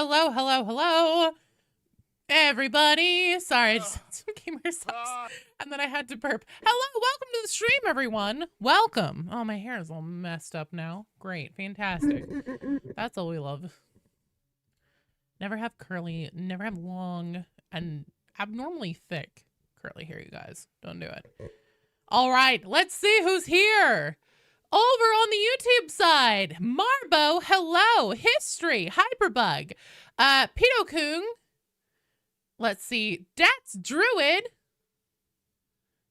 Hello, hello, hello, everybody. Sorry, I just came here and then I had to burp. Hello, welcome to the stream, everyone. Welcome. Oh, my hair is all messed up now. Great, fantastic. That's all we love. Never have curly, never have long, and abnormally thick curly hair, you guys. Don't do it. All right, let's see who's here. Over on the YouTube side, Marbo, hello, History, Hyperbug, Pitokung, let's see, That's Druid,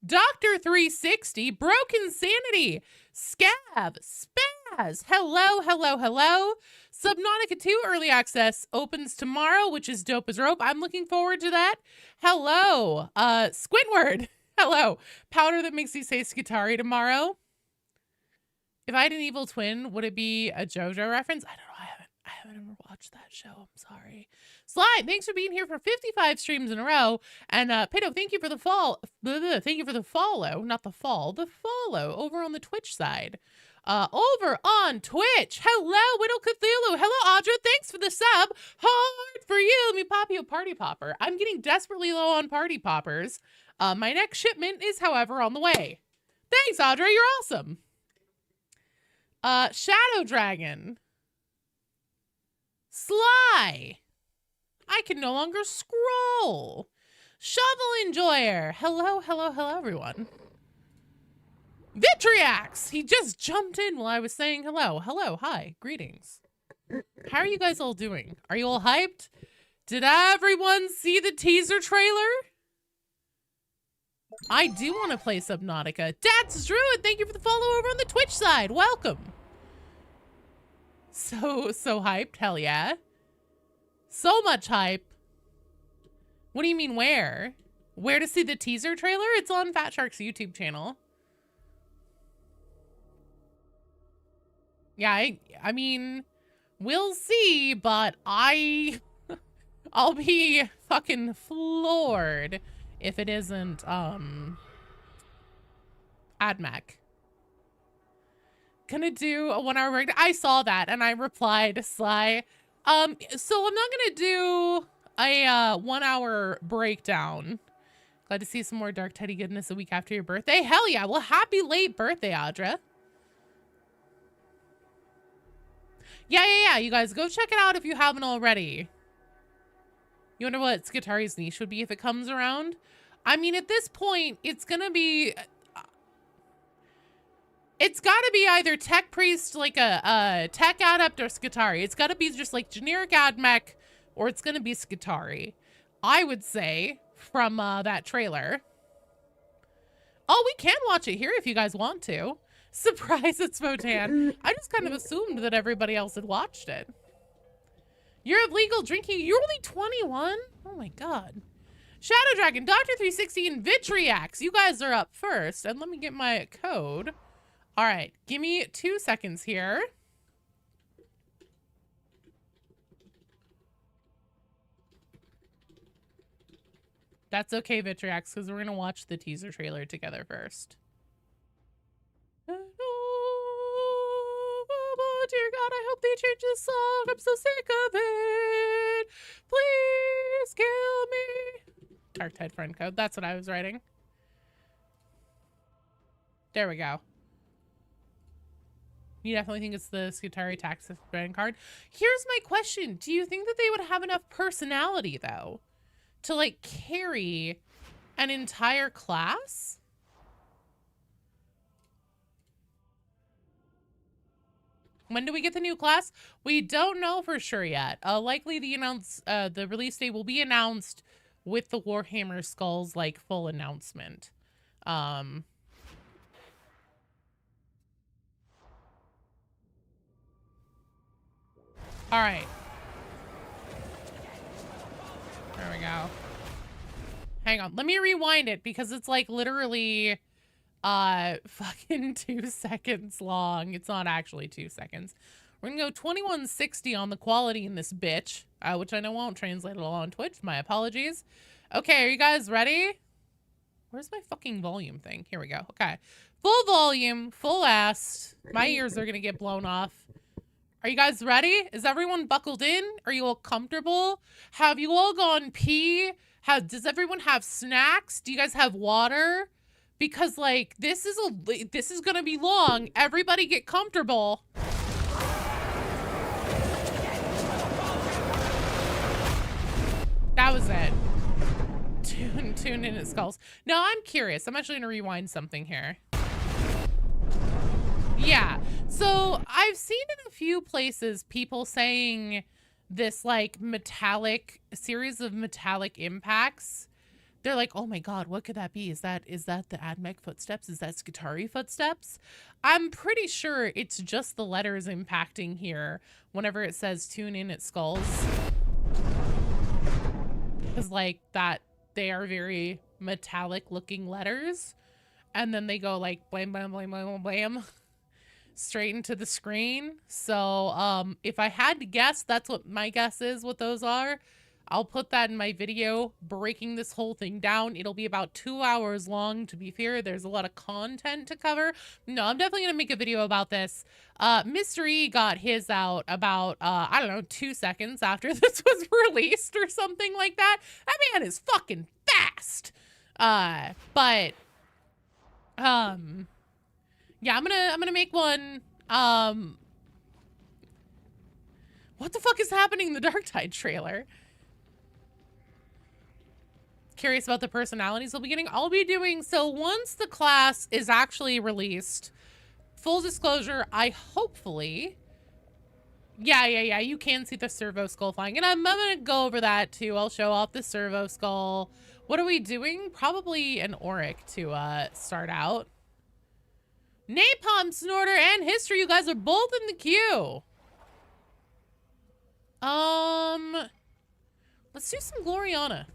Dr. 360, Broken Sanity, Scav, Spaz, hello, hello, hello. Subnautica 2 Early Access opens tomorrow, which is dope as rope. I'm looking forward to that. Hello, Squidward, hello. Powder that makes you say Skitari tomorrow. If I had an evil twin, would it be a JoJo reference? I don't know. I haven't ever watched that show. I'm sorry. Slide, thanks for being here for 55 streams in a row. And Pito, thank you for the thank you for the follow, not the fall, the follow over on the Twitch side. Over on Twitch. Hello, Whittle Cthulhu. Hello, Audra. Thanks for the sub. Hard for you. Let me pop you a party popper. I'm getting desperately low on party poppers. My next shipment is, however, on the way. Thanks, Audra. You're awesome. Shadow Dragon. Sly. I can no longer scroll. Shovel Enjoyer. Hello, hello, hello, everyone. Vitriax. He just jumped in while I was saying hello. Hello, hi, greetings. How are you guys all doing? Are you all hyped? Did everyone see the teaser trailer? I do want to play Subnautica. That's Druid, thank you for the follow over on the Twitch side. Welcome. So hyped. Hell yeah. So much hype. What do you mean where? Where to see the teaser trailer? It's on Fat Shark's YouTube channel. Yeah, I mean, we'll see, but I'll be fucking floored if it isn't, AdMech. Gonna do a 1 hour break. I saw that and I replied, Sly. So I'm not gonna do a 1 hour breakdown. Glad to see some more Darktide goodness a week after your birthday. Hell yeah. Well, happy late birthday, Audra. Yeah. You guys go check it out if you haven't already. You wonder what Skitari's niche would be if it comes around? I mean, at this point, it's gonna be... It's gotta be either Tech Priest, like a Tech Adept, or Skitari. It's gotta be just like generic AdMech, or it's gonna be Skitari. I would say, from that trailer. Oh, we can watch it here if you guys want to. Surprise, it's Votan. I just kind of assumed that everybody else had watched it. You're of legal drinking. You're only 21? Oh my god. Shadow Dragon, Dr. 360, and Vitriax. You guys are up first. And let me get my code. All right, give me 2 seconds here. That's okay, Vitriax, because we're going to watch the teaser trailer together first. Oh, dear God, I hope they change this song. I'm so sick of it. Please kill me. Darktide friend code. That's what I was writing. There we go. You definitely think it's the Skitari tax brand card. Here's my question. Do you think that they would have enough personality, though, to, like, carry an entire class? When do we get the new class? We don't know for sure yet. Likely the release date will be announced with the Warhammer Skulls, like, full announcement. All right. There we go. Hang on. Let me rewind it because it's like literally fucking 2 seconds long. It's not actually 2 seconds. We're gonna go 2160 on the quality in this bitch, which I know won't translate at all on Twitch. My apologies. Okay, are you guys ready? Where's my fucking volume thing? Here we go. Okay. Full volume, full ass. My ears are gonna get blown off. Are you guys ready? Is everyone buckled in? Are you all comfortable? Have you all gone pee? Does everyone have snacks? Do you guys have water? Because like this is gonna be long. Everybody get comfortable. That was it. Tune in at skulls. No, I'm curious. I'm actually gonna rewind something here. Yeah, so I've seen in a few places people saying this like series of metallic impacts. They're like, oh my god, what could that be? Is that the AdMech footsteps? Is that Skitari footsteps? I'm pretty sure it's just the letters impacting here whenever it says tune in at skulls. Because like that, they are very metallic looking letters. And then they go like blam, blam, blam, blam, blam. Straight into the screen. So if I had to guess, that's what my guess is what those are. I'll put that in my video breaking this whole thing down. It'll be about 2 hours long, to be fair. There's a lot of content to cover. No, I'm definitely gonna make a video about this. Mr. E got his out about I don't know, 2 seconds after this was released or something like that. That man is fucking fast. Yeah, I'm gonna make one. What the fuck is happening in the Darktide trailer? Curious about the personalities we'll be getting. I'll be doing, so once the class is actually released, full disclosure, I hopefully, yeah, you can see the servo skull flying, and I'm gonna go over that too. I'll show off the servo skull. What are we doing? Probably an Auric to start out. Napalm Snorter and History, you guys are both in the queue. Let's do some Gloriana.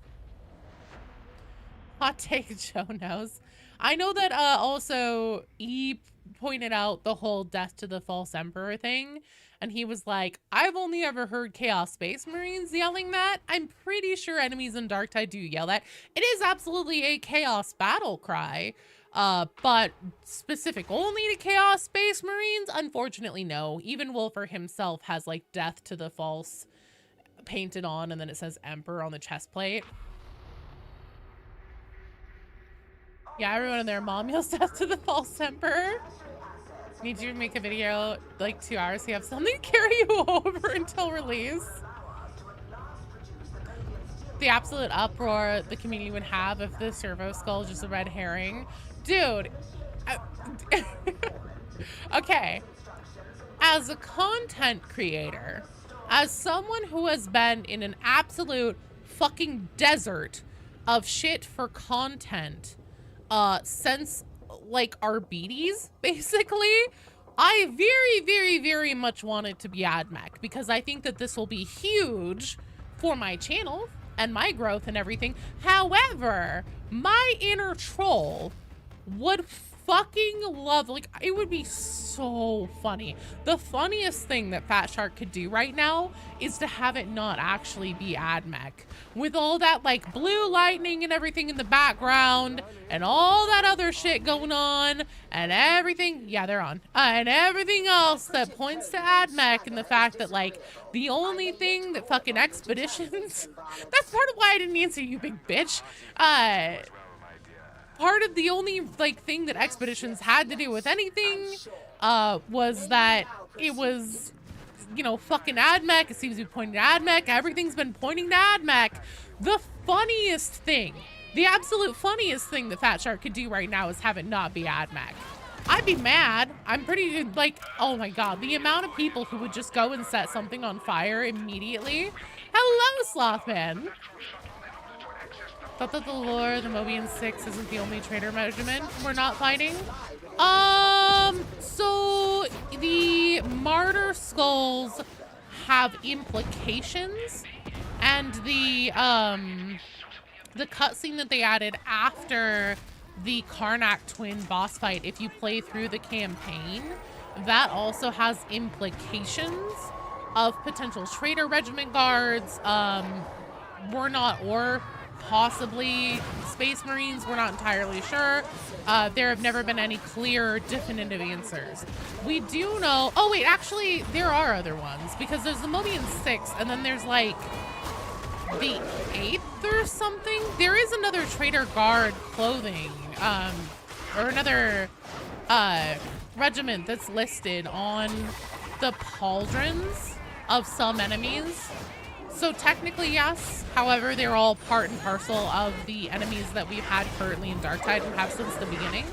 Hot take, Joe knows. I know that also E pointed out the whole death to the false emperor thing, and he was like, I've only ever heard Chaos Space Marines yelling that. I'm pretty sure enemies in Darktide do yell that. It is absolutely a chaos battle cry. But specific only to Chaos Space Marines? Unfortunately, no. Even Wolfer himself has like death to the false painted on, and then it says Emperor on the chest plate. Yeah, everyone in their mom yells death to the false Emperor. Need you to make a video like 2 hours so you have something to carry you over until release. The absolute uproar the community would have if the servo skull is just a red herring. Dude, okay, as a content creator, as someone who has been in an absolute fucking desert of shit for content since like our beaties, basically, I very much want it to be AdMech because I think that this will be huge for my channel and my growth and everything. However, my inner troll would fucking love, like, it would be so funny. The funniest thing that Fat Shark could do right now is to have it not actually be AdMech. With all that, like, blue lightning and everything in the background, and all that other shit going on, and everything, yeah, they're on, and everything else that points to AdMech, and the fact that, like, the only thing that fucking Expeditions, that's part of why I didn't answer you, big bitch, part of the only, like, thing that Expeditions had to do with anything was that it was, you know, fucking AdMech. It seems to be pointing to AdMech. Everything's been pointing to AdMech. The funniest thing, the absolute funniest thing that Fat Shark could do right now is have it not be AdMech. I'd be mad. I'm pretty, like, oh my god, the amount of people who would just go and set something on fire immediately. Hello, Slothman. Thought that the lore, the Mobian 6 isn't the only traitor regiment we're not fighting. So the martyr skulls have implications, and the cutscene that they added after the Karnak twin boss fight, if you play through the campaign, that also has implications of potential traitor regiment guards, were not or possibly Space Marines. We're not entirely sure. There have never been any clear, definitive answers. We do know... Oh, wait, actually, there are other ones. Because there's the Mobian 6, and then there's, like, the 8th or something. There is another Traitor Guard clothing, or another regiment that's listed on the pauldrons of some enemies. So technically, yes. However, they're all part and parcel of the enemies that we've had currently in Darktide and have since the beginning.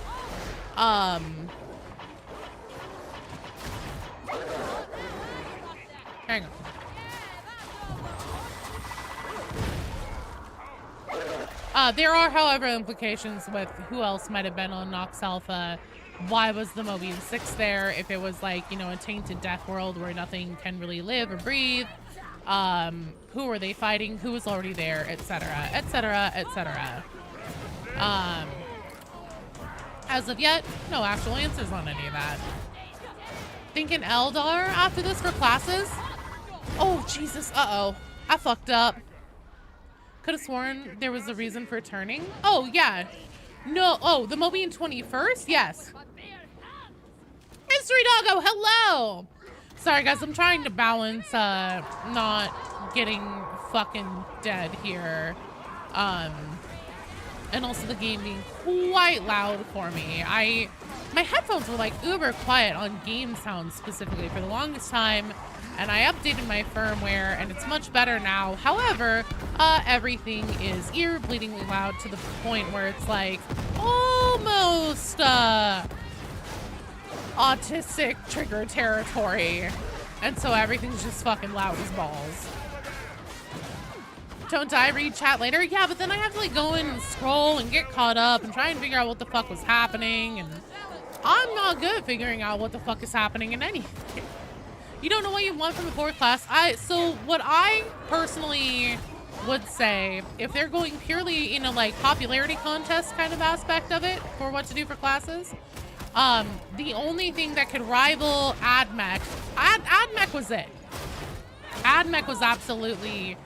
Hang on. There are, however, implications with who else might have been on Nox Alpha. Why was the Mobian 6 there? If it was like, you know, a tainted death world where nothing can really live or breathe. Who were they fighting? Who was already there? Etc. Etc. Etc. As of yet, no actual answers on any of that. Thinking Eldar after this for classes? Oh, Jesus. Uh-oh. I fucked up. Could have sworn there was a reason for turning. Oh, yeah. No. Oh, the Mobian 21st? Yes. History Doggo, hello! Sorry, guys. I'm trying to balance not getting fucking dead here. And also the game being quite loud for me. My headphones were like uber quiet on game sounds specifically for the longest time. And I updated my firmware and it's much better now. However, everything is ear-bleedingly loud to the point where it's like almost autistic trigger territory. And so everything's just fucking loud as balls. Don't I read chat later? Yeah, but then I have to like go in and scroll and get caught up and try and figure out what the fuck was happening. And I'm not good at figuring out what the fuck is happening in anything. You don't know what you want from a core class? So what I personally would say, if they're going purely in a like popularity contest kind of aspect of it for what to do for classes, the only thing that could rival AdMech, AdMech was it. AdMech was absolutely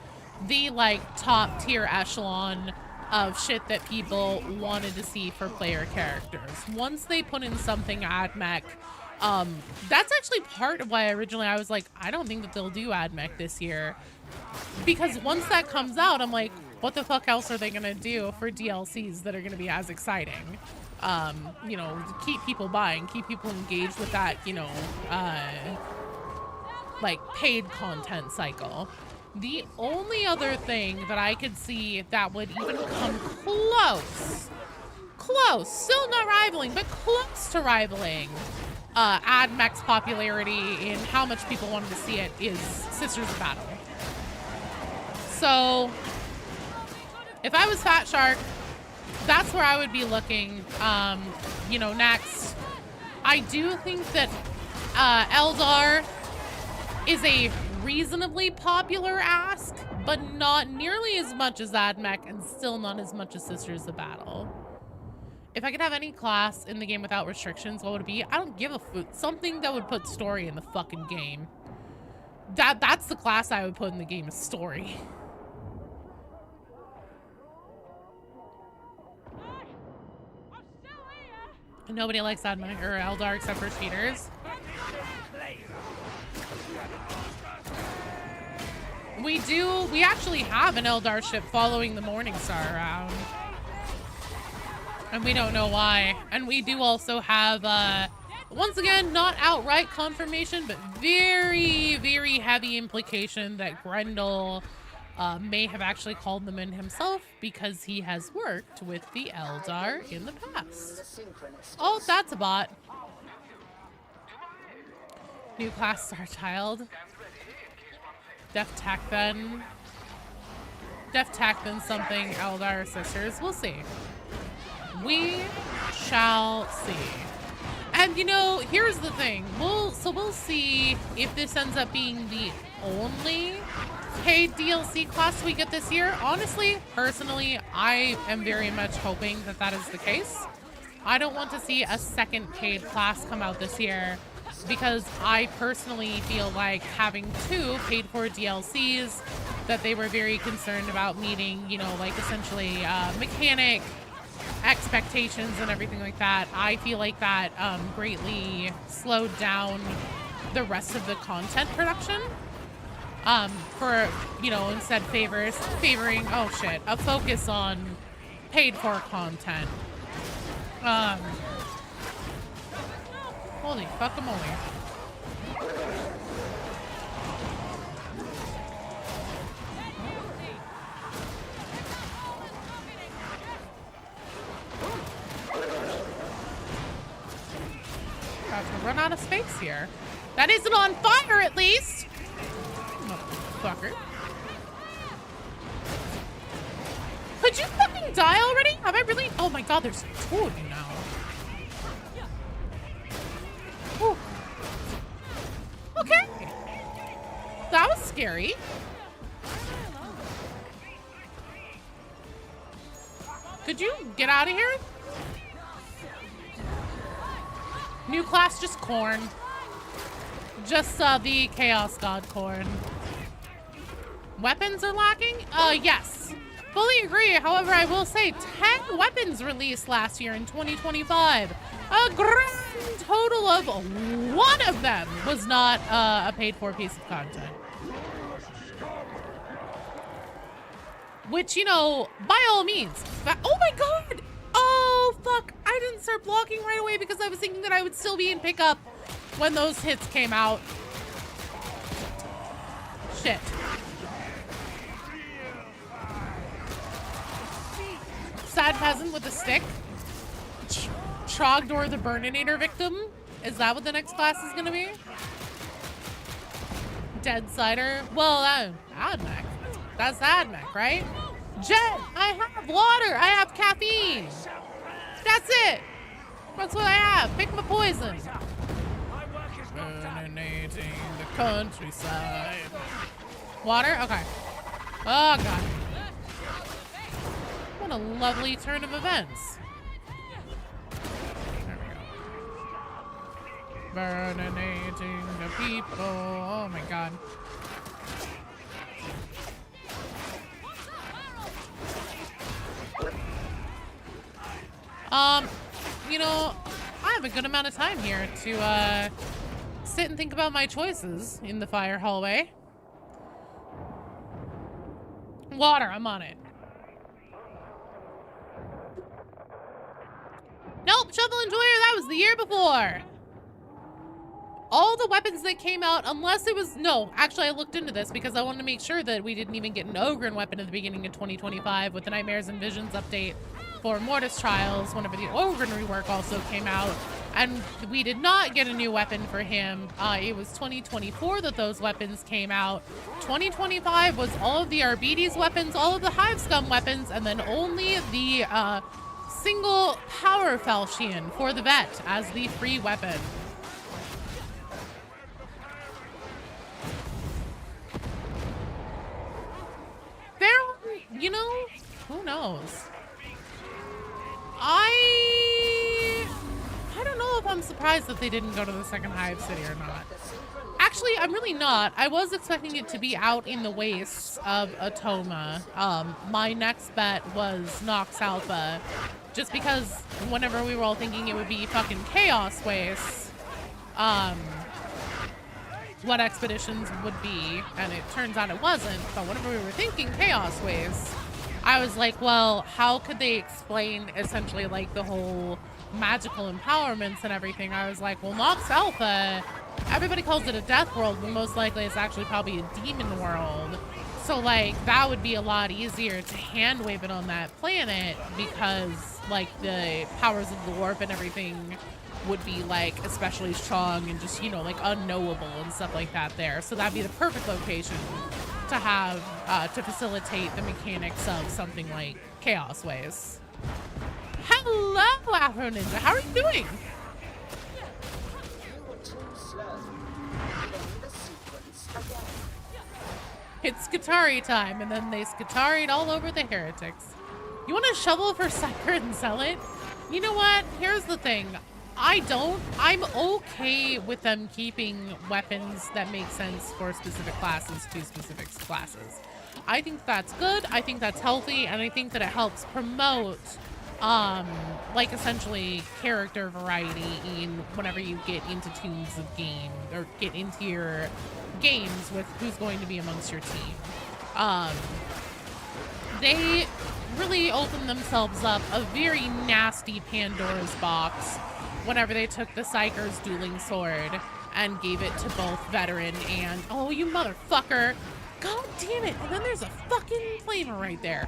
the like top tier echelon of shit that people wanted to see for player characters. Once they put in something AdMech, that's actually part of why originally I was like, I don't think that they'll do AdMech this year. Because once that comes out, I'm like, what the fuck else are they gonna do for DLCs that are gonna be as exciting? You know, keep people buying, keep people engaged with that, you know, like paid content cycle. The only other thing that I could see that would even come close, still not rivaling, but close to rivaling AdMech's popularity in how much people wanted to see it is Sisters of Battle. So if I was Fat Shark, that's where I would be looking, you know, next. I do think that Eldar is a reasonably popular ask, but not nearly as much as AdMech and still not as much as Sisters of Battle. If I could have any class in the game without restrictions, what would it be? I don't give a fuck. Something that would put story in the fucking game. That's the class I would put in the game, is story. Nobody likes AdMech or Eldar except for cheaters. We actually have an Eldar ship following the Morningstar around. And we don't know why. And we do also have, once again, not outright confirmation, but very, very heavy implication that Grendel may have actually called them in himself because he has worked with the Eldar in the past. Oh, that's a bot. New class Star Child. Def Tac then. Def Tac then something Eldar Sisters. We'll see. We shall see. And you know, here's the thing. We'll see if this ends up being the only paid DLC class we get this year. Honestly, personally, I am very much hoping that that is the case. I don't want to see a second paid class come out this year because I personally feel like having 2 paid for DLCs that they were very concerned about meeting, you know, like essentially mechanic expectations and everything like that. I feel like that greatly slowed down the rest of the content production. For, you know, instead favoring, oh shit, a focus on paid for content. Holy fuckamole. About to run out of space here. That isn't on fire, at least. Motherfucker. Could you fucking die already? Have I really? Oh my god, there's two of you now. Whew. Okay. That was scary. Could you get out of here? New class, just corn. Just the Chaos God corn. Weapons are lacking? Yes. Fully agree. However, I will say 10 weapons released last year in 2025. A grand total of 1 of them was not a paid-for piece of content. Which, you know, by all means. Oh my god! Oh, fuck. I didn't start blocking right away because I was thinking that I would still be in pickup when those hits came out. Shit. Sad peasant with a stick. Trogdor the Burninator victim. Is that what the next class is gonna be? Dead Cider. Well, AdMech. That's AdMech, right? Jet, I have water. I have caffeine. That's it. That's what I have. Pick my poison. Burninating the countryside. Water? Okay. Oh, God. What a lovely turn of events. There we go. Burninating the people. Oh, my God. You know, I have a good amount of time here to, sit and think about my choices in the fire hallway. Water, I'm on it. Nope, Shovel and Joyer, that was the year before. All the weapons that came out, unless it was, no, actually I looked into this because I wanted to make sure that we didn't even get an Ogren weapon at the beginning of 2025 with the Nightmares and Visions update for Mortis Trials, whenever the Ogren rework also came out. And we did not get a new weapon for him. It was 2024 that those weapons came out. 2025 was all of the Arbites weapons, all of the Hive Scum weapons, and then only the single Power Falchion for the Vet as the free weapon. There, you know, who knows? I don't know if I'm surprised that they didn't go to the second Hive City or not. Actually, I'm really not. I was expecting it to be out in the wastes of Atoma. My next bet was Nox Alpha, just because whenever we were all thinking it would be fucking Chaos Wastes, what expeditions would be, and it turns out it wasn't, but whenever we were thinking Chaos Wastes, I was like, well, how could they explain essentially like the whole magical empowerments and everything? I was like, well, Nox Alpha, everybody calls it a death world, but most likely it's actually probably a demon world. So like that would be a lot easier to hand wave it on that planet because like the powers of the warp and everything would be like especially strong and just, you know, like unknowable and stuff like that there. So that'd be the perfect location to have to facilitate the mechanics of something like Chaos Ways. Hello, Afro Ninja. How are you doing? It's Skitari time, and then they Skitaried all over the heretics. You want to shovel for sucker and sell it? You know what? Here's the thing. I'm okay with them keeping weapons that make sense for specific classes to specific classes. I think that's good. I think that's healthy, and I think that it helps promote like essentially character variety in whenever you get into teams of game or get into your games with who's going to be amongst your team. They really opened themselves up a very nasty Pandora's box whenever they took the Psyker's dueling sword and gave it to both veteran and, oh, you motherfucker. God damn it. And then there's a fucking flamer right there.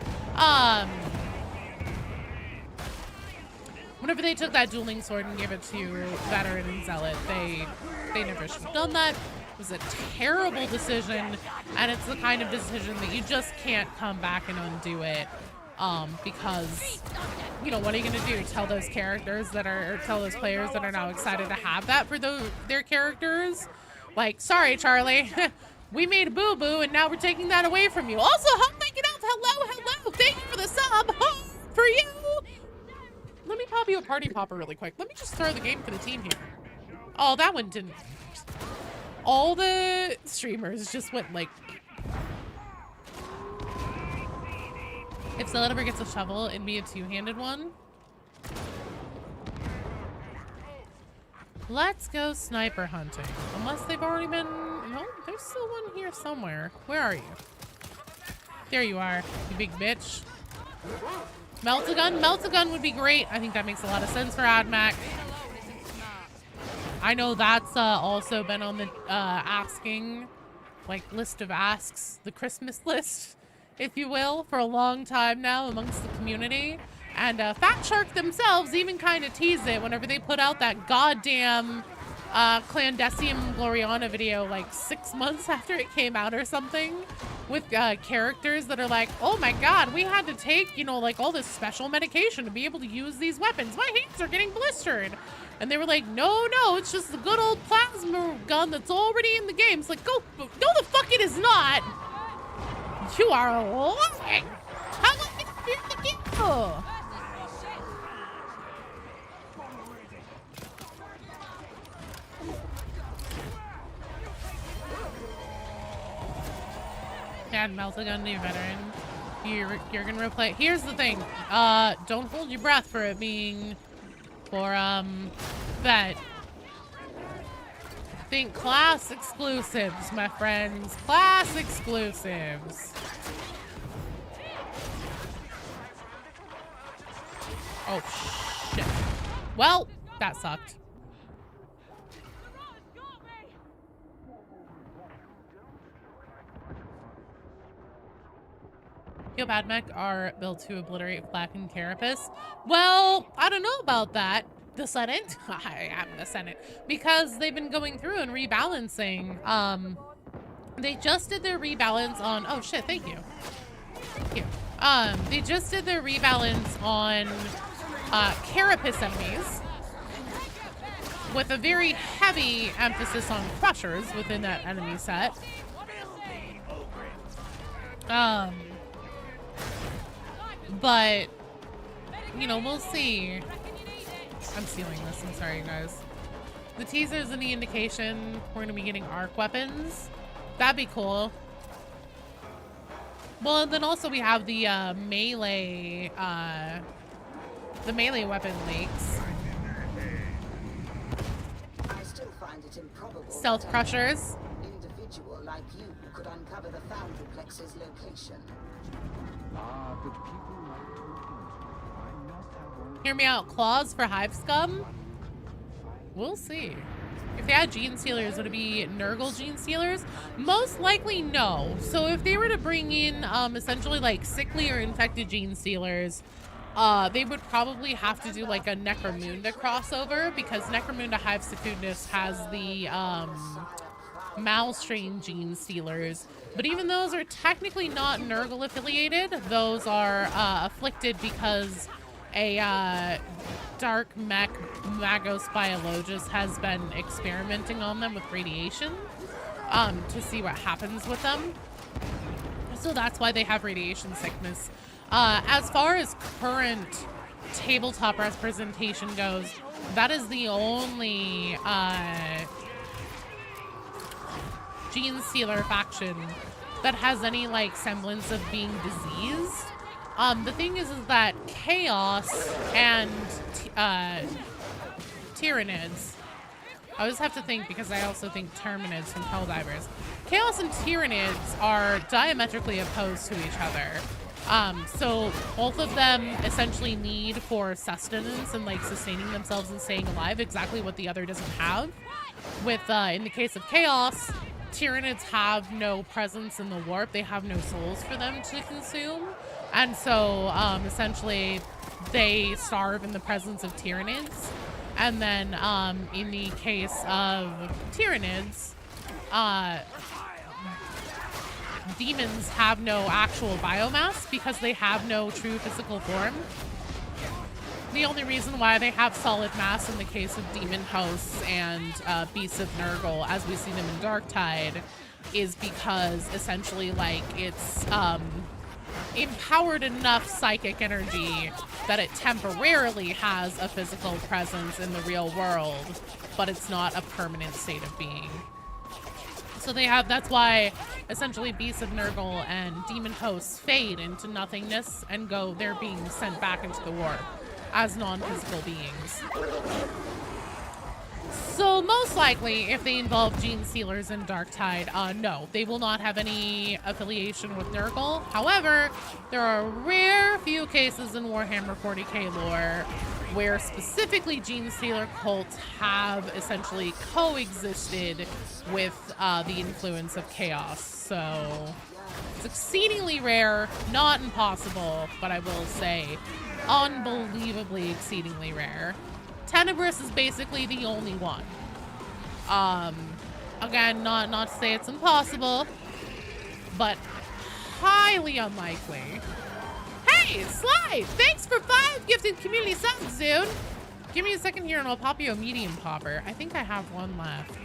Whenever they took that dueling sword and gave it to veteran and zealot, they never should have done that. It was a terrible decision, and it's the kind of decision that you just can't come back and undo it. Because, you know, what are you gonna do? Tell those characters that are, or tell those players that are now excited to have that for their characters? Like, sorry, Charlie, we made a boo-boo and now we're taking that away from you. Also, Make It Up, hello, thank you for the sub, for you. Let me pop you a party popper really quick. Let me just throw the game for the team here. Oh, that one didn't. All the streamers just went like, if Zealot ever gets a shovel, it'd be a two-handed one. Let's go sniper hunting. Unless they've already been... No, there's still one here somewhere. Where are you? There you are, you big bitch. Melt-a-gun? Melt-a-gun would be great. I think that makes a lot of sense for AdMech. I know that's also been on the asking, like, list of asks, the Christmas list, if you will, for a long time now amongst the community. And Fat Shark themselves even kind of teased it whenever they put out that goddamn Clandestine Gloriana video like 6 months after it came out or something, with characters that are like, oh my god, we had to take, you know, like all this special medication to be able to use these weapons. My hands are getting blistered. And they were like, no, it's just the good old plasma gun that's already in the game. It's like, no, the fuck it is not. You are lying. How long did you in the game? Oh. Add melt-a-gun to your veteran. You're gonna replay. Here's the thing. Don't hold your breath for it being for vet. Think class exclusives, my friends. Class exclusives. Oh shit. Well, that sucked. AdMech are built to obliterate flak and carapace. Well, I don't know about that. The Senate? I am the Senate. Because they've been going through and rebalancing. They just did their rebalance on... Oh, shit, thank you. Thank you. They just did their rebalance on carapace enemies, with a very heavy emphasis on crushers within that enemy set. But, you know, we'll see. I'm stealing this. I'm sorry, you guys. The teaser's any indication we're going to be getting arc weapons. That'd be cool. Well, and then also we have the melee weapon leaks. I still find it improbable Stealth crushers. an individual like you could uncover the Foundryplex's location. Hear me out. Claws for Hive Scum? We'll see. If they had Gene Stealers, would it be Nurgle Gene Stealers? Most likely no. So if they were to bring in essentially like sickly or infected Gene Stealers, they would probably have to do like a Necromunda crossover, because Necromunda Hive Secundus has the Malstrain Gene Stealers. But even those are technically not Nurgle affiliated. Those are afflicted because a dark mech Magos biologist has been experimenting on them with radiation to see what happens with them. So that's why they have radiation sickness. As far as current tabletop representation goes, that is the only Gene Stealer faction that has any like semblance of being diseased. The thing is that Chaos and Tyranids, I always have to think because I also think Terminids from Helldivers. Chaos and Tyranids are diametrically opposed to each other. So both of them essentially need for sustenance and like sustaining themselves and staying alive exactly what the other doesn't have. With, in the case of Chaos, Tyranids have no presence in the warp. They have no souls for them to consume. And so, essentially, they starve in the presence of Tyranids. And then, in the case of Tyranids, demons have no actual biomass because they have no true physical form. The only reason why they have solid mass in the case of demon hosts and beasts of Nurgle, as we see them in Darktide, is because essentially, like, it's empowered enough psychic energy that it temporarily has a physical presence in the real world, but it's not a permanent state of being. So they have, that's why essentially beasts of Nurgle and demon hosts fade into nothingness and go, they're being sent back into the warp as non-physical beings. So most likely, if they involve Gene Sealers in Darktide, no, they will not have any affiliation with Nurgle. However, there are rare few cases in Warhammer 40k lore where specifically Gene Sealer cults have essentially coexisted with the influence of Chaos. So it's exceedingly rare, not impossible, but I will say unbelievably exceedingly rare. Tenebris is basically the only one. Again, not to say it's impossible, but highly unlikely. Hey, Slide! Thanks for 5 gifted community subs, dude! Give me a second here and I'll pop you a medium popper. I think I have one left.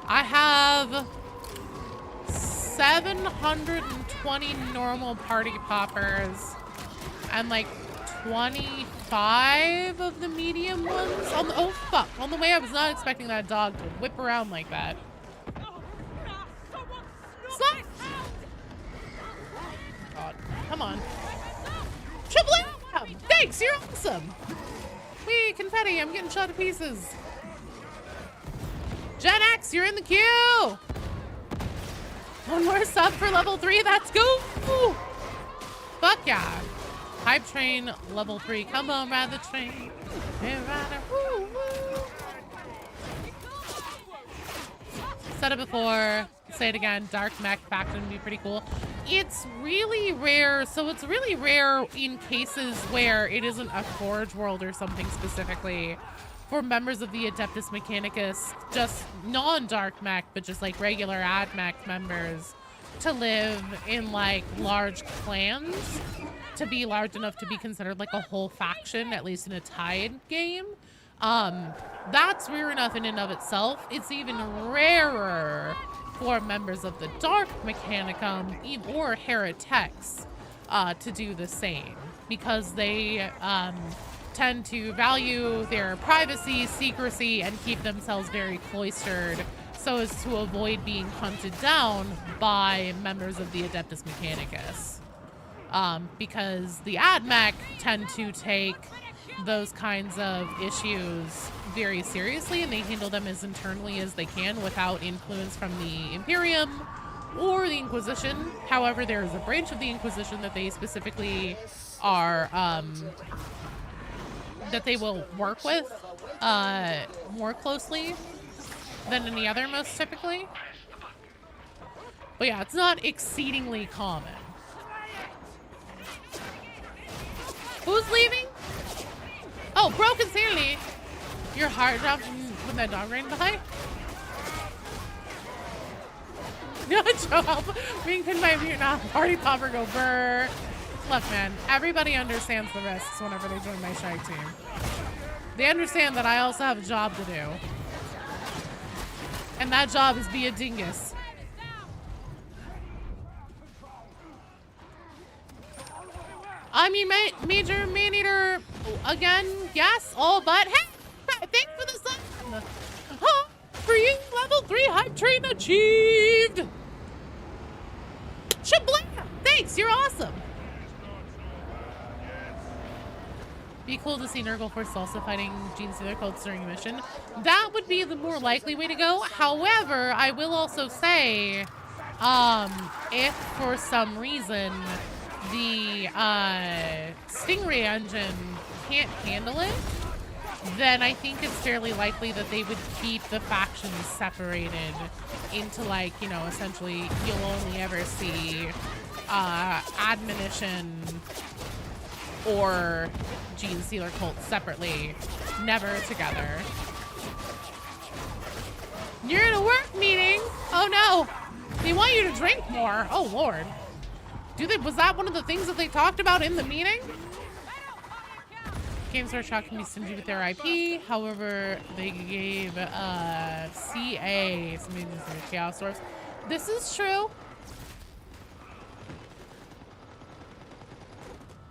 I have 720 normal party poppers and like 25 of the medium ones. Oh fuck, on the way I was not expecting that dog to whip around like that. Slide! God, come on. Triple M! Thanks, you're awesome! Wee, confetti, I'm getting shot to pieces. Gen X, you're in the queue! One more sub for level 3, let's go! Fuck yeah. Hype train, level 3, come on, ride the train. Woo, woo. Said it before, say it again, Darktide faction would be pretty cool. It's really rare, so it's really rare in cases where it isn't a Forge world or something specifically for members of the Adeptus Mechanicus, just non-Darktide, but just like regular AdMech members, to live in like large clans, to be large enough to be considered like a whole faction, at least in a Tide game. That's rare enough in and of itself. It's even rarer for members of the Dark Mechanicum or Heretics to do the same, because they tend to value their privacy, secrecy, and keep themselves very cloistered so as to avoid being hunted down by members of the Adeptus Mechanicus. Because the AdMech tend to take those kinds of issues very seriously, and they handle them as internally as they can without influence from the Imperium or the Inquisition. However, there is a branch of the Inquisition that they specifically are, that they will work with more closely than any other, most typically. But yeah, it's not exceedingly common. Who's leaving? Oh, Broken Sanity. Your heart dropped when that dog ran by? Good job. Being pinned by a mutant party popper go brr. Look, man, everybody understands the risks whenever they join my Shite team. They understand that I also have a job to do. And that job is be a dingus. I mean, Major Maneater, again, yes, all but, hey, thanks for the sub. Huh, for you, level 3 hype train achieved. Shablam! Thanks, you're awesome. Be cool to see Nurgle Force also fighting Gene Stealer cults during a mission. That would be the more likely way to go. However, I will also say, if for some reason the Stingray engine can't handle it, then I think it's fairly likely that they would keep the factions separated into, like, you know, essentially you'll only ever see Admonition or Gene Stealer cult separately, never together. You're in a work meeting? Oh no, they want you to drink more. Oh Lord. Was that one of the things that they talked about in the meeting? Games Workshop can be stingy with their IP. However, they gave CA some of these Chaos Dwarfs. This is true.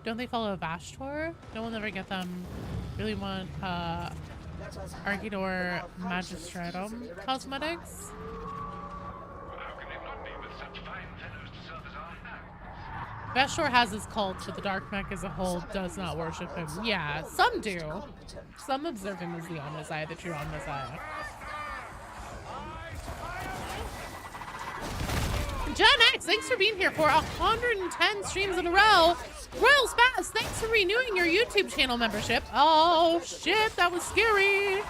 Don't they follow Vashtor? No one will ever get them. Really want Archidor Magistratum cosmetics? Vashtor has his cult, but the Darktide as a whole does not worship him. Yeah, some do. Some observe him as the Omnissiah, the true Omnissiah. Gen X, thanks for being here for 110 streams in a row. Royal Spaz, thanks for renewing your YouTube channel membership. Oh shit, that was scary.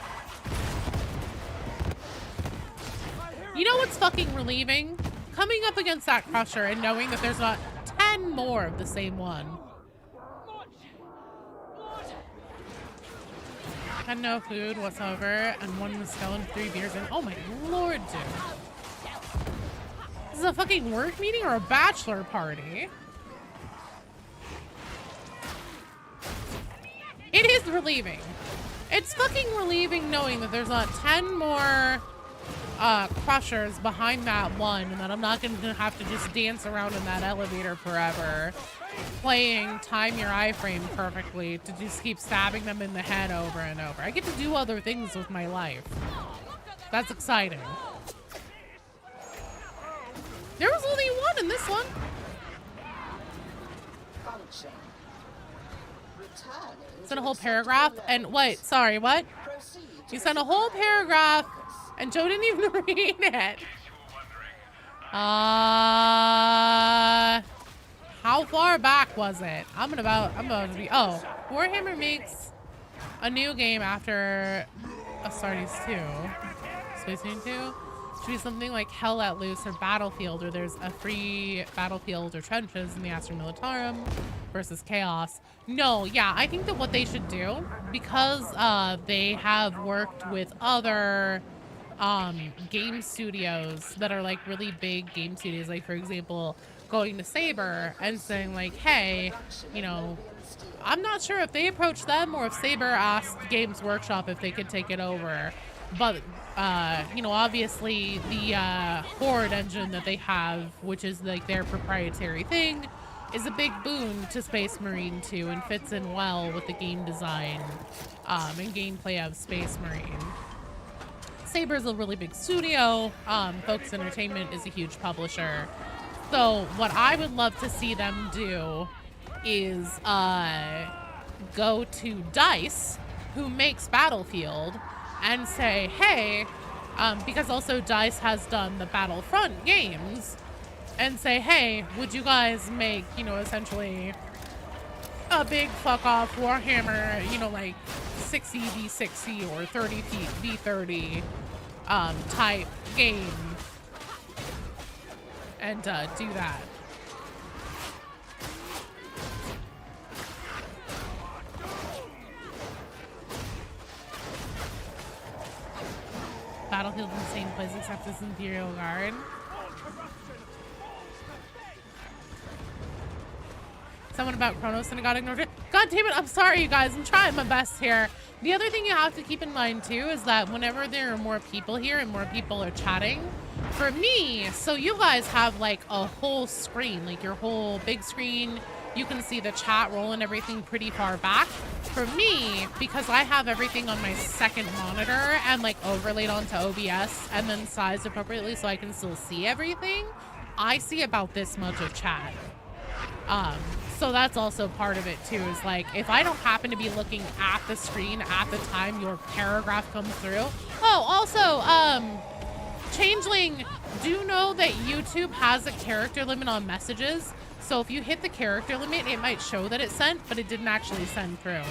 You know what's fucking relieving? Coming up against that Crusher and knowing that there's not 10 more of the same one. Had no food whatsoever, and one was selling 3 beers in. Oh my lord, dude. This is a fucking work meeting or a bachelor party? It is relieving. It's fucking relieving knowing that there's not 10 more crushers behind that one, and that I'm not going to have to just dance around in that elevator forever, playing Time Your Iframe perfectly to just keep stabbing them in the head over and over. I get to do other things with my life. That's exciting. There was only one in this one. Sent a whole paragraph and wait, sorry, what? You sent a whole paragraph and Joe didn't even read it. How far back was it? I'm about to be, oh, Warhammer makes a new game after Astartes 2. Space Marine 2? Should be something like Hell Let Loose or Battlefield, or there's a free Battlefield or Trenches in the Astra Militarum versus Chaos. No, yeah, I think that what they should do, because they have worked with other game studios that are like really big game studios, like for example, going to Saber and saying like, hey, you know, I'm not sure if they approached them or if Saber asked Games Workshop if they could take it over. But, you know, obviously the Horde engine that they have, which is like their proprietary thing, is a big boon to Space Marine 2 and fits in well with the game design and gameplay of Space Marine. Saber's a really big studio. Focus Entertainment is a huge publisher. So what I would love to see them do is go to DICE, who makes Battlefield, and say, hey, because also DICE has done the Battlefront games, and say, hey, would you guys make, you know, essentially a big fuck off Warhammer, you know, like 60 v60 or 30 v30 type game, and do that. Battlefield's in the same place except it's Imperial Guard. Someone about Kronos and it got ignored. God damn it, I'm sorry you guys, I'm trying my best here. The other thing you have to keep in mind too is that whenever there are more people here and more people are chatting, for me, so you guys have like a whole screen, like your whole big screen, you can see the chat roll and everything pretty far back. For me, because I have everything on my second monitor and like overlaid onto OBS and then sized appropriately so I can still see everything, I see about this much of chat. So that's also part of it too, is like, if I don't happen to be looking at the screen at the time your paragraph comes through. Oh, also, Changeling, do know that YouTube has a character limit on messages. So if you hit the character limit, it might show that it sent, but it didn't actually send through.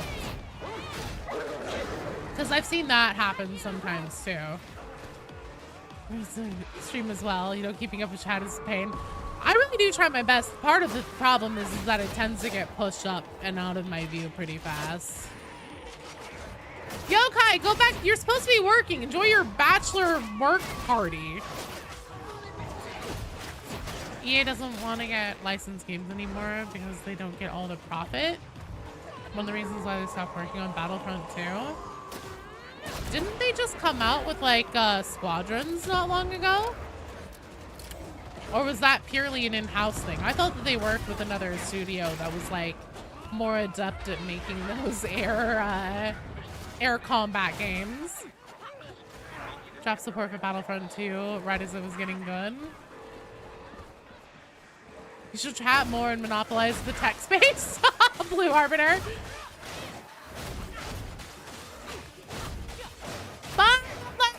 Because I've seen that happen sometimes too. Stream as well, you know, keeping up with chat is a pain. I really do try my best. Part of the problem is that it tends to get pushed up and out of my view pretty fast. Yo, Kai, go back. You're supposed to be working. Enjoy your bachelor work party. EA doesn't want to get licensed games anymore because they don't get all the profit. One of the reasons why they stopped working on Battlefront 2. Didn't they just come out with like Squadrons not long ago? Or was that purely an in-house thing? I thought that they worked with another studio that was like more adept at making those air combat games. Drop support for Battlefront 2 right as it was getting good. You should chat more and monopolize the tech space. Blue Arbiter. Bye.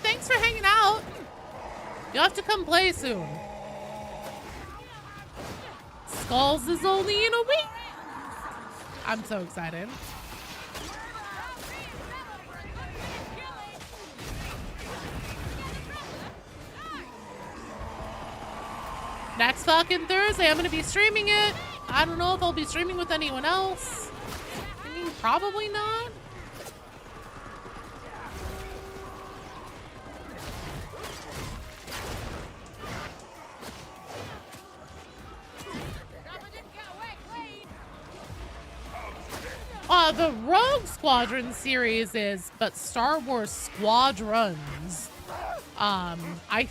Thanks for hanging out. You'll have to come play soon. Skulls is only in a week. I'm so excited. Next fucking Thursday, I'm gonna be streaming it. I don't know if I'll be streaming with anyone else. I mean, probably not. The Rogue Squadron series is, but Star Wars Squadrons, I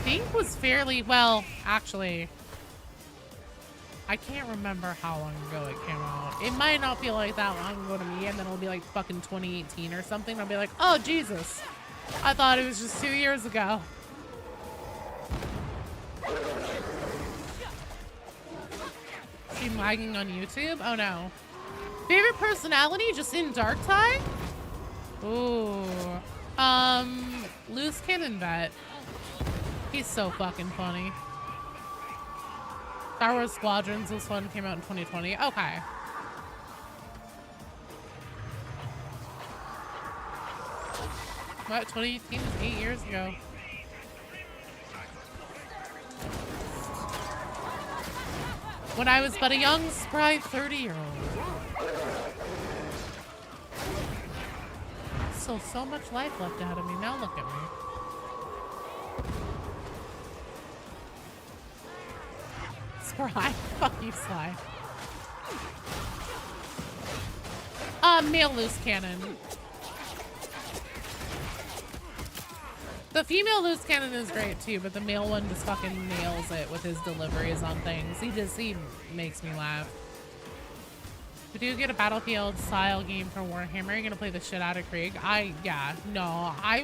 think was fairly, well, actually, I can't remember how long ago it came out. It might not feel like that long ago to me, and then it'll be like fucking 2018 or something. I'll be like, oh, Jesus. I thought it was just 2 years ago. Stream lagging on YouTube? Oh, no. Favorite personality just in Darktide? Ooh. Loose Cannon Vet. He's so fucking funny. Star Wars Squadrons, this one came out in 2020. Okay. What? 2018 was 8 years ago. When I was but a young, spry 30-year-old. Still so much life left out of me. Now look at me. Spry. Fuck you, Sly. Male loose cannon. The female loose cannon is great too, but the male one just fucking nails it with his deliveries on things. He makes me laugh. We do get a Battlefield style game for Warhammer. You're gonna play the shit out of Krieg. I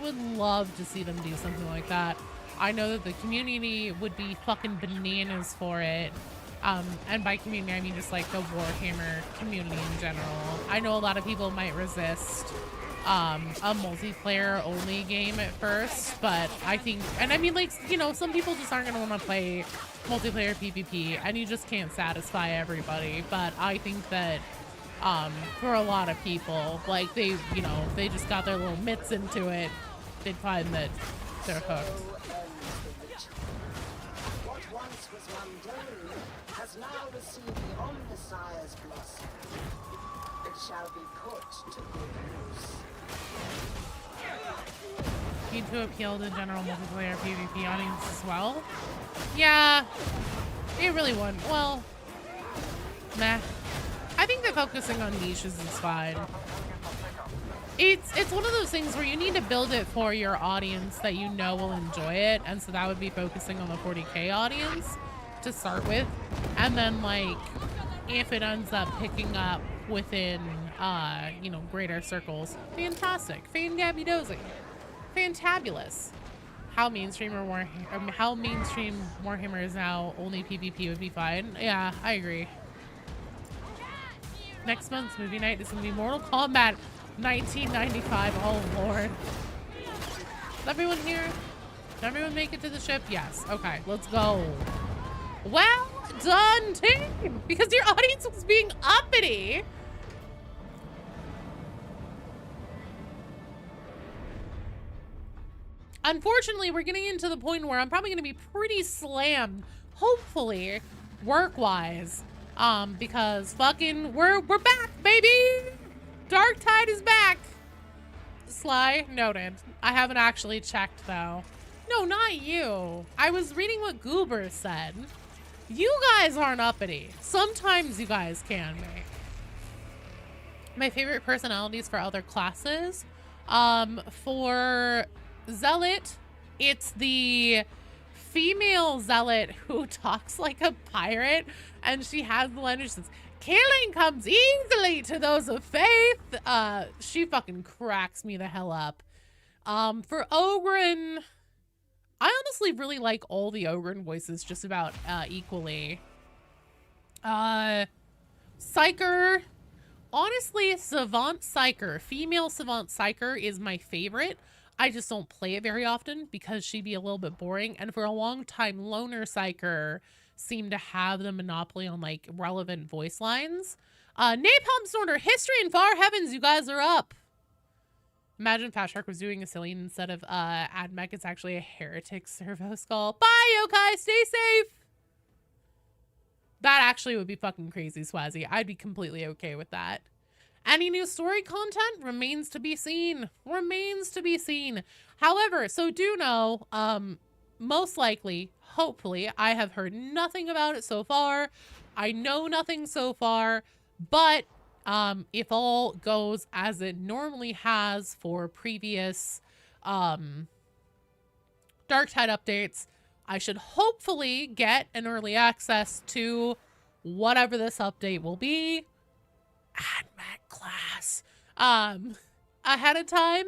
would love to see them do something like that. I know that the community would be fucking bananas for it. And by community, I mean just like the Warhammer community in general. I know a lot of people might resist a multiplayer only game at first, but I think, and I mean, like, you know, some people just aren't gonna want to play multiplayer PvP, and you just can't satisfy everybody. But I think that for a lot of people, like, they, you know, they just got their little mitts into it, they'd find that they're hooked. What once was mundane has now received the Omnissiah's blessing. It shall be put to good use. Need to appeal to general multiplayer PvP audience as well. Yeah, it really wouldn't. Well, meh. I think that focusing on niches is fine. It's one of those things where you need to build it for your audience that you know will enjoy it, and so that would be focusing on the 40K audience to start with, and then like if it ends up picking up within you know, greater circles, fantastic, fan-gabby-dozy, fantabulous. How mainstream Warhammer is now, only PvP would be fine. Yeah, I agree. Next month's movie night is gonna be Mortal Kombat 1995. Oh lord. Is everyone here? Did everyone make it to the ship? Yes. Okay, let's go. Well done, team! Because your audience was being uppity. Unfortunately, we're getting into the point where I'm probably going to be pretty slammed, hopefully, work-wise. Because fucking we're back, baby! Darktide is back. Sly, noted. I haven't actually checked though. No, not you. I was reading what Goober said. You guys aren't uppity. Sometimes you guys can be. My favorite personalities for other classes. For Zealot, it's the female Zealot who talks like a pirate, and she has the language that says, "Killing comes easily to those of faith." She fucking cracks me the hell up. For Ogren, I honestly really like all the Ogren voices just about equally. Psyker, honestly, Savant Psyker, female Savant Psyker is my favorite. I just don't play it very often because she'd be a little bit boring. And for a long time, Loner Psyker seemed to have the monopoly on like relevant voice lines. Napalm Snorter, History and Far Heavens, you guys are up. Imagine Fat Shark was doing a silly instead of AdMech. It's actually a heretic servo skull. Bye, Yokai. Stay safe. That actually would be fucking crazy, Swazzy. I'd be completely okay with that. Any new story content remains to be seen. Remains to be seen. However, so do know, most likely, hopefully, I have heard nothing about it so far. I know nothing so far, but if all goes as it normally has for previous Darktide updates, I should hopefully get an early access to whatever this update will be. AdMech class ahead of time.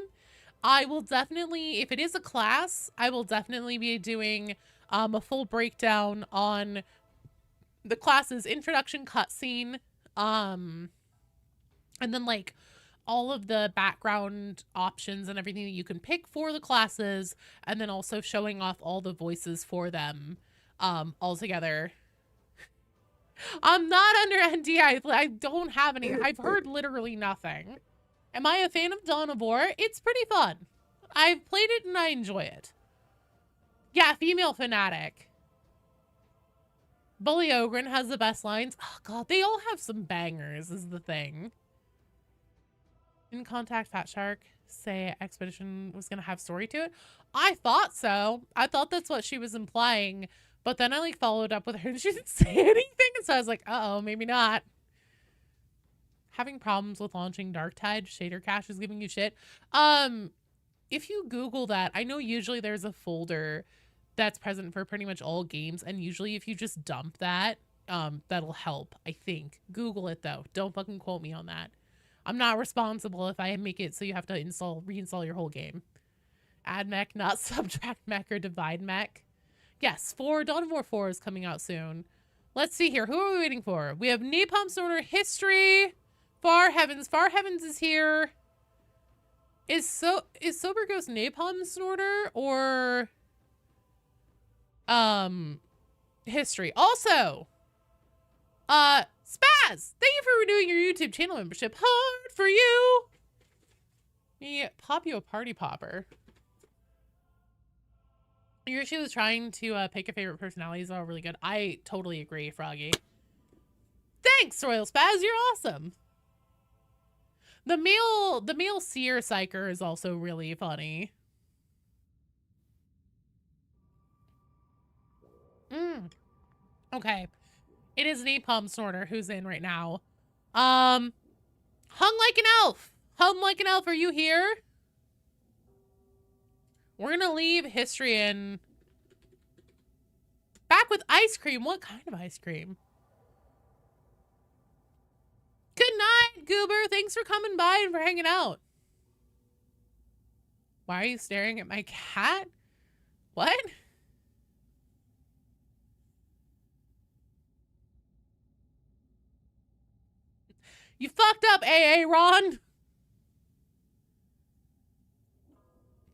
I will definitely, if it is a class, I will definitely be doing a full breakdown on the class's introduction cutscene, and then like all of the background options and everything that you can pick for the classes, and then also showing off all the voices for them all together. I'm not under NDA. I don't have any. I've heard literally nothing. Am I a fan of Dawn of War? It's pretty fun. I've played it and I enjoy it. Yeah, female fanatic. Bully Ogren has the best lines. Oh god, they all have some bangers is the thing. Didn't contact Fat Shark say Expedition was gonna have story to it? I thought so. I thought that's what she was implying. But then I like followed up with her and she didn't say anything. And so I was like, uh-oh, maybe not. Having problems with launching Darktide. Shader cache is giving you shit. If you Google that, I know usually there's a folder that's present for pretty much all games. And usually if you just dump that, that'll help, I think. Google it though. Don't fucking quote me on that. I'm not responsible if I make it so you have to reinstall your whole game. AdMech, not subtract mech or divide mech. Yes, Dawn of War 4 is coming out soon. Let's see here. Who are we waiting for? We have Napalm Snorter, History, Far Heavens. Far Heavens is here. Is Sober Ghost Napalm Snorter or History? Also, Spaz, thank you for renewing your YouTube channel membership. Hard for you. Me pop you a party popper. Yoshi was trying to pick a favorite personality is all really good. I totally agree, Froggy. Thanks, Royal Spaz. You're awesome. The male seer psyker is also really funny. Okay. It is Napalm Snorter who's in right now. Hung like an elf. Hung like an elf, are you here? We're gonna leave History in. Back with ice cream. What kind of ice cream? Good night, Goober. Thanks for coming by and for hanging out. Why are you staring at my cat? What? You fucked up, AA Ron.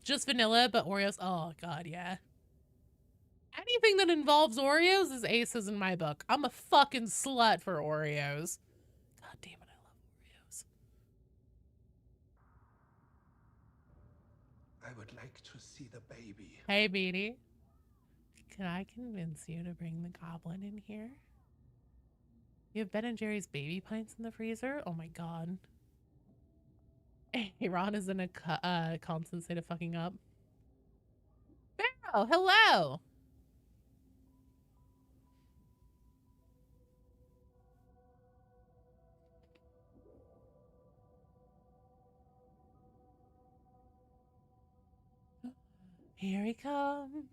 Just vanilla, but Oreos. Oh, God, yeah. Anything that involves Oreos is aces in my book. I'm a fucking slut for Oreos. God damn it, I love Oreos. I would like to see the baby. Hey, Beatty. Can I convince you to bring the goblin in here? You have Ben and Jerry's baby pints in the freezer? Oh my god. Hey, Ron is in a constant state of fucking up. Barrow, hello! Here he comes.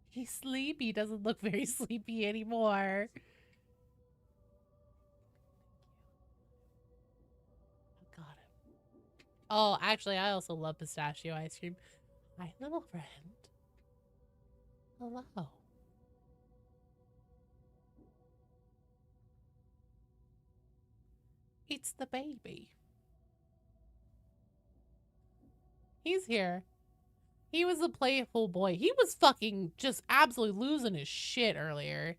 He's sleepy. He doesn't look very sleepy anymore. Got him. Oh, actually, I also love pistachio ice cream. Hi, little friend. Hello. It's the baby. He's here. He was a playful boy. He was fucking just absolutely losing his shit earlier.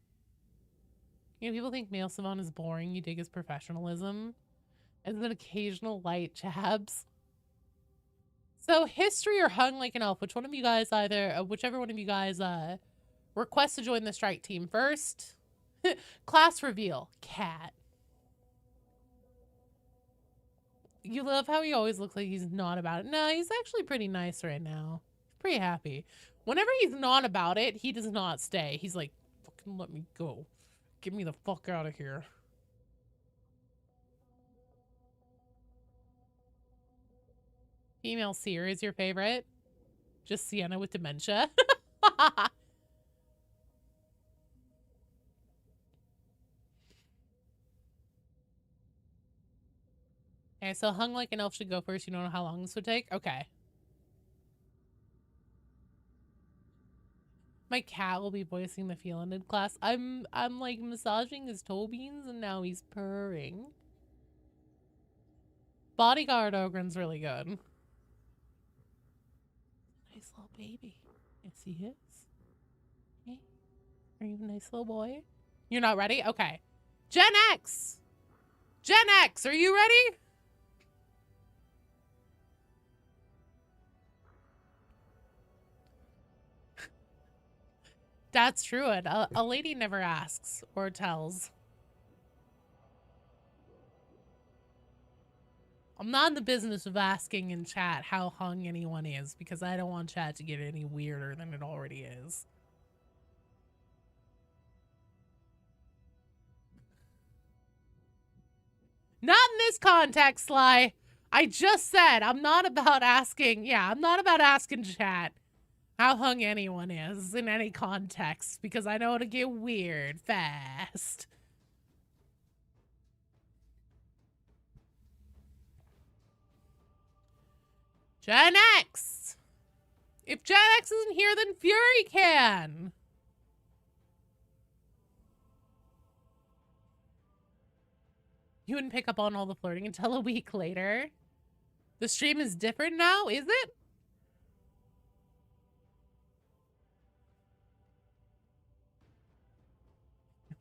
You know, people think Male Savon is boring. You dig his professionalism. And then occasional light jabs. So, history or hung like an elf? Which one of you guys whichever one of you guys request to join the strike team first? Class reveal. Cat. You love how he always looks like he's not about it. No, he's actually pretty nice right now. Pretty happy. Whenever he's not about it, he does not stay. He's like, fucking let me go. Get me the fuck out of here. Female seer is your favorite? Just Sienna with dementia? Okay, so hung like an elf should go first. You don't know how long this would take? Okay. My cat will be voicing the feline in class. I'm like massaging his toe beans and now he's purring. Bodyguard Ogren's really good. Nice little baby. Yes, he is. Hey, are you a nice little boy? You're not ready? Okay. Gen X! Gen X, are you ready? That's true. A lady never asks or tells. I'm not in the business of asking in chat how hung anyone is because I don't want chat to get any weirder than it already is. Not in this context, Sly. I just said I'm not about asking. Yeah, I'm not about asking chat how hung anyone is in any context because I know it'll get weird fast. Gen X! If Gen X isn't here, then Fury can! You wouldn't pick up on all the flirting until a week later. The stream is different now, is it?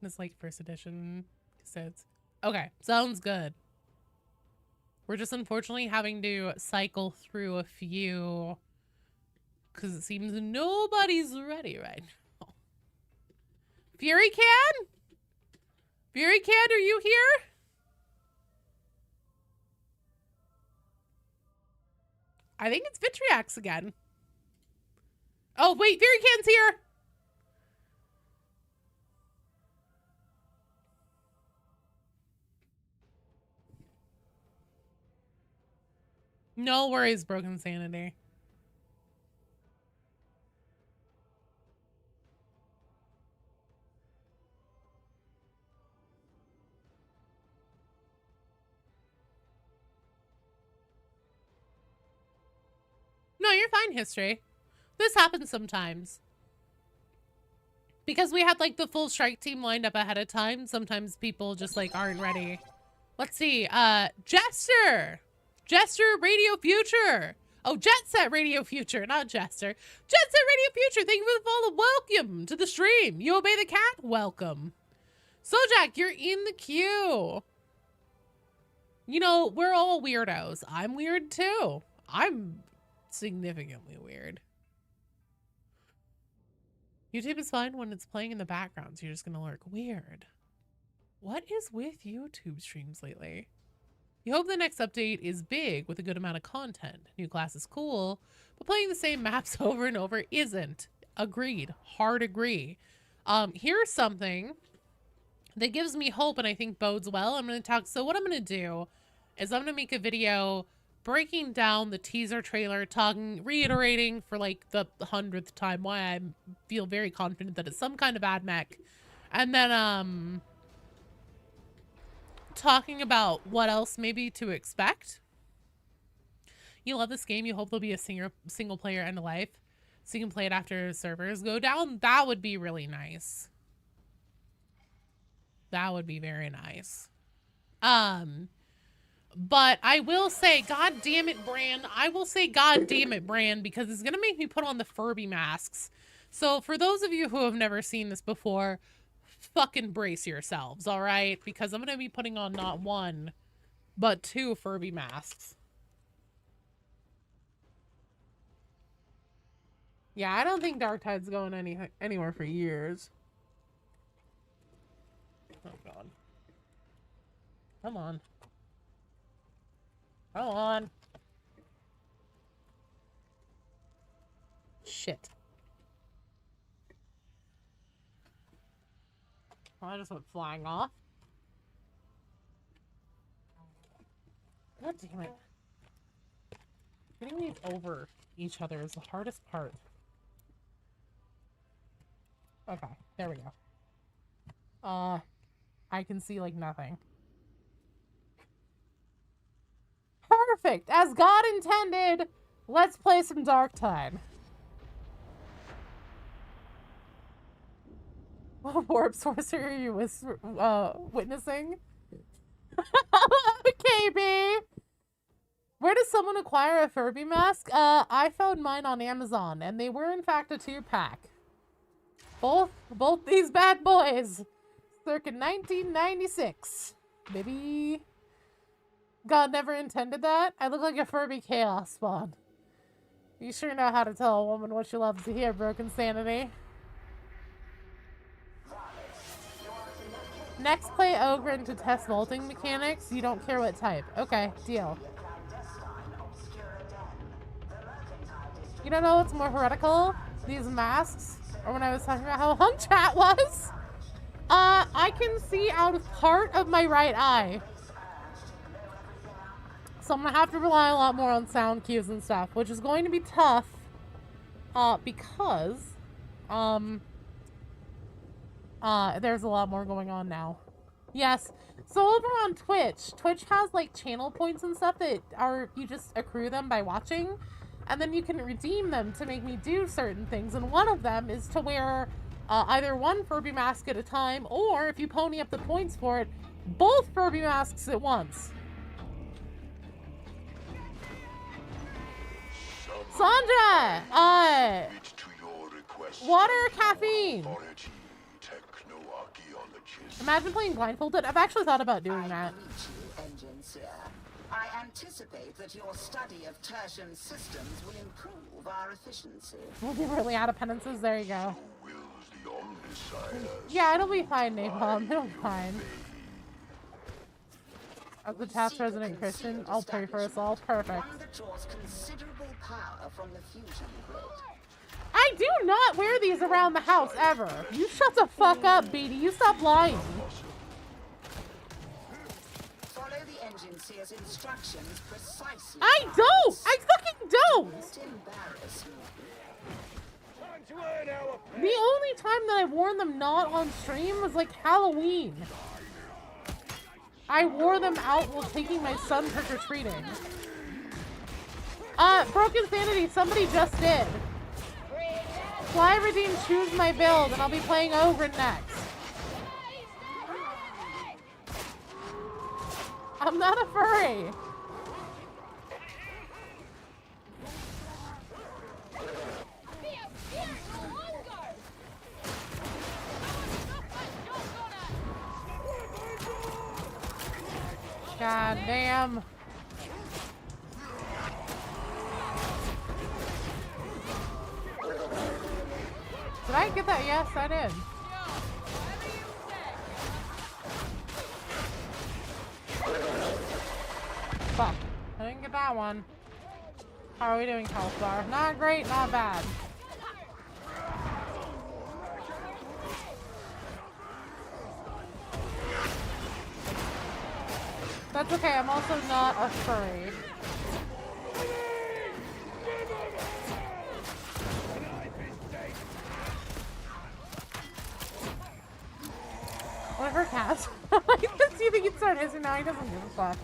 It's like first edition cassettes. Okay, sounds good. We're just unfortunately having to cycle through a few because it seems nobody's ready right now. Fury Can? Fury Can, are you here? I think it's Vitriax again. Oh, wait, Fury Can's here. No worries, Broken Sanity. No, you're fine, History. This happens sometimes. Because we had like the full strike team lined up ahead of time. Sometimes people just like aren't ready. Let's see. Jester Radio Future. Oh, Jet Set Radio Future, not Jester. Jet Set Radio Future, thank you for the follow. Welcome to the stream. You Obey the Cat, welcome. Sojak, you're in the queue. You know, we're all weirdos. I'm weird too. I'm significantly weird. YouTube is fine when it's playing in the background, so you're just gonna lurk. Weird. What is with YouTube streams lately? You hope the next update is big with a good amount of content. New class is cool, but playing the same maps over and over isn't. Agreed. Hard agree. Here's something that gives me hope and I think bodes well. I'm going to talk. So what I'm going to do is I'm going to make a video breaking down the teaser trailer, reiterating for like the 100th time why I feel very confident that it's some kind of AdMech. And then, talking about what else maybe to expect. You love this game. You hope there'll be a single player end of life so you can play it after servers go down. That would be really nice. That would be very nice. But I will say, God damn it, Bran. I will say, God damn it, Bran, because it's going to make me put on the Furby masks. So for those of you who have never seen this before, fucking brace yourselves, all right? Because I'm going to be putting on not one, but 2 Furby masks. Yeah, I don't think Darktide's going anywhere for years. Oh, God. Come on. Come on. Shit. I just went flying off. God damn it. Getting these over each other is the hardest part. Okay, there we go. I can see like nothing. Perfect! As God intended, let's play some Darktide. What warp sorcery are you witnessing? KB! Where does someone acquire a Furby mask? I found mine on Amazon, and they were in fact a 2-pack. Both these bad boys. Circa 1996. Maybe God never intended that. I look like a Furby chaos spawn. You sure know how to tell a woman what she loves to hear, Broken Sanity. Next, play Ogren to test vaulting mechanics. You don't care what type. Okay, deal. You don't know what's more heretical? These masks? Or when I was talking about how hung chat was? I can see out of part of my right eye. So I'm gonna have to rely a lot more on sound cues and stuff, which is going to be tough. Because there's a lot more going on now. Yes. So over on Twitch has like channel points and stuff that you just accrue them by watching. And then you can redeem them to make me do certain things. And one of them is to wear either one Furby mask at a time, or if you pony up the points for it, both Furby masks at once. Sandra! Water or caffeine? Imagine playing blindfolded. I've actually thought about doing that. I anticipate that your study of tertian systems will improve our efficiency. We'll be really out of penances. There you go. Yeah, it'll be fine, Napalm. It'll be fine. As the past resident Christian, I'll pray for us all. Perfect. I do not wear these around the house, ever. You shut the fuck up, Beatty. You stop lying. Instructions precisely. I don't! I fucking don't! The only time that I've worn them not on stream was like Halloween. I wore them out while taking my son trick-or-treating. Broken Sanity, somebody just did. Fly redeem, choose my build, and I'll be playing Ogre next. I'm not a furry. God damn. Did I get that? Yes, I did. Fuck. I didn't get that one. How are we doing, health bar? Not great, not bad. That's okay, I'm also not a furry. One of her cats. Do you think he'd start hissing now? He doesn't give a fuck.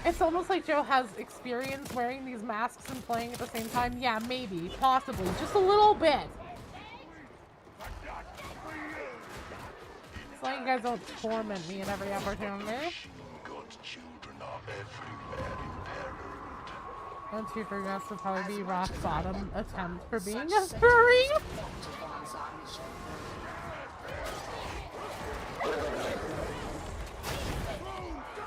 It's almost like Joe has experience wearing these masks and playing at the same time. Yeah, maybe, possibly, just a little bit. It's like you guys don't torment me at every opportunity. God's children are everywhere imperiled. One, two, three, that would probably be rock bottom attempt for being a furry.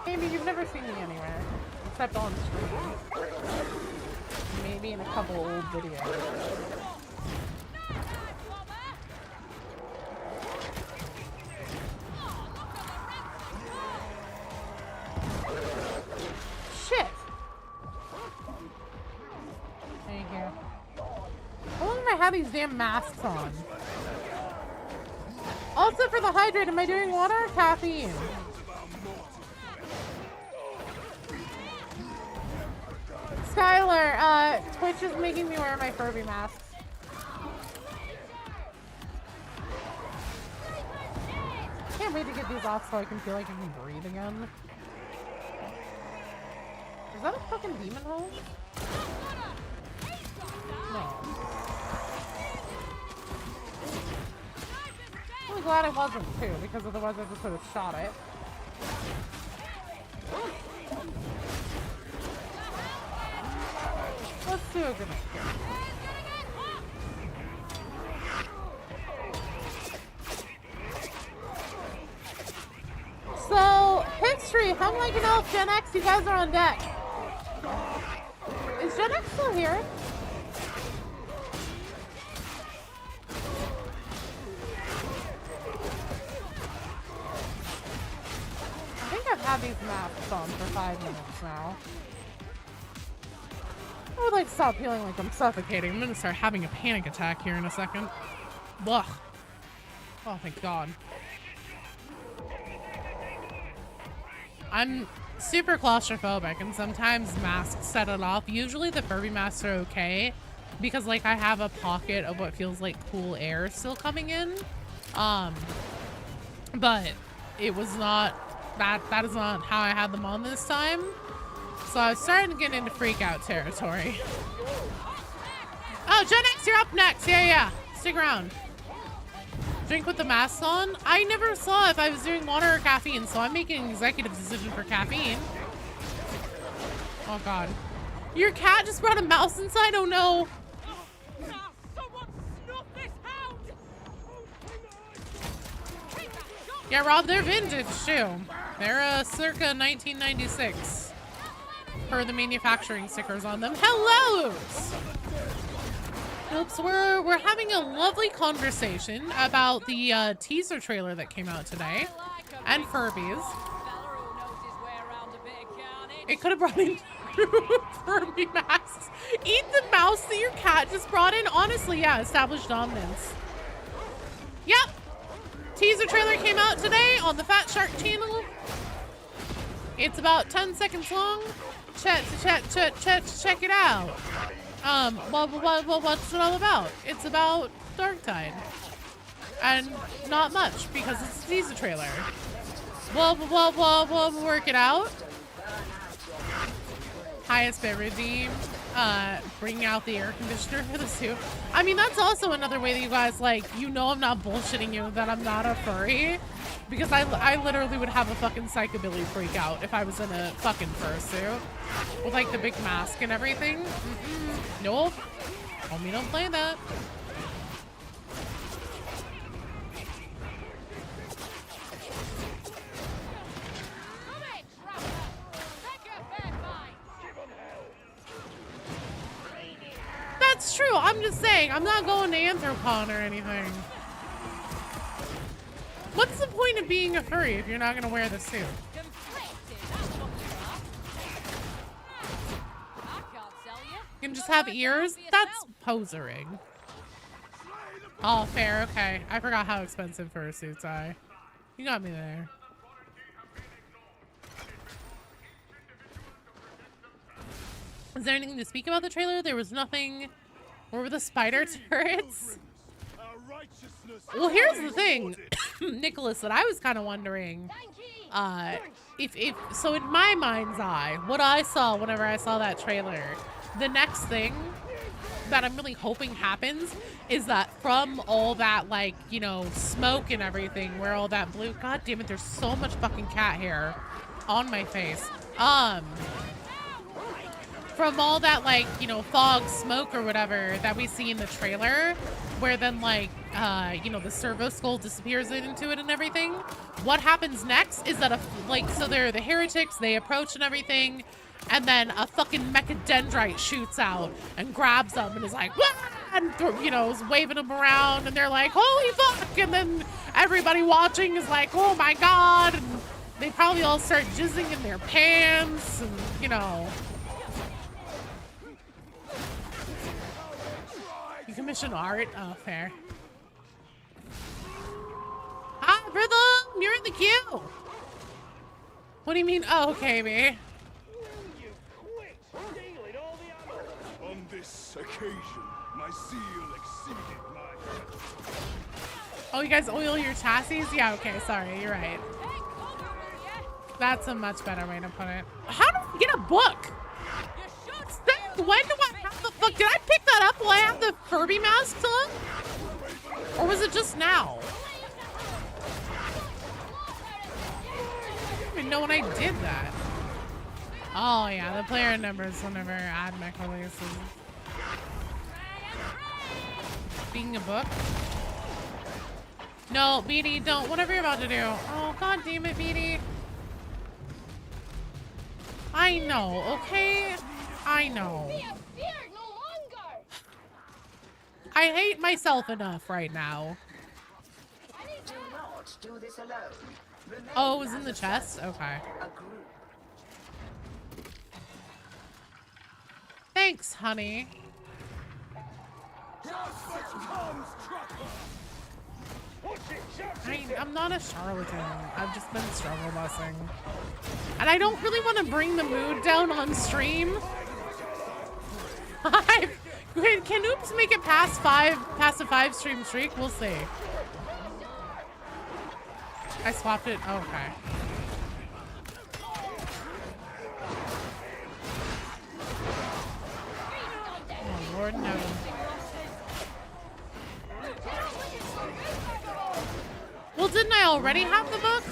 Maybe you've never seen me anywhere, except on stream. Maybe in a couple old videos. Shit! Thank you. How long have I had these damn masks on? Also for the hydrate, am I doing water or caffeine? Skylar, Twitch is making me wear my Furby masks. Can't wait to get these off so I can feel like I can breathe again. Is that a fucking demon hole? No. I'm really glad I wasn't too, because otherwise I just would have shot it. Let's do a grenade. So, history, how am I gonna help Gen X? You guys are on deck. Is Gen X still here? I think I've had these masks on for 5 minutes now. I would like to stop feeling like I'm suffocating. I'm gonna start having a panic attack here in a second. Ugh. Oh, thank God. I'm super claustrophobic, and sometimes masks set it off. Usually the Furby masks are okay because like I have a pocket of what feels like cool air still coming in. But it was not that is not how I had them on this time. So I was starting to get into freak out territory. Oh, Gen X, you're up next. Yeah. Stick around. Drink with the mask on? I never saw if I was doing water or caffeine, so I'm making an executive decision for caffeine. Oh God. Your cat just brought a mouse inside? Oh no. Yeah, Rob, they're vintage too. They're circa 1996. Per the manufacturing stickers on them. Hello! Oops, we're having a lovely conversation about the teaser trailer that came out today. And Furbies. It could have brought in Furby masks. Eat the mouse that your cat just brought in. Honestly, yeah, established dominance. Yep. Teaser trailer came out today on the Fat Shark channel. It's about 10 seconds long. Check it out. What's it all about? It's about Darktide. And not much, because it's a teaser trailer. We'll work it out. Highest bit redeemed. bring out the air conditioner for the suit. I mean, that's also another way that you guys, like, you know I'm not bullshitting you that I'm not a furry. Because I literally would have a fucking psychobilly freak out if I was in a fucking fursuit. With, like, the big mask and everything. Nope. Homie, don't play that. That's true. I'm just saying. I'm not going to Anthropon or anything. What's the point of being a furry if you're not going to wear the suit? You can just have ears? That's posering. Oh, fair. Okay. I forgot how expensive fursuits are. You got me there. Is there anything to speak about the trailer? There was nothing. Where were the spider turrets? Well, here's the thing, Nicholas, that I was kind of wondering. So in my mind's eye, what I saw whenever I saw that trailer, the next thing that I'm really hoping happens is that from all that, like, you know, smoke and everything, where all that blue, god damn it, there's so much fucking cat hair on my face. From all that, like, you know, fog, smoke or whatever that we see in the trailer, where then, like, you know, the servo skull disappears into it and everything. What happens next is that, so they're the heretics, they approach and everything, and then a fucking mechadendrite shoots out and grabs them and is like, wah! And, you know, is waving them around, and they're like, holy fuck! And then everybody watching is like, oh my god! And they probably all start jizzing in their pants, and, you know. You commission art? Oh, fair. Hi, Rhythm! You're in the queue! What do you mean, oh, okay, me? On this occasion, my zeal exceeded my... Oh, you guys oil your chassis? Yeah, okay, sorry, you're right. That's a much better way to put it. How do I get a book? When do I have the fuck? Did I pick that up while I have the Kirby mask on? Or was it just now? I didn't even know when I did that. Oh yeah, the player numbers whenever AdMech releases. Being a book? No, Beatty, don't. Whatever you're about to do. Oh, god damn it, Beatty. I know, okay? I know. I hate myself enough right now. Do not do this alone. Remain Oh, it was in as the a chest? family, Okay. a group. Thanks, honey. I'm not a charlatan. I've just been struggle busing. And I don't really want to bring the mood down on stream. Can Oops make it past a 5 stream streak? We'll see. I swapped it. Oh, okay. Oh, Lord, no. Well, didn't I already have the book?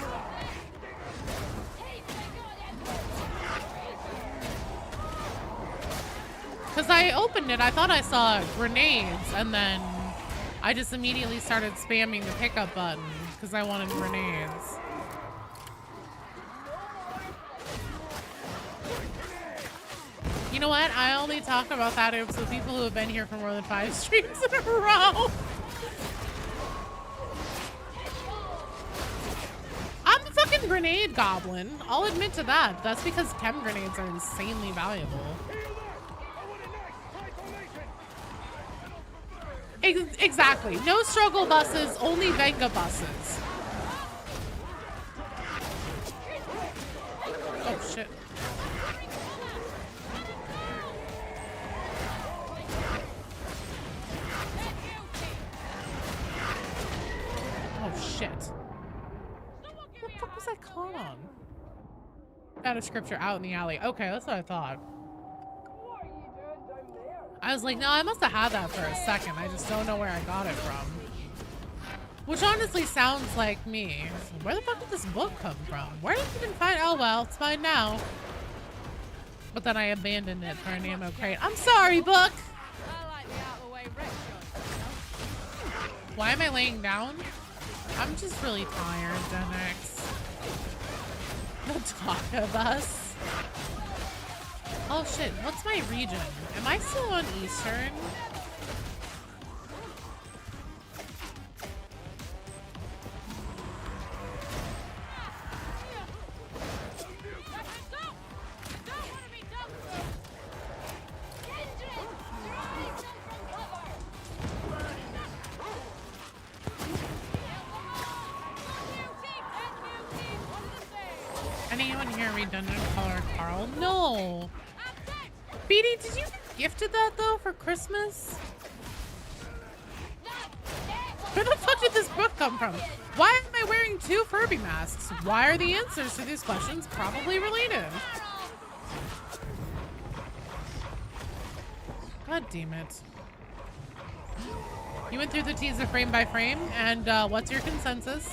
Because I opened it, I thought I saw grenades, and then I just immediately started spamming the pickup button because I wanted grenades. You know what? I only talk about that Oops with people who have been here for more than 5 streams in a row. I'm the fucking grenade goblin. I'll admit to that. That's because chem grenades are insanely valuable. Exactly. No struggle buses, only Venga buses. Oh, shit. Oh, shit. What the fuck was I caught on? Out of scripture out in the alley. Okay, that's what I thought. I was like, no, I must have had that for a second. I just don't know where I got it from. Which honestly sounds like me. So where the fuck did this book come from? Where did you even find? Oh well, it's mine now. But then I abandoned it for an ammo crate. I'm sorry, book. Why am I laying down? I'm just really tired, Gen X. The taco bus. Oh shit, what's my region? Am I still on Eastern? Anyone here redundant color Carl? No. Beatty, did you get gifted that though for Christmas? Where the fuck did this book come from? Why am I wearing 2 Furby masks? Why are the answers to these questions probably related? God damn it. You went through the teaser frame by frame, and what's your consensus?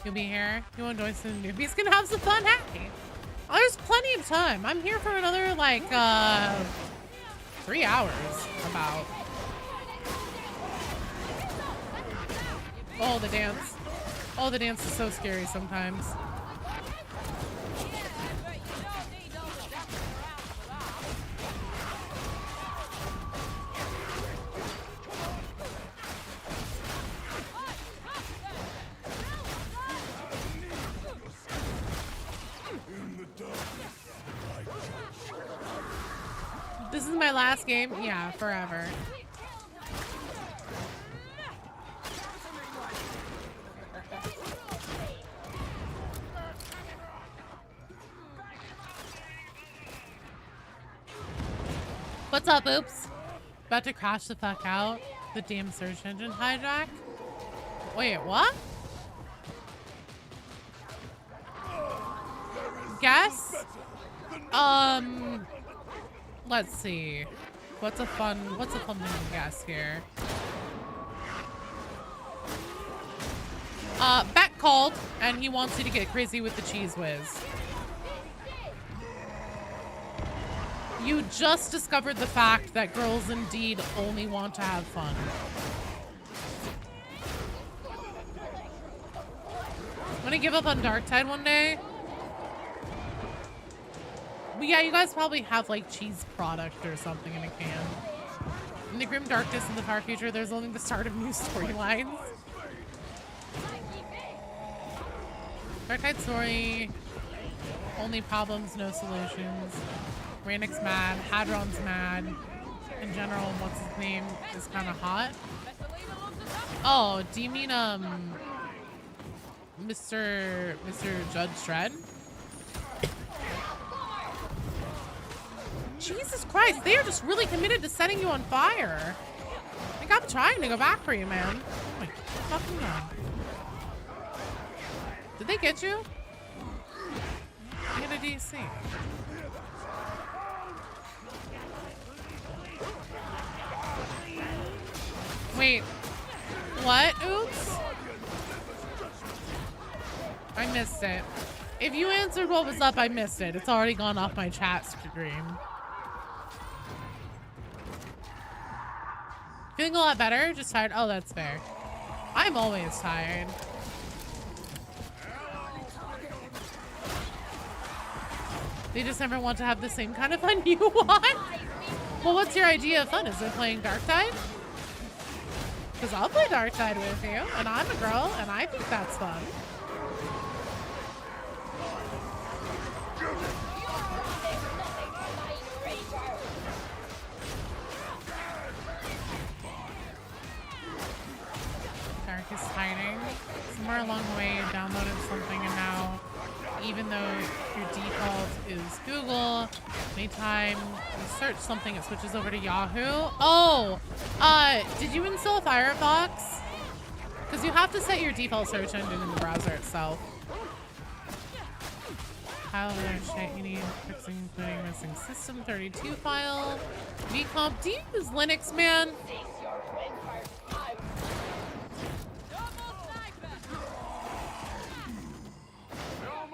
You'll be here. You want to join some newbies? Gonna have some fun. Hey, oh, there's plenty of time. I'm here for another like 3 hours about. Oh, the dance. Oh, the dance is so scary sometimes. This is my last game? Yeah, forever. What's up, oops? About to crash the fuck out. The damn search engine hijack. Wait, what? Guess? Let's see. What's a fun thing to guess here? Beck called, and he wants you to get crazy with the cheese whiz. You just discovered the fact that girls indeed only want to have fun. I'm gonna give up on Darktide one day. But yeah, you guys probably have like cheese product or something in a can. In the grim darkness in the far future, there's only the start of new storylines. Darktide story, only problems, no solutions. Rannick's mad, Hadron's mad. In general, what's his name is kind of hot. Oh, do you mean Mr. Judge Dredd? Jesus Christ, they are just really committed to setting you on fire. Like, I'm trying to go back for you, man. Oh my fucking god. Did they get you? Get a DC. Wait. What? Oops. I missed it. If you answered what was up, I missed it. It's already gone off my chat stream. Feeling a lot better? Just tired? Oh, that's fair. I'm always tired. They just never want to have the same kind of fun you want? Well, what's your idea of fun? Is it playing Darktide? Because I'll play Darktide with you, and I'm a girl, and I think that's fun. Darkest hiding. Somewhere along the way, you downloaded something, and now, even though your default is Google, anytime you search something, it switches over to Yahoo. Oh, did you install Firefox? Because you have to set your default search engine in the browser itself. How much shit you need fixing, including missing system 32 file. vcomp. Do you use Linux, man?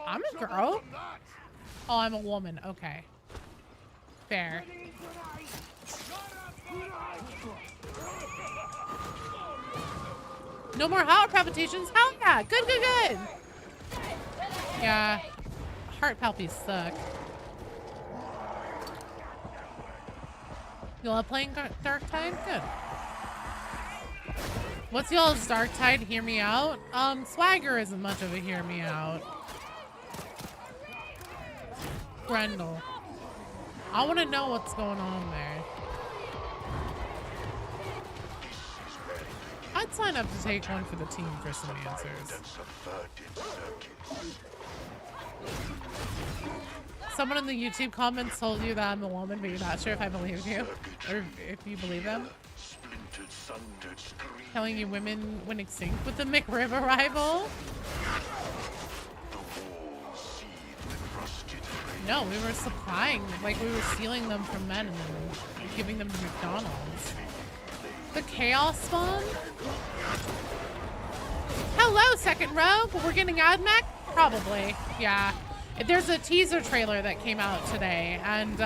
I'm a girl. Oh, I'm a woman. Okay. Fair. No more heart palpitations? Hell yeah. Good, good, good. Yeah. Heart palpies suck. You love playing Darktide? Good. What's y'all's Darktide? Hear me out? Swagger isn't much of a hear me out. Grendel. I want to know what's going on there. I'd sign up to take one for the team for some answers. Someone in the YouTube comments told you that I'm a woman, but you're not sure if I believe you, or if you believe them. Telling you women went extinct with the McRib arrival. No, we were supplying, like we were stealing them from men and then giving them to McDonald's. The chaos spawn? Hello, second row. We're getting AdMech? Probably, yeah. There's a teaser trailer that came out today, and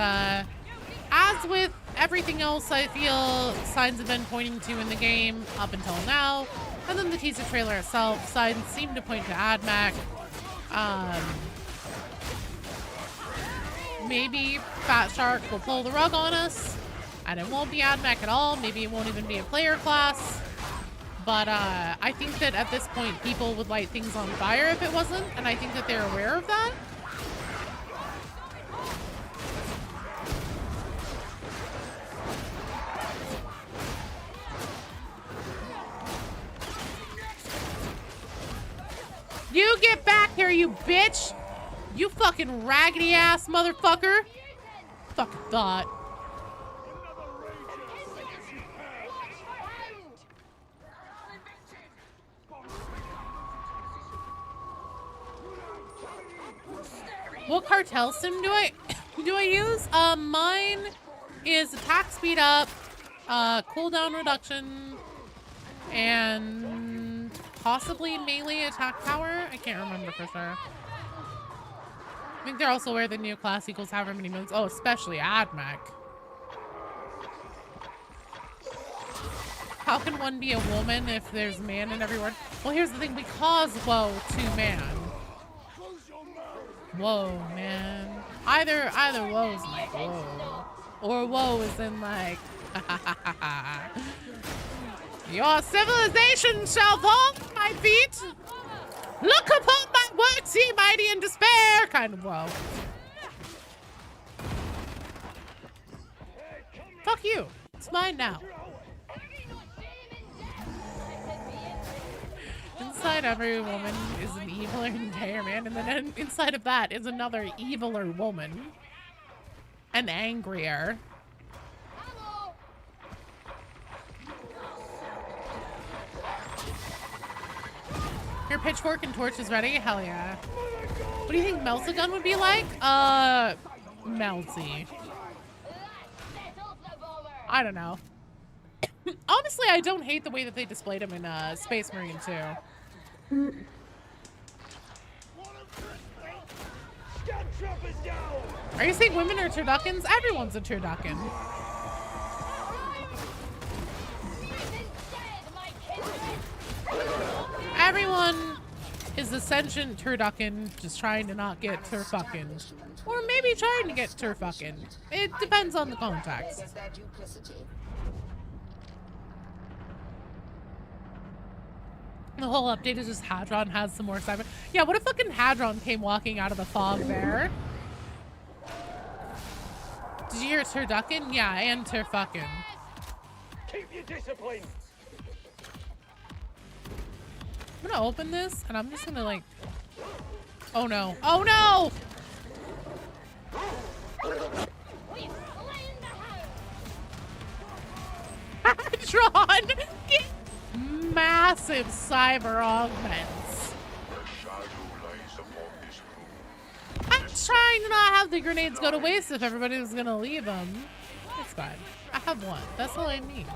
as with everything else I feel signs have been pointing to in the game up until now, and then the teaser trailer itself, signs seem to point to AdMech. Maybe Fat Shark will pull the rug on us, and it won't be AdMech at all. Maybe it won't even be a player class. But I think that at this point, people would light things on fire if it wasn't, and I think that they're aware of that. You get back here, you bitch! You fucking raggedy ass motherfucker! Fucking thought. What cartel sim do I use? Mine is attack speed up, cooldown reduction, and possibly melee attack power. I can't remember for sure. I think they're also aware the new class equals however many moons. Oh, especially AdMech. How can one be a woman if there's man in every word? Well, here's the thing. Because whoa to man. Whoa, man. Either whoa's like whoa. Or whoa is in like your civilization shall fall at my feet. Look upon my works, ye mighty in despair! Kind of whoa. Fuck you. It's mine now. Inside every woman is an eviler entire man, and then inside of that is another eviler woman. And angrier. Your pitchfork and torch is ready? Hell yeah. What do you think Melty gun would be like? Melty. I don't know. Honestly, I don't hate the way that they displayed him in Space Marine 2. Are you saying women are turduckens? Everyone's a turducken. Everyone is a sentient turducken just trying to not get turfucking. Or maybe trying to get turfucking. It depends on the context. The whole update is just Hadron has some more cyber. Yeah, what if fucking Hadron came walking out of the fog there? Did you hear turducken? Yeah, and turfucking. Keep your discipline. I'm gonna open this and I'm just gonna like, oh no, oh no! Hadron! massive cyber augments. I'm trying to not have the grenades go to waste if everybody was gonna leave them. It's fine. I have one. That's all I need.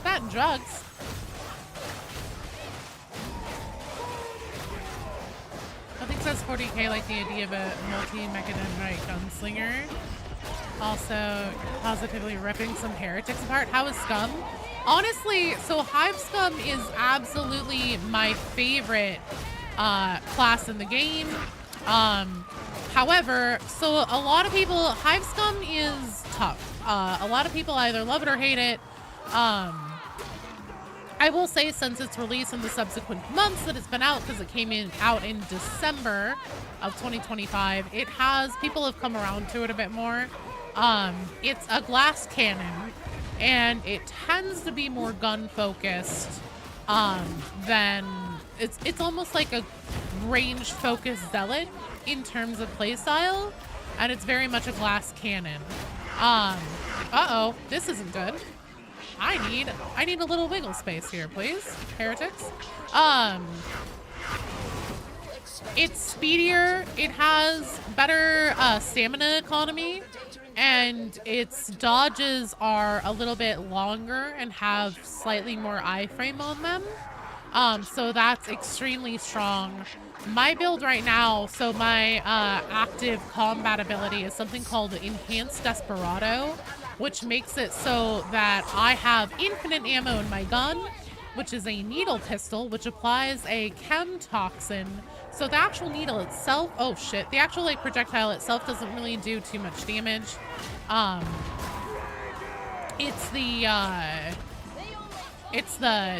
That and drugs. Nothing says 40k like the idea of a multi-mechadendrite gunslinger. Also, positively ripping some heretics apart. How is Scum? Honestly, so Hive Scum is absolutely my favorite class in the game. However, so a lot of people, Hive Scum is tough. A lot of people either love it or hate it. I will say, since its release in the subsequent months that it's been out, because it came out in December of 2025, people have come around to it a bit more. It's a glass cannon, and it tends to be more gun focused than it's almost like a range focused zealot in terms of playstyle, and it's very much a glass cannon. Uh-oh, this isn't good. I need a little wiggle space here, please, heretics. It's speedier, it has better stamina economy, and its dodges are a little bit longer and have slightly more iframe on them. So that's extremely strong. My build right now, so my active combat ability is something called Enhanced Desperado, which makes it so that I have infinite ammo in my gun, which is a needle pistol, which applies a chem toxin. So the actual needle itself, oh shit, the actual like projectile itself doesn't really do too much damage. It's the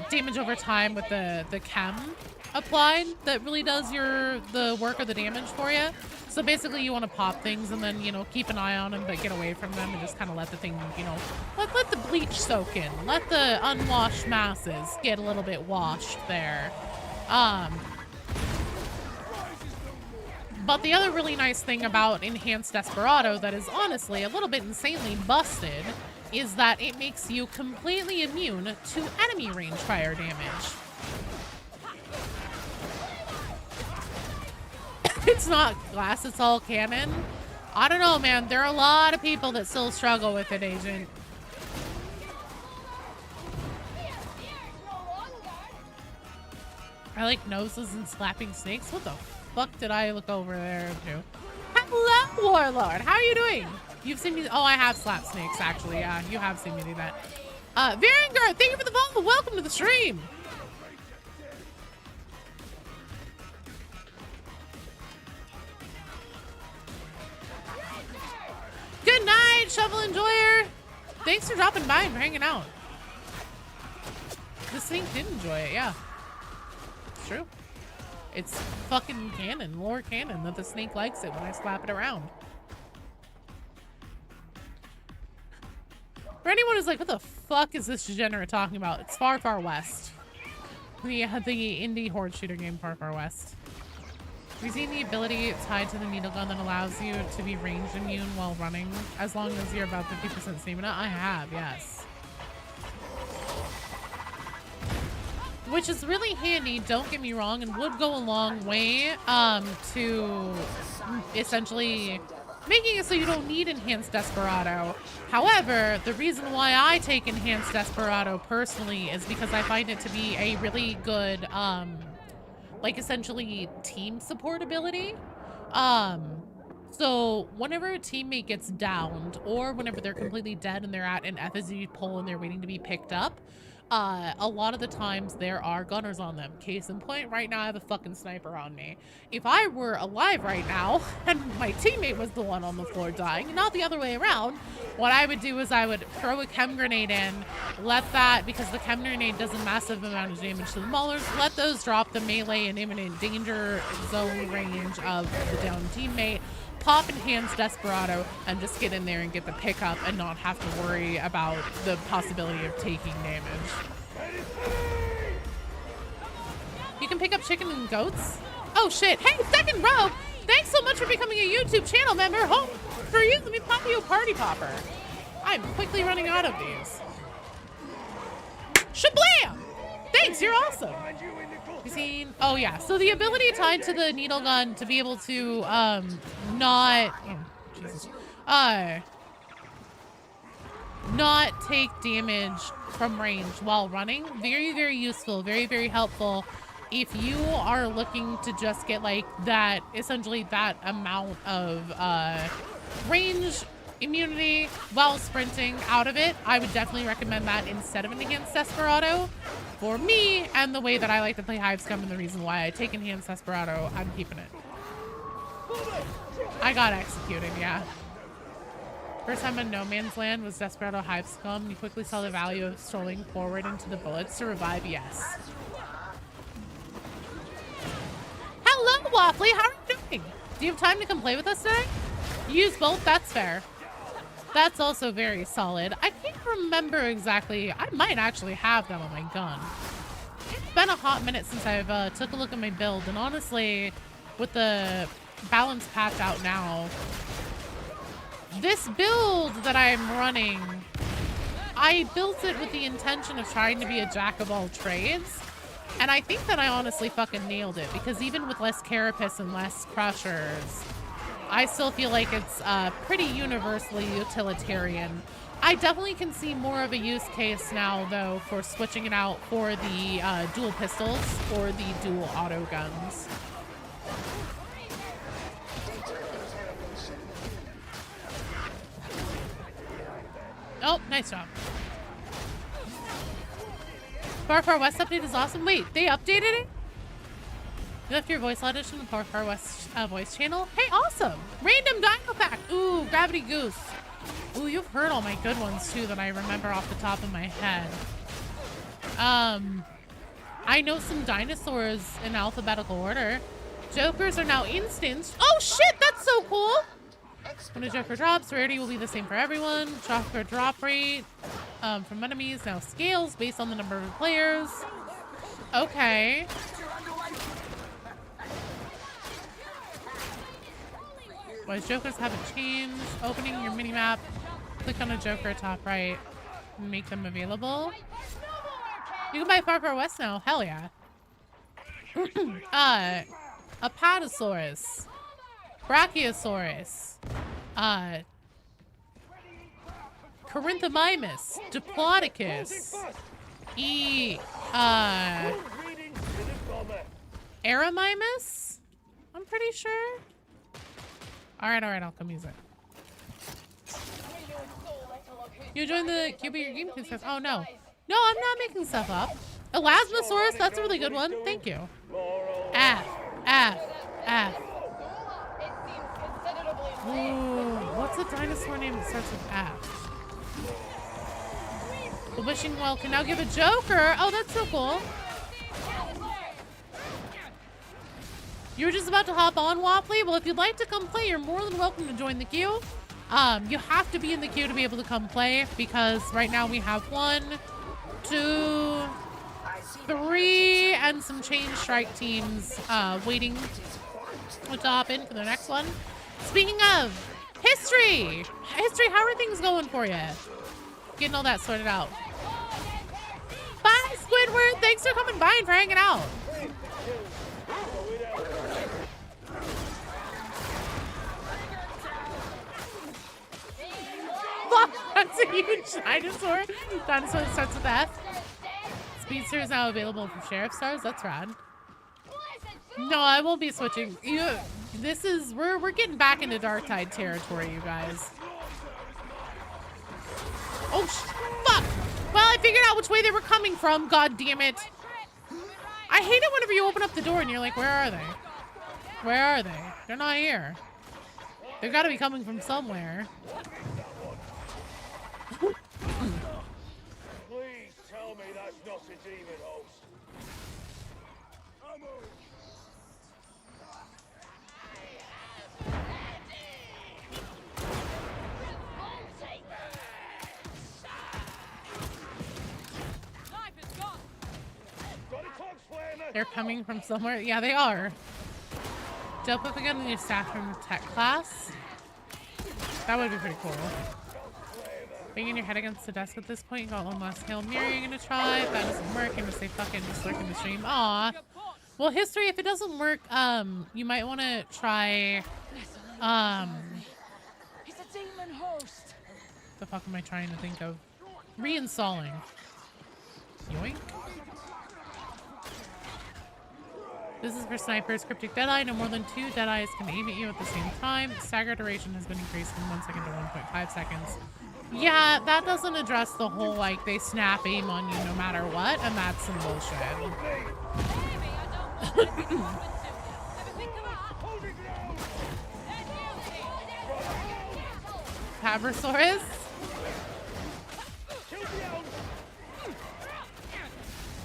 damage over time with the chem applied that really does the work or the damage for you. So basically you want to pop things and then, you know, keep an eye on them but get away from them and just kind of let the thing, you know, let the bleach soak in. Let the unwashed masses get a little bit washed there. But the other really nice thing about Enhanced Desperado that is honestly a little bit insanely busted is that it makes you completely immune to enemy range fire damage. It's not glass, it's all cannon. I don't know, man. There are a lot of people that still struggle with it, Agent. I like noses and slapping snakes. What the fuck did I look over there to? Hello, Warlord. How are you doing? You've seen me. Oh, I have slapped snakes, actually. Yeah, you have seen me do that. Varangard, thank you for the follow. Welcome to the stream. Good night, Shovel Enjoyer. Thanks for dropping by and for hanging out. The snake did enjoy it, yeah. It's true. It's fucking canon, lore canon, that the snake likes it when I slap it around. For anyone who's like, what the fuck is this degenerate talking about? It's Far Far West. The indie horde shooter game Far Far West. Have you seen the ability tied to the needle gun that allows you to be range immune while running as long as you're about 50% stamina? I have, yes. Which is really handy, don't get me wrong, and would go a long way to essentially making it so you don't need Enhanced Desperado. However, the reason why I take Enhanced Desperado personally is because I find it to be a really good like essentially team support ability. So whenever a teammate gets downed or whenever they're completely dead and they're at an FSD pole and they're waiting to be picked up, a lot of the times there are gunners on them. Case in point, right now I have a fucking sniper on me. If I were alive right now and my teammate was the one on the floor dying, not the other way around, what I would do is I would throw a chem grenade in, let that, because the chem grenade does a massive amount of damage to the maulers, let those drop the melee and imminent danger zone range of the downed teammate, pop Enhanced Desperado, and just get in there and get the pickup and not have to worry about the possibility of taking damage. You can pick up chicken and goats? Oh shit, hey, Second Row! Thanks so much for becoming a YouTube channel member. Home for you, let me pop you a party popper. I'm quickly running out of these. Shablam! Thanks, you're awesome. You seen? Oh yeah. So the ability tied to the needle gun to be able to not Jesus. Not take damage from range while running. Very, very useful. Very, very helpful if you are looking to just get like that, essentially that amount of range immunity while sprinting out of it. I would definitely recommend that instead of an enhanced desperado. For me and the way that I like to play Hive Scum and the reason why I take enhanced desperado, I'm keeping it. I got executed, yeah. First time in No Man's Land was Desperado Hive Scum. You quickly saw the value of strolling forward into the bullets to revive, yes. Hello, Waffly, how are you doing? Do you have time to come play with us today? You use both, that's fair. That's also very solid. I can't remember exactly. I might actually have them on my gun. It's been a hot minute since I've took a look at my build, and honestly, with the balance patch out now, this build that I'm running, I built it with the intention of trying to be a jack of all trades. And I think that I honestly fucking nailed it, because even with less carapace and less crushers, I still feel like it's pretty universally utilitarian. I definitely can see more of a use case now, though, for switching it out for the dual pistols or the dual auto guns. Oh, nice job. Far Far West update is awesome. Wait, they updated it? You left your voice audition in the Far Far West voice channel? Hey, awesome! Random Dino Pack! Ooh, Gravity Goose. Ooh, you've heard all my good ones too that I remember off the top of my head. I know some dinosaurs in alphabetical order. Jokers are now instants. Oh shit, that's so cool! When a Joker drops, rarity will be the same for everyone. Joker drop rate from enemies now scales based on the number of players. Okay. Why Jokers haven't changed. Opening your minimap, click on a Joker top right and make them available. You can buy Far Far West now. Hell yeah. Apatosaurus. Brachiosaurus. Corinthomymus. Diplodocus. Aramymus? I'm pretty sure. Alright, I'll come use it. You joined the QB your game says, oh no. No, I'm not making stuff up. Elasmosaurus, that's a really good one. Thank you. F. Ooh, what's a dinosaur name that starts with F? The Wishing Well can now give a Joker. Oh, that's so cool. You were just about to hop on, Waffly? Well, if you'd like to come play, you're more than welcome to join the queue. You have to be in the queue to be able to come play, because right now we have 1, 2, 3, and some chain strike teams waiting to hop in for the next one. Speaking of history, how are things going for you? Getting all that sorted out. Bye, Squidward. Thanks for coming by and for hanging out. That's a huge dinosaur. Dinosaur that starts with F. Speedster is now available for Sheriff Stars. That's rad. No, I won't be switching. We're getting back into Darktide territory, you guys. Oh, fuck! Well, I figured out which way they were coming from, god damn it. I hate it whenever you open up the door and you're like, where are they? Where are they? They're not here. They've got to be coming from somewhere. Please tell me that's not a demon host. They're coming from somewhere. Yeah, they are. Jump up again in your staff from tech class. That would be pretty cool. Banging your head against the desk at this point. You got one last Hail Mary you're gonna try. If that doesn't work, you're gonna say fuck it and just lurk in the stream. Aw. Well, history, if it doesn't work, you might want to try, He's a demon host. the fuck am I trying to think of? Reinstalling. Yoink. This is for snipers. Cryptic Deadeye. No more than 2 Deadeyes can aim at you at the same time. Stagger duration has been increased from 1 second to 1.5 seconds. Yeah, that doesn't address the whole, like, they snap aim on you no matter what, and that's some bullshit. Cabrosaurus?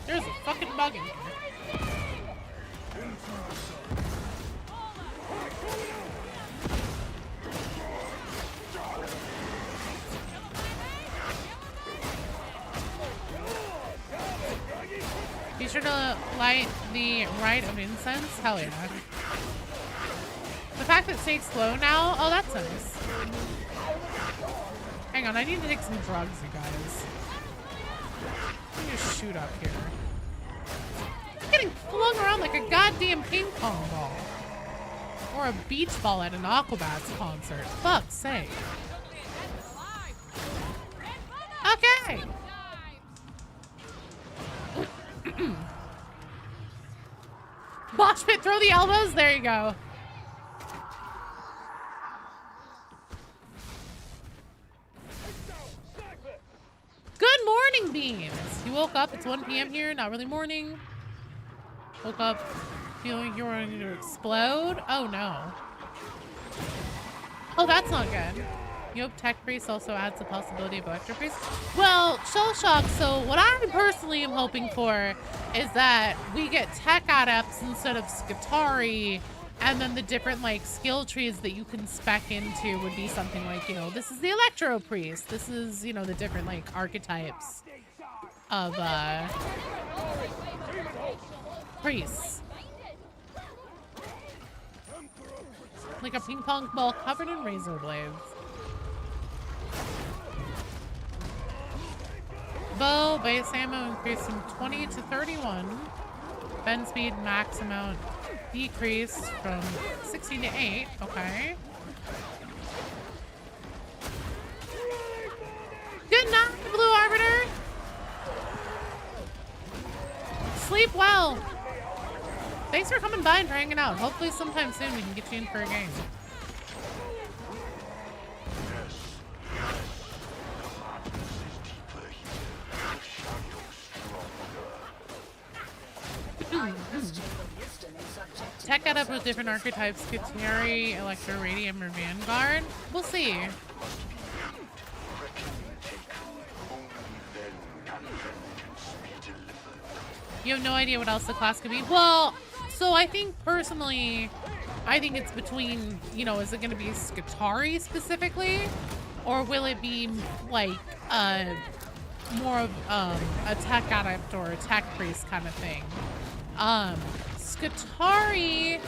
There's a fucking bug in here. Be sure to light the rite of incense. Hell yeah. The fact that it stays slow now, oh, that's nice. Hang on, I need to take some drugs, you guys. Let me just shoot up here. I'm getting flung around like a goddamn ping pong ball. Or a beach ball at an Aquabats concert. Fuck's sake. Okay. Mosh pit, throw the elbows. There you go. Good morning, Beans. You woke up. It's 1 p.m. here. Not really morning. Woke up feeling you're going to explode. Oh, no. Oh, that's not good. You hope Tech Priest also adds the possibility of Electro Priest? Well, Shell Shock, so what I personally am hoping for is that we get Tech Adepts instead of Skitari, and then the different, like, skill trees that you can spec into would be something like, you know, this is the Electro Priest. This is, you know, the different, like, archetypes of, priests. Like a ping pong ball covered in razor blades. Bow base ammo increased from 20 to 31. Bend speed max amount decreased from 16 to 8. Okay. Good night, Blue Arbiter. Sleep well. Thanks for coming by and for hanging out. Hopefully sometime soon we can get you in for a game. Tech got up with different archetypes, Skitari, Electro, Radium, or Vanguard. We'll see. You have no idea what else the class could be? Well, so I think personally, I think it's between, you know, is it going to be Skitari specifically? Or will it be like more of a tech adept or a tech priest kind of thing? Skitari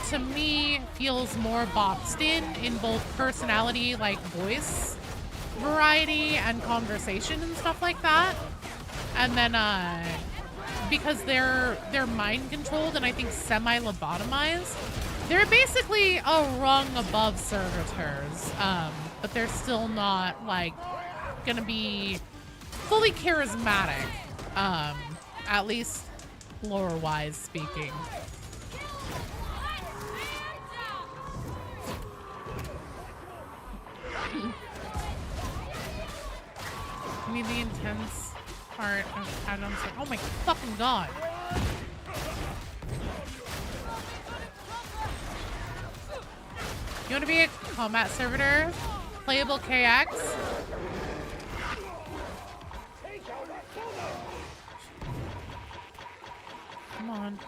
to me feels more boxed in both personality, like voice variety and conversation and stuff like that. And then because they're mind controlled and I think semi-lobotomized, they're basically a rung above servitors, but they're still not like gonna be fully charismatic, at least lore-wise speaking. I mean, the intense part of Adam's like, oh my fucking god. You want to be a combat servitor? Playable KX? Come on.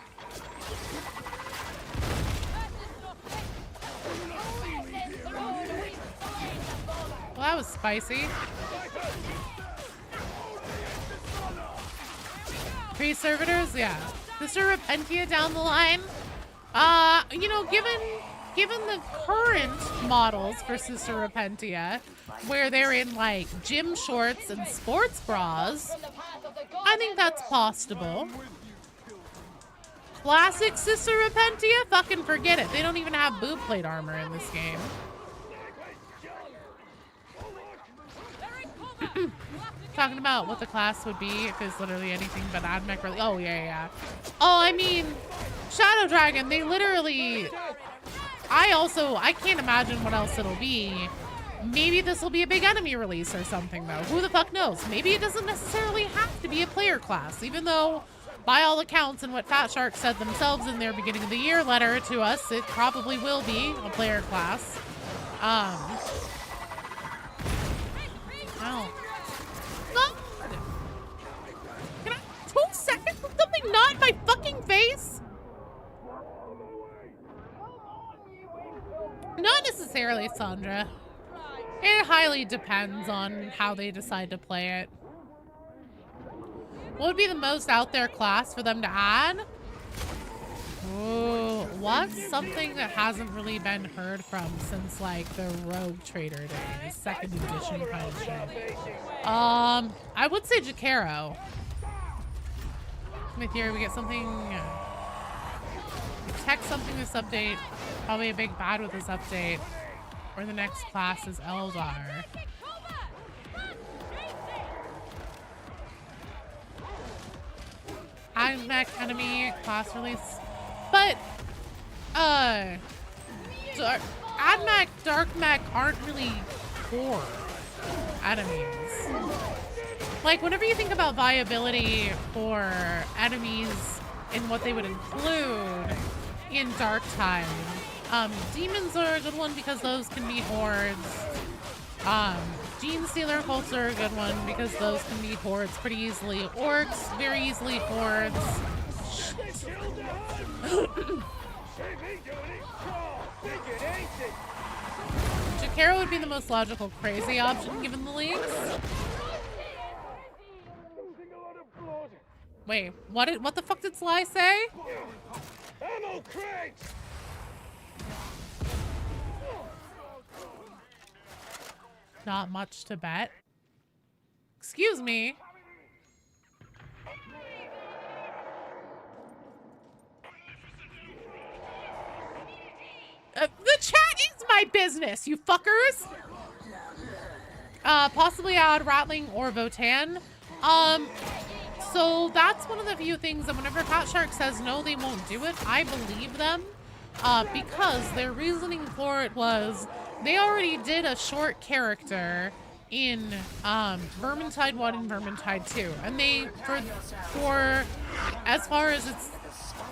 Well, that was spicy. Three servitors? Yeah. Mr. Repentia down the line. You know, given given the current models for Sister Repentia, where they're in like gym shorts and sports bras, I think that's possible. Classic Sister Repentia? Fucking forget it. They don't even have boob plate armor in this game. Talking about what the class would be if it's literally anything but AdMech really. Oh, yeah. Oh, I mean, Shadow Dragon, they literally... I can't imagine what else it'll be. Maybe this will be a big enemy release or something, though. Who the fuck knows? Maybe it doesn't necessarily have to be a player class, even though, by all accounts, and what Fat Shark said themselves in their beginning of the year letter to us, it probably will be a player class. Oh. God! Can I 2 seconds with something not in my fucking face? Not necessarily, Sandra. It highly depends on how they decide to play it. What would be the most out there class for them to add? Ooh, what's something that hasn't really been heard from since like the Rogue Trader days, 2nd edition kind of shit? I would say Jakaro. With here we get something. Tech something this update. Probably a big bad with this update. Or the next class is Eldar. AdMech enemy class release. But, AdMech, Darkmech aren't really core enemies. Like, whenever you think about viability for enemies and what they would include in Darktide, demons are a good one because those can be hordes. Gene Stealer cults are a good one because those can be hordes pretty easily. Orcs, very easily hordes. Jakaro would be the most logical crazy option given the leaks. Wait, what the fuck did Sly say? Ammo crates! Not much to bet. Excuse me. The chat is my business, you fuckers. Possibly add Rattling or Votan. So that's one of the few things that whenever Fat Shark says no, they won't do it, I believe them. Because their reasoning for it was they already did a short character in Vermintide 1 and Vermintide 2. And they, for as far as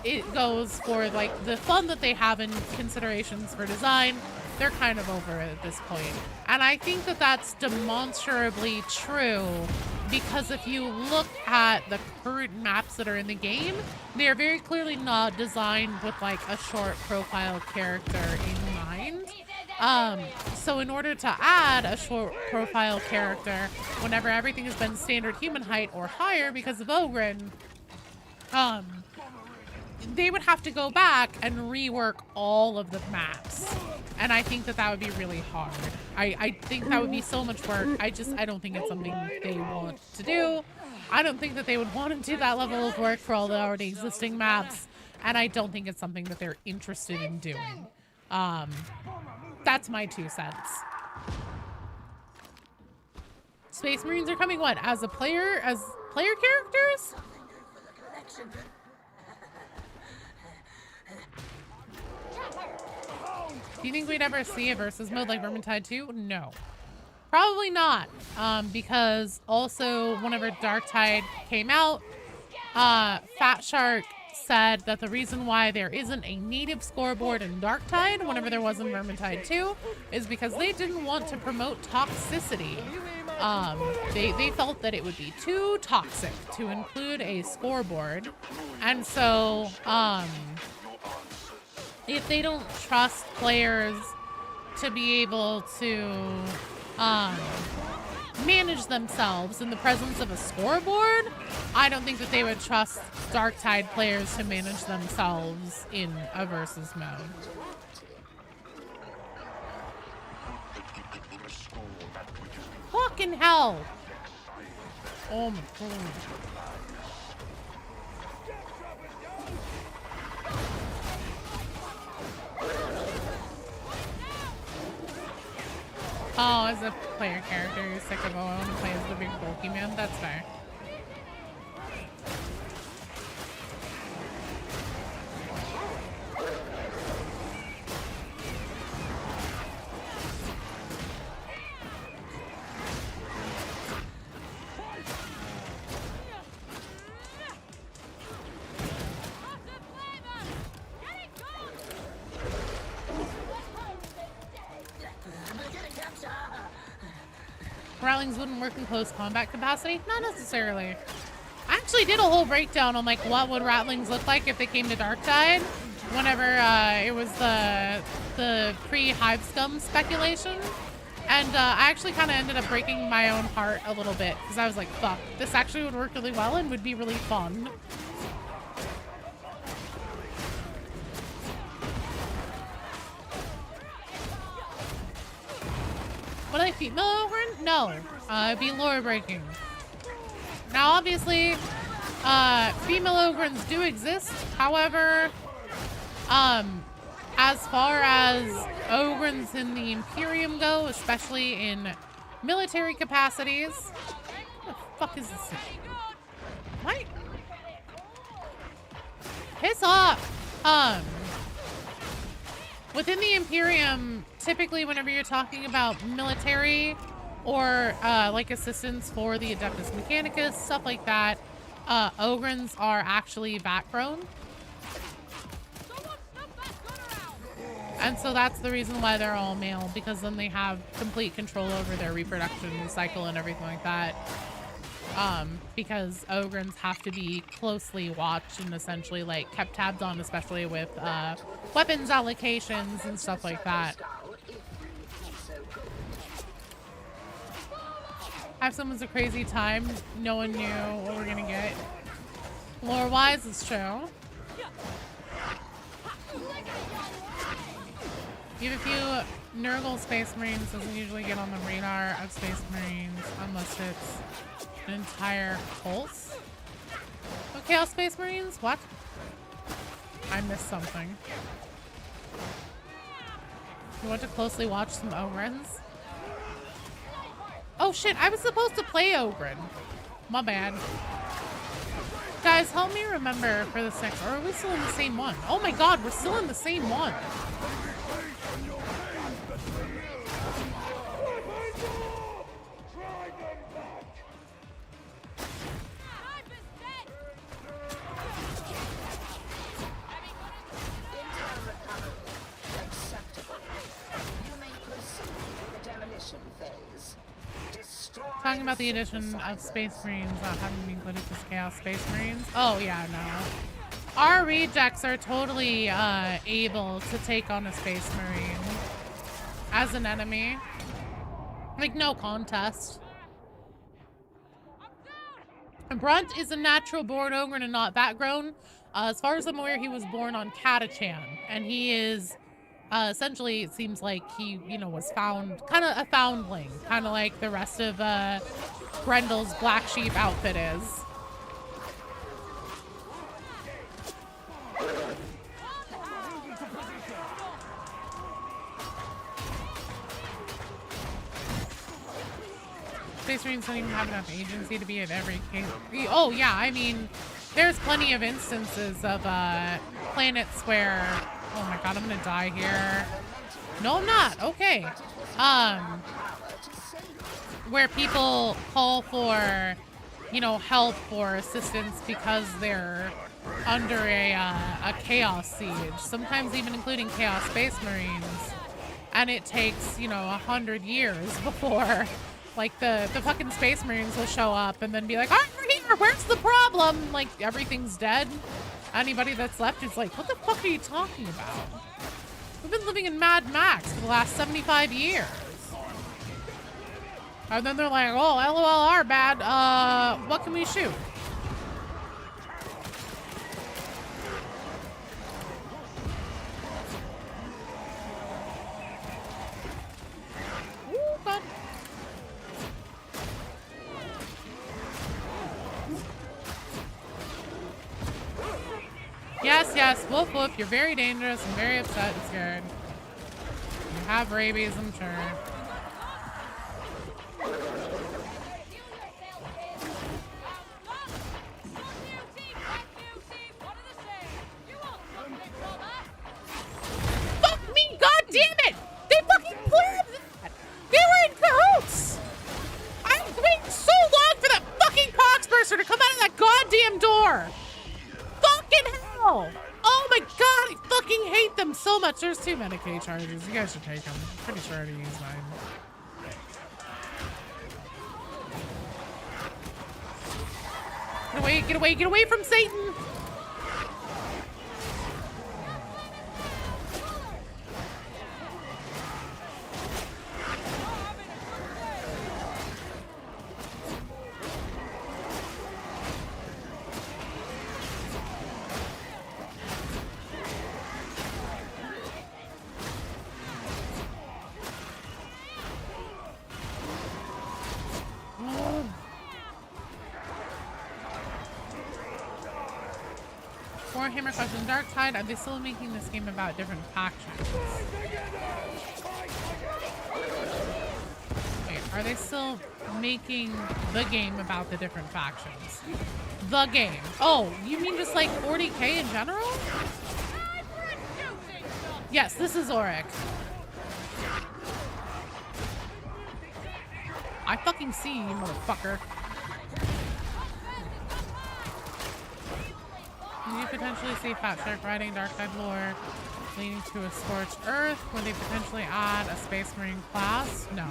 it goes for like the fun that they have in considerations for design, they're kind of over it at this point. And I think that that's demonstrably true because if you look at the current maps that are in the game, they are very clearly not designed with like a short profile character in mind. So in order to add a short profile character, whenever everything has been standard human height or higher because of Ogren, they would have to go back and rework all of the maps. And I think that would be really hard. I think that would be so much work. I don't think it's something they want to do. I don't think that they would want to do that level of work for all the already existing maps. And I don't think it's something that they're interested in doing. That's my 2 cents. Space Marines are coming, what, as player characters? Do you think we'd ever see a versus mode like Vermintide 2? No. Probably not. Because also whenever Darktide came out, Fat Shark said that the reason why there isn't a native scoreboard in Darktide whenever there was in Vermintide 2 is because they didn't want to promote toxicity. They felt that it would be too toxic to include a scoreboard. And so, if they don't trust players to be able to manage themselves in the presence of a scoreboard, I don't think that they would trust Darktide players to manage themselves in a versus mode. fucking hell. Oh my god. Oh, as a player character, you're sick of Owen and play as the big bulky man? That's fair. Ratlings wouldn't work in close combat capacity? Not necessarily. I actually did a whole breakdown on like what would Ratlings look like if they came to Darktide whenever it was the pre-Hive Scum speculation. And I actually kind of ended up breaking my own heart a little bit because I was like, fuck, this actually would work really well and would be really fun. Would I female Ogren? No. It'd be lore breaking. Now, obviously, female Ogrens do exist. However, as far as Ogrens in the Imperium go, especially in military capacities, what the fuck is this? What? Piss off. Within the Imperium, typically whenever you're talking about military or like assistance for the Adeptus Mechanicus, stuff like that, Ogrens are actually backgrown. And so that's the reason why they're all male, because then they have complete control over their reproduction cycle and everything like that. Because Ogrens have to be closely watched and essentially like kept tabs on, especially with weapons allocations and stuff like that. Have someone's a crazy time. No one knew what we're gonna get. Lore-wise, it's true. You have a few Nurgle Space Marines doesn't usually get on the radar of Space Marines unless it's an entire pulse. Oh, Chaos Space Marines? What? I missed something. You want to closely watch some Ogrens? Oh shit, I was supposed to play Ogren. My bad. Guys, help me remember for this next, or are we still in the same one? Oh my god, we're still in the same one. Talking about the addition of Space Marines not having been included as Chaos Space Marines. Oh yeah, no. Our rejects are totally able to take on a Space Marine as an enemy. Like, no contest. Brunt is a natural born Ogren and not backgrown. As far as I'm aware, he was born on Catachan, and he is essentially, it seems like he, you know, was found kind of a foundling, kind of like the rest of Grendel's Black Sheep outfit is. Space Marines don't even have enough agency to be in every case. Oh yeah, I mean, there's plenty of instances of planets where, oh my god, I'm gonna die here. No, I'm not. Okay. Where people call for, you know, help or assistance because they're under a chaos siege. Sometimes even including Chaos Space Marines. And it takes, you know, 100 years before, like, the fucking Space Marines will show up and then be like, alright, we're here, where's the problem? Like, everything's dead. Anybody that's left is like, what the fuck are you talking about? We've been living in Mad Max for the last 75 years. And then they're like, oh, LOLR bad, what can we shoot? Ooh, God. Yes, yes. Woof, woof. You're very dangerous and very upset and scared. You have rabies, I'm sure. Fuck me! God damn it! They fucking planned that! They were in cahoots! I've waited so long for that fucking poxburster to come out of that goddamn door! Fucking hell! Oh my god, I fucking hate them so much. There's too many K charges. You guys should take them. I'm pretty sure I already used mine. Get away, get away, get away from Satan! Warhammer question, Darktide, are they still making this game about different factions? Wait, are they still making the game about the different factions? The game. Oh, you mean just like 40k in general? Yes, this is Auric. I fucking see you, motherfucker. Can you potentially see Fat Shark riding Darktide lore leading to a scorched earth? Would they potentially add a Space Marine class? No.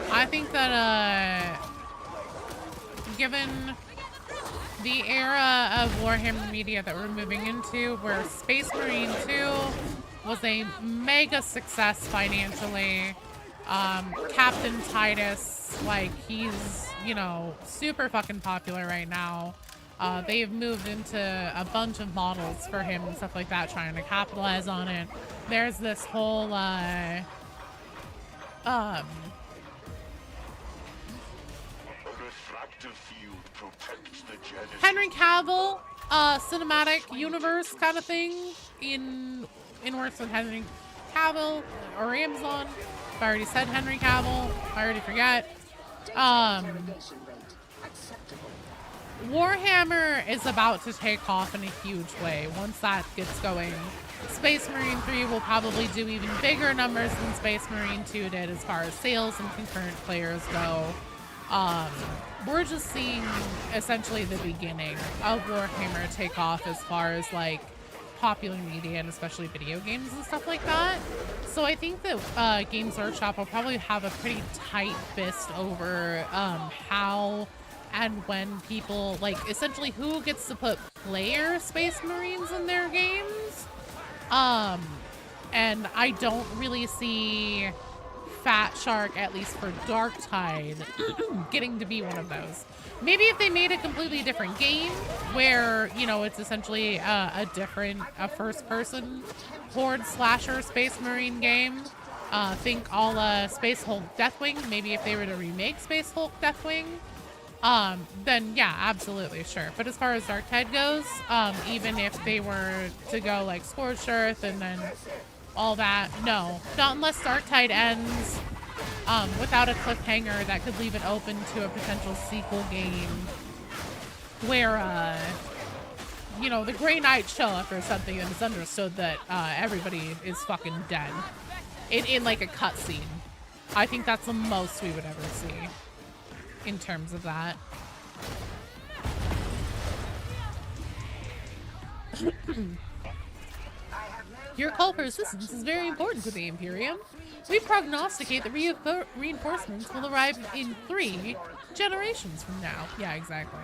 I think that, given the era of Warhammer media that we're moving into, where Space Marine 2 was a mega success financially, Captain Titus, like, he's, you know, super fucking popular right now. They've moved into a bunch of models for him and stuff like that, trying to capitalize on it. There's this whole, Henry Cavill, cinematic universe kind of thing in works with Henry Cavill or Amazon. If I already said Henry Cavill, I already forget. Warhammer is about to take off in a huge way once that gets going. Space Marine 3 will probably do even bigger numbers than Space Marine 2 did as far as sales and concurrent players go. We're just seeing essentially the beginning of Warhammer take off as far as like popular media and especially video games and stuff like that. So I think that Games Workshop will probably have a pretty tight fist over how and when people, like, essentially who gets to put player Space Marines in their games. And I don't really see Fat Shark, at least for Darktide, getting to be one of those. Maybe if they made a completely different game where, you know, it's essentially a first-person horde slasher Space Marine game. Think all Space Hulk Deathwing. Maybe if they were to remake Space Hulk Deathwing, then yeah, absolutely, sure. But as far as Darktide goes, even if they were to go like Scorched Earth and then all that, no. Not unless Darktide ends without a cliffhanger that could leave it open to a potential sequel game where, you know, the Grey Knights show up or something and it's understood that everybody is fucking dead in like a cutscene. I think that's the most we would ever see in terms of that. Your call for assistance is very important to the Imperium. We prognosticate that reinforcements will arrive in 3 generations from now. Yeah, exactly.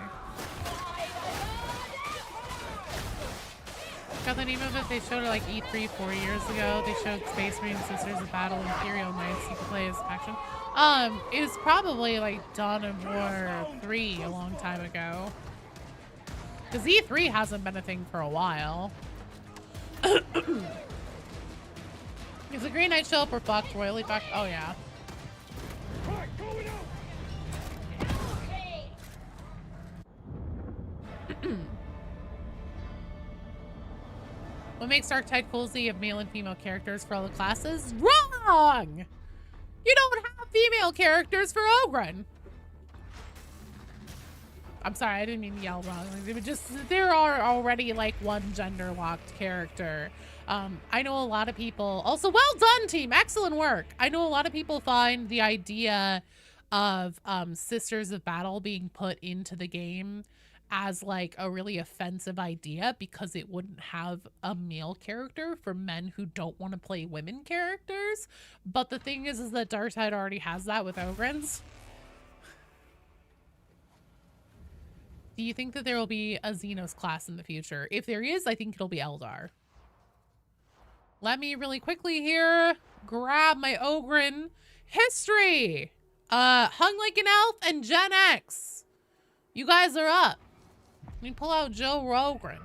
Got the name of it? They showed it like E3 4 years ago. They showed Space Marine Sisters of Battle Imperial Knights. You can play as faction. It was probably like Dawn of War 3 a long time ago. Because E3 hasn't been a thing for a while. If the Green Knights show up, we're fucked. Royally fucked. Oh, yeah. What makes Darktide cool is that you have male and female characters for all the classes? Wrong! You don't have female characters for Ogryn. I'm sorry, I didn't mean to yell wrong. It was just, there are already like one gender locked character. I know a lot of people, also well done team, excellent work. I know a lot of people find the idea of Sisters of Battle being put into the game as like a really offensive idea because it wouldn't have a male character for men who don't want to play women characters. But the thing is that Darktide already has that with Ogryns. Do you think that there will be a Xenos class in the future? If there is, I think it'll be Eldar. Let me really quickly here grab my Ogryn history. Hung Like an Elf and Gen X. You guys are up. Let me pull out Joe Ogryn.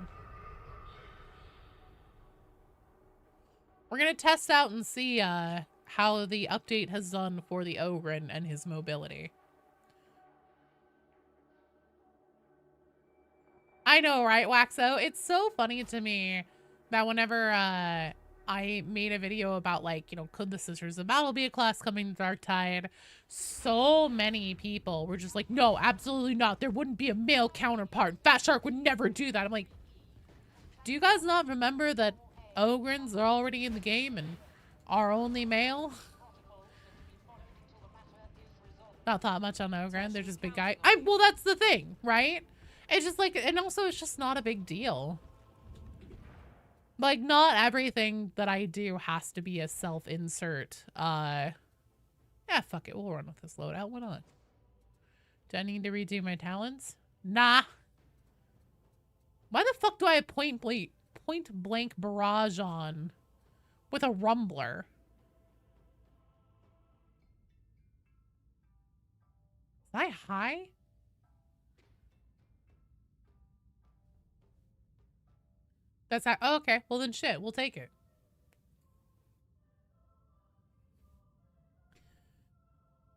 We're gonna test out and see how the update has done for the Ogryn and his mobility. I know, right, Waxo? It's so funny to me that whenever I made a video about, like, you know, could the Sisters of Battle be a class coming to Darktide, so many people were just like, no, absolutely not. There wouldn't be a male counterpart. Fat Shark would never do that. I'm like, do you guys not remember that Ogryns are already in the game and are only male? Not thought much on Ogryn. They're just big guy. Well, that's the thing, right? It's just like, and also it's just not a big deal. Like, not everything that I do has to be a self-insert. Yeah, fuck it. We'll run with this loadout. Why not? Do I need to redo my talents? Nah. Why the fuck do I have point blank barrage on with a rumbler? Is I high? That's how, oh, okay. Well then shit, we'll take it.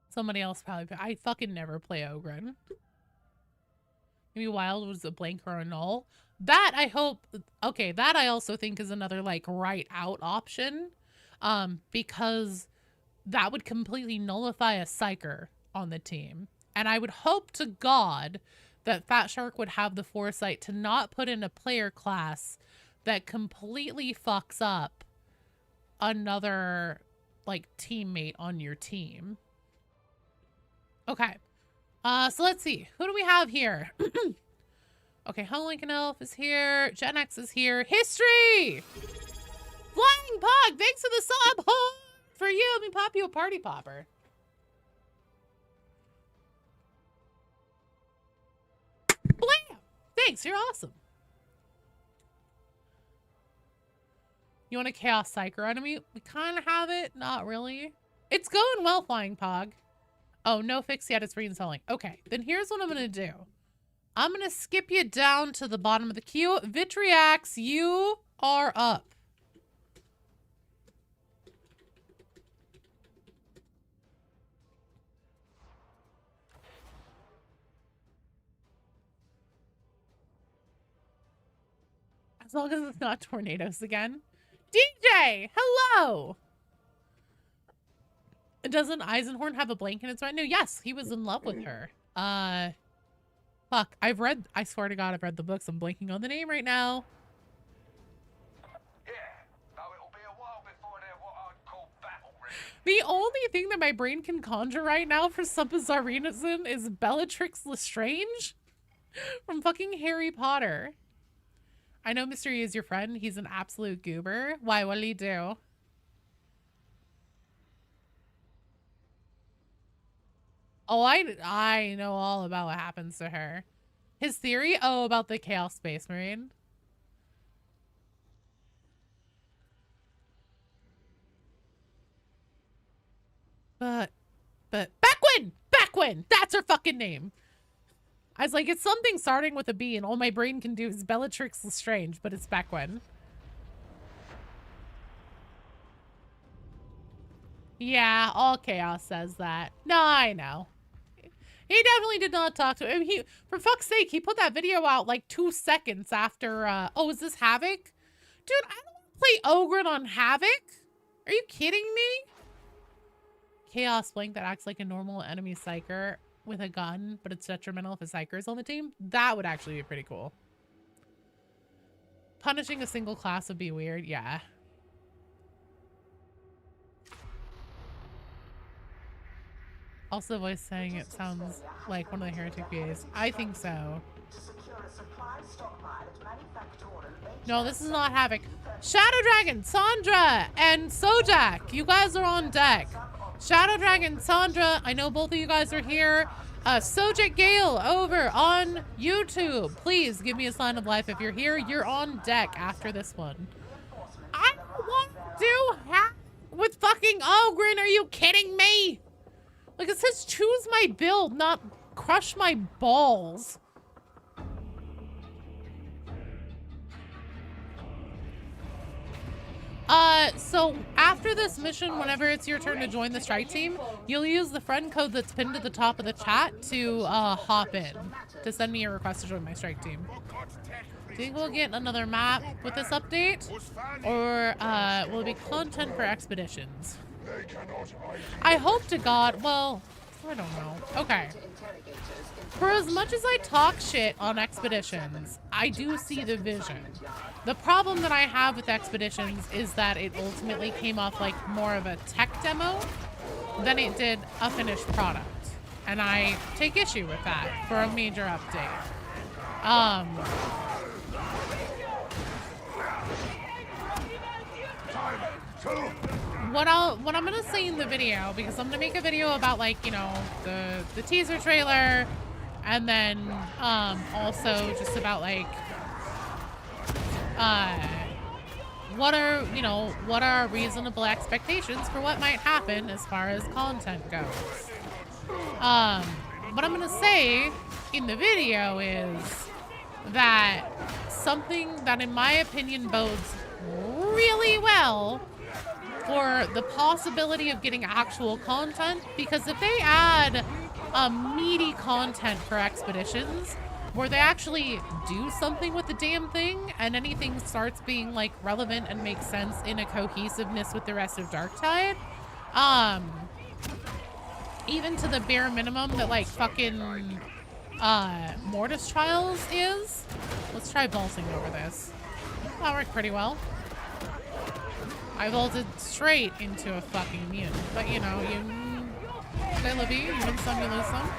Somebody else probably, I fucking never play Ogryn. Maybe Wild was a blank or a null. That I hope, okay, that I also think is another like right out option. Because that would completely nullify a psyker on the team. And I would hope to God that Fat Shark would have the foresight to not put in a player class that completely fucks up another, like, teammate on your team. Okay. So let's see. Who do we have here? Okay, Hung Like an Elf is here. Gen X is here. History! Flying Pug! Thanks for the sub! For you, let me pop you a party popper. Blam! Thanks, you're awesome. You want a Chaos Psyker enemy? We kind of have it. Not really. It's going well, Flying Pog. Oh, no fix yet. It's reinstalling. Okay, then here's what I'm going to do. I'm going to skip you down to the bottom of the queue. Vitriax, you are up. As long as it's not tornadoes again. DJ, hello. Doesn't Eisenhorn have a blank in its right? No, yes, he was in love with her. Fuck, I swear to God, I've read the books. I'm blanking on the name right now. Yeah, though it'll be a while before they're what I'd call battle ready. The only thing that my brain can conjure right now for some bizarre reason is Bellatrix Lestrange from fucking Harry Potter. I know Mystery is your friend. He's an absolute goober. Why? What'll he do? Oh, I know all about what happens to her. His theory? Oh, about the Chaos Space Marine. But Backwin! That's her fucking name. I was like, it's something starting with a B, and all my brain can do is Bellatrix Lestrange, but it's Backwin. Yeah, all Chaos says that. No, I know. He definitely did not talk to him. He, for fuck's sake, he put that video out like 2 seconds after, oh, is this Havoc? Dude, I don't want to play Ogren on Havoc. Are you kidding me? Chaos Blink that acts like a normal enemy psyker with a gun, but it's detrimental if a psyker is on the team. That would actually be pretty cool. Punishing a single class would be weird. Yeah. Also voice saying it sounds like one of the heretic VAs. I think so. No, this is not Havoc. Shadow Dragon, Sandra, and Sojak, you guys are on deck. Shadow Dragon, Sandra, I know both of you guys are here. Sojak Gale over on YouTube. Please give me a sign of life if you're here. You're on deck after this one. I don't want to do Havoc with fucking Ogren. Are you kidding me? Like, it says choose my build, not crush my balls. So after this mission, whenever it's your turn to join the strike team, you'll use the friend code that's pinned at the top of the chat to hop in, to send me a request to join my strike team. Do you think we'll get another map with this update? Or will it be content for expeditions? I hope to God, well, I don't know. Okay. For as much as I talk shit on expeditions, I do see the vision. The problem that I have with expeditions is that it ultimately came off like more of a tech demo than it did a finished product. And I take issue with that for a major update. What I'm gonna say in the video, because I'm gonna make a video about, like, you know, the teaser trailer, and then also just about like what are reasonable expectations for what might happen as far as content goes. What I'm gonna say in the video is that something that in my opinion bodes really well for the possibility of getting actual content, because if they add meaty content for expeditions where they actually do something with the damn thing and anything starts being like relevant and makes sense in a cohesiveness with the rest of Darktide, even to the bare minimum that like fucking Mortis Trials is. Let's try vaulting over this. That worked pretty well. I vaulted straight into a fucking mute, but you know, they live you win some, you lose some.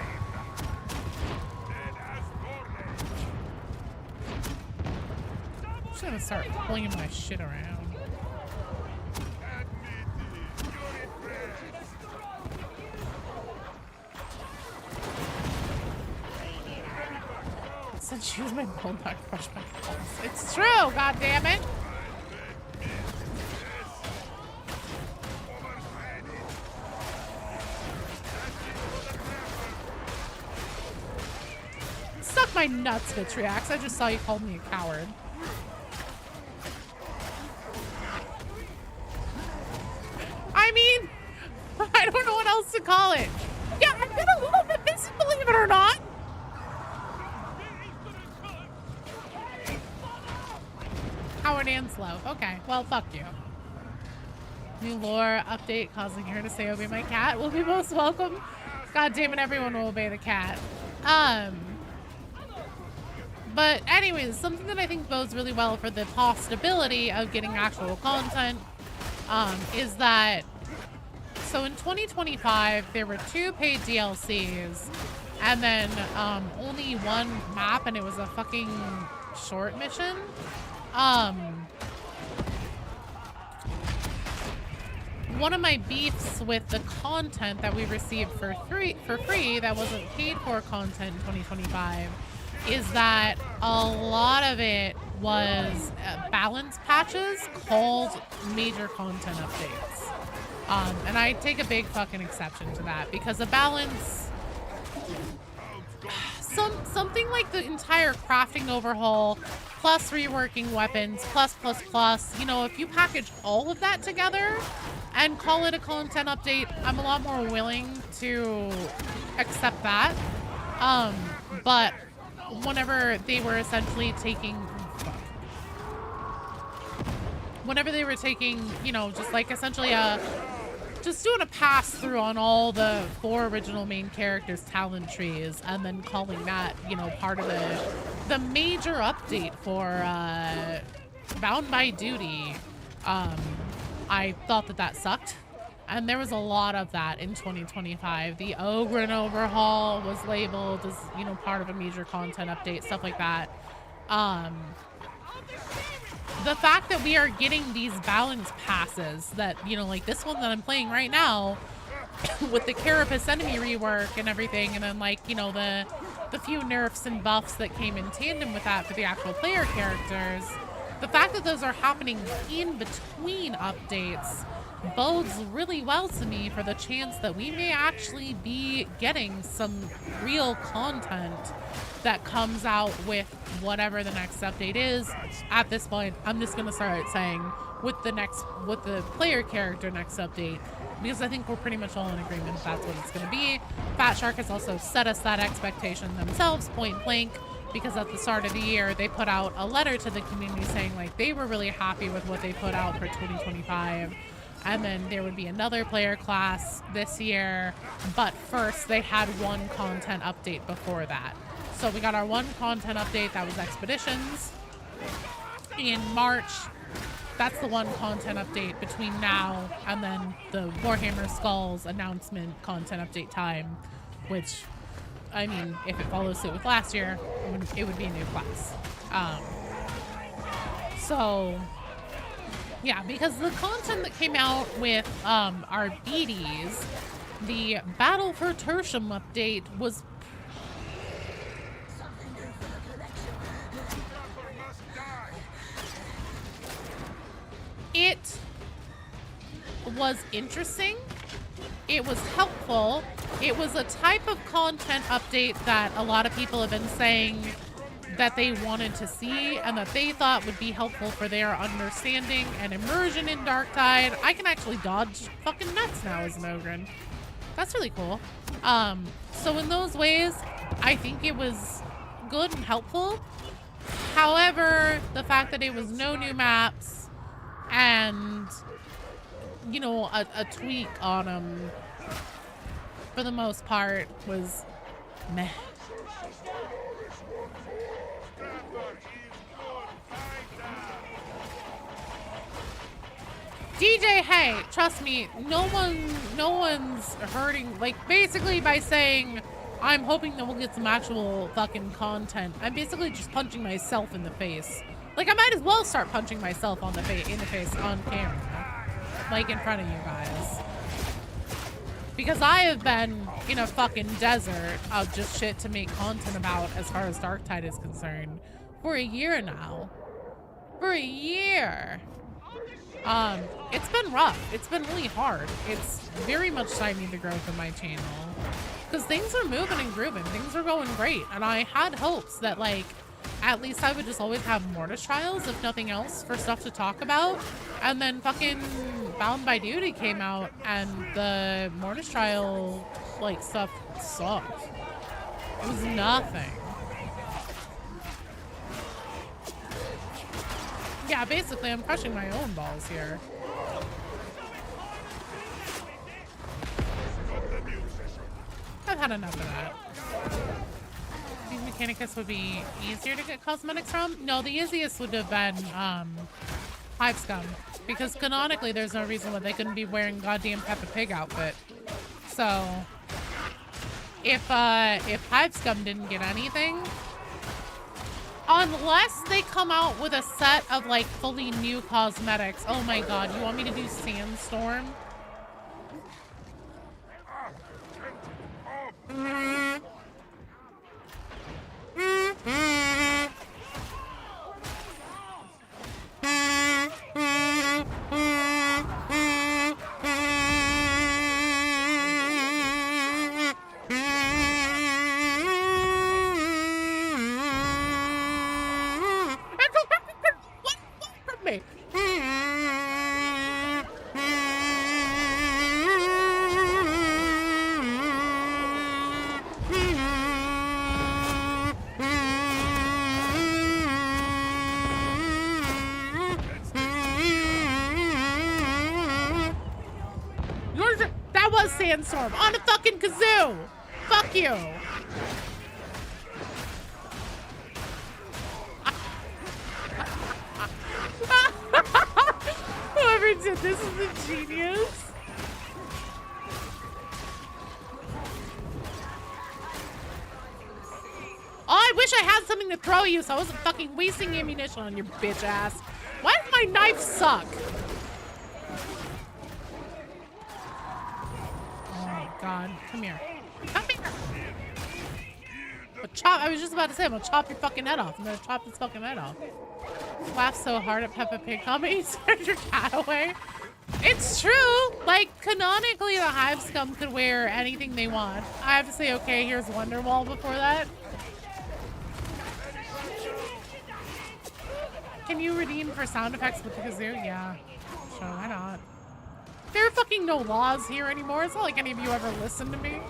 I'm just gonna start flinging my shit around. Said choose my build, not crush my balls. It's true, goddammit! Suck my nuts, Vitriax. I just saw you called me a coward. I mean, I don't know what else to call it. Yeah, I've been a little bit busy, believe it or not. Howard and slow. Okay, well, fuck you. New lore update causing her to say obey my cat will be most welcome. God damn it, everyone will obey the cat. But anyways, something that I think bodes really well for the possibility of getting actual content is that, so in 2025, there were 2 paid DLCs and then only 1 map, and it was a fucking short mission. One of my beefs with the content that we received for free that wasn't paid for content in 2025 is that a lot of it was balance patches called major content updates. And I take a big fucking exception to that, because a balance, something like the entire crafting overhaul plus reworking weapons plus, you know, if you package all of that together and call it a content update, I'm a lot more willing to accept that. But whenever they were essentially taking, whenever they were taking, you know, just like essentially just doing a pass through on all the 4 original main characters' talent trees, and then calling that, you know, part of the major update for Bound by Duty. I thought that sucked, and there was a lot of that in 2025. The Ogren overhaul was labeled as, you know, part of a major content update, stuff like that. The fact that we are getting these balance passes that, you know, like this one that I'm playing right now with the Carapace enemy rework and everything, and then, like, you know, the few nerfs and buffs that came in tandem with that for the actual player characters, the fact that those are happening in between updates bodes really well to me for the chance that we may actually be getting some real content that comes out with whatever the next update is. At this point, I'm just gonna start saying with the player character next update, because I think we're pretty much all in agreement that's what it's gonna be. Fat Shark has also set us that expectation themselves, point blank, because at the start of the year, they put out a letter to the community saying, like, they were really happy with what they put out for 2025. And then there would be another player class this year, but first they had one content update before that. So we got our one content update, that was Expeditions in March. That's the one content update between now and then the Warhammer Skulls announcement content update time, which, I mean, if it follows suit with last year, it would be a new class. So yeah, because the content that came out with our BDs, the Battle for Tertium update was interesting. It was helpful. It was a type of content update that a lot of people have been saying that they wanted to see and that they thought would be helpful for their understanding and immersion in Darktide. I can actually dodge fucking nuts now as an Ogren. That's really cool. So in those ways, I think it was good and helpful. However, the fact that it was no new maps and, you know, a tweak on them for the most part was meh. DJ, hey, trust me, no one's hurting. Like, basically by saying I'm hoping that we'll get some actual fucking content, I'm basically just punching myself in the face. Like, I might as well start punching myself in the face on camera, like in front of you guys, because I have been in a fucking desert of just shit to make content about as far as Darktide is concerned for a year now. For a year. It's been rough. It's been really hard. It's very much stymied the growth of my channel because things are moving and grooving. Things are going great. And I had hopes that, like, at least I would just always have Mortis Trials, if nothing else, for stuff to talk about. And then fucking Bound by Duty came out and the Mortis Trial, like, stuff sucked. It was nothing. Yeah, basically, I'm crushing my own balls here. I've had enough of that. These Mechanicus would be easier to get cosmetics from? No, the easiest would have been Hive Scum, because canonically there's no reason why they couldn't be wearing goddamn Peppa Pig outfit. So if Hive Scum didn't get anything, unless they come out with a set of, like, fully new cosmetics. Oh my god, you want me to do Sandstorm? a sandstorm on a fucking kazoo. Fuck you. Whoever did this is a genius. Oh, I wish I had something to throw you so I wasn't fucking wasting ammunition on your bitch ass. Why does my knife suck? Oh my god. Come here. Come here. I was just about to say, I'm gonna chop your fucking head off. I'm gonna chop this fucking head off. Laugh so hard at Peppa Pig. How many send your cat away? It's true. Like, canonically, the Hive Scum could wear anything they want. I have to say, okay, here's Wonderwall before that. Can you redeem for sound effects with the kazoo? Yeah. Sure, why not? There are fucking no laws here anymore. It's not like any of you ever listened to me.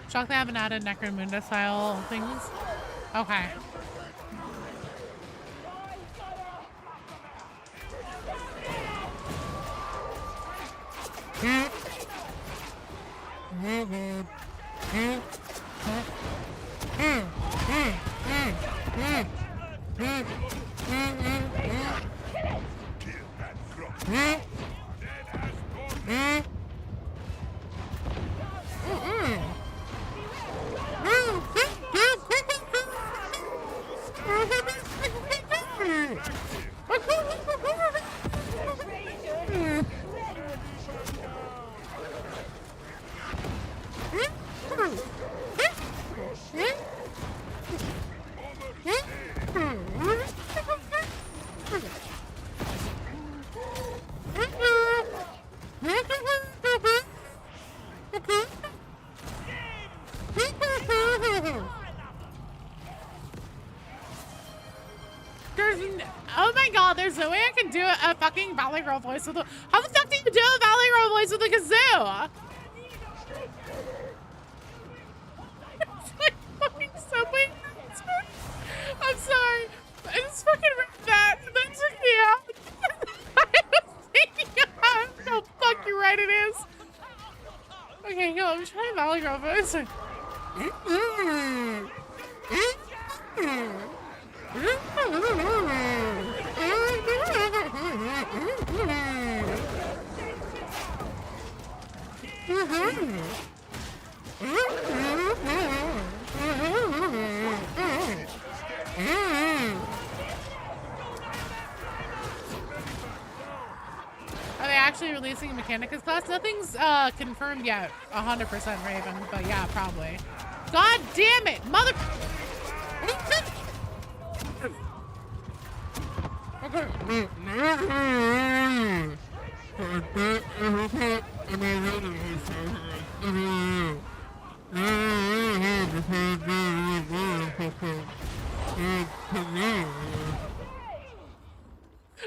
Shocked they haven't added Necromunda style things. Okay. Oh my god, there's no way I can do a fucking Valley Girl voice with a— How the fuck do you do a Valley Girl voice with a kazoo? It's like fucking Subway. I'm sorry. I just fucking read that. That took me out. I was thinking about— No, fuck, you're right, it is. Okay, go. I'm trying Valley Girl voice. Are they actually releasing a Mechanicus class? Nothing's confirmed yet, 100% Raven, but yeah, probably. God damn it, mother—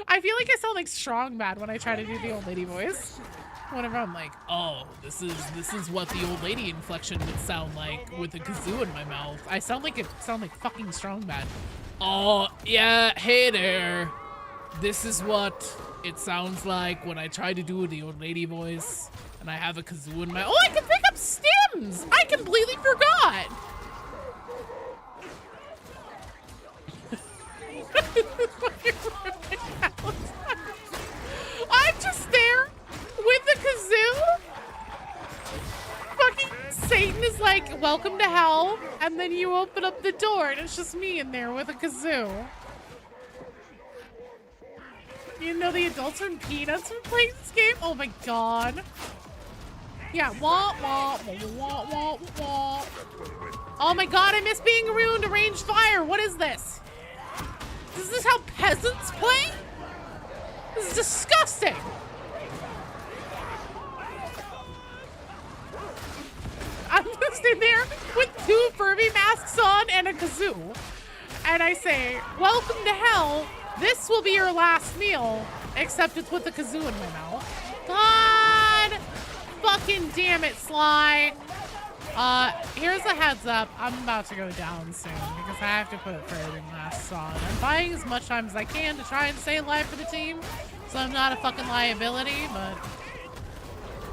I feel like I sound like Strong Bad when I try to do the old lady voice. Whenever I'm like, oh, this is what the old lady inflection would sound like with a kazoo in my mouth. I sound like fucking Strong Bad. Oh, yeah, hey there. This is what it sounds like when I try to do the old lady voice and I have a kazoo in my— Oh, I can pick up stems! I completely forgot! I'm just there with the kazoo. Fucking Satan is like, welcome to hell. And then you open up the door and it's just me in there with a kazoo. You know the adults are in peanuts for playing this game? Oh my god. Yeah, wah, wah, wah, wah, wah. Oh my god, I miss being ruined to range fire. What is this? Is this how peasants play? This is disgusting. I'm just in there with 2 Furby masks on and a kazoo. And I say, welcome to hell. This will be your last meal, except it's with a kazoo in my mouth. God fucking damn it, Sly. Here's a heads up. I'm about to go down soon because I have to put further masks on. I'm buying as much time as I can to try and stay alive for the team, so I'm not a fucking liability, but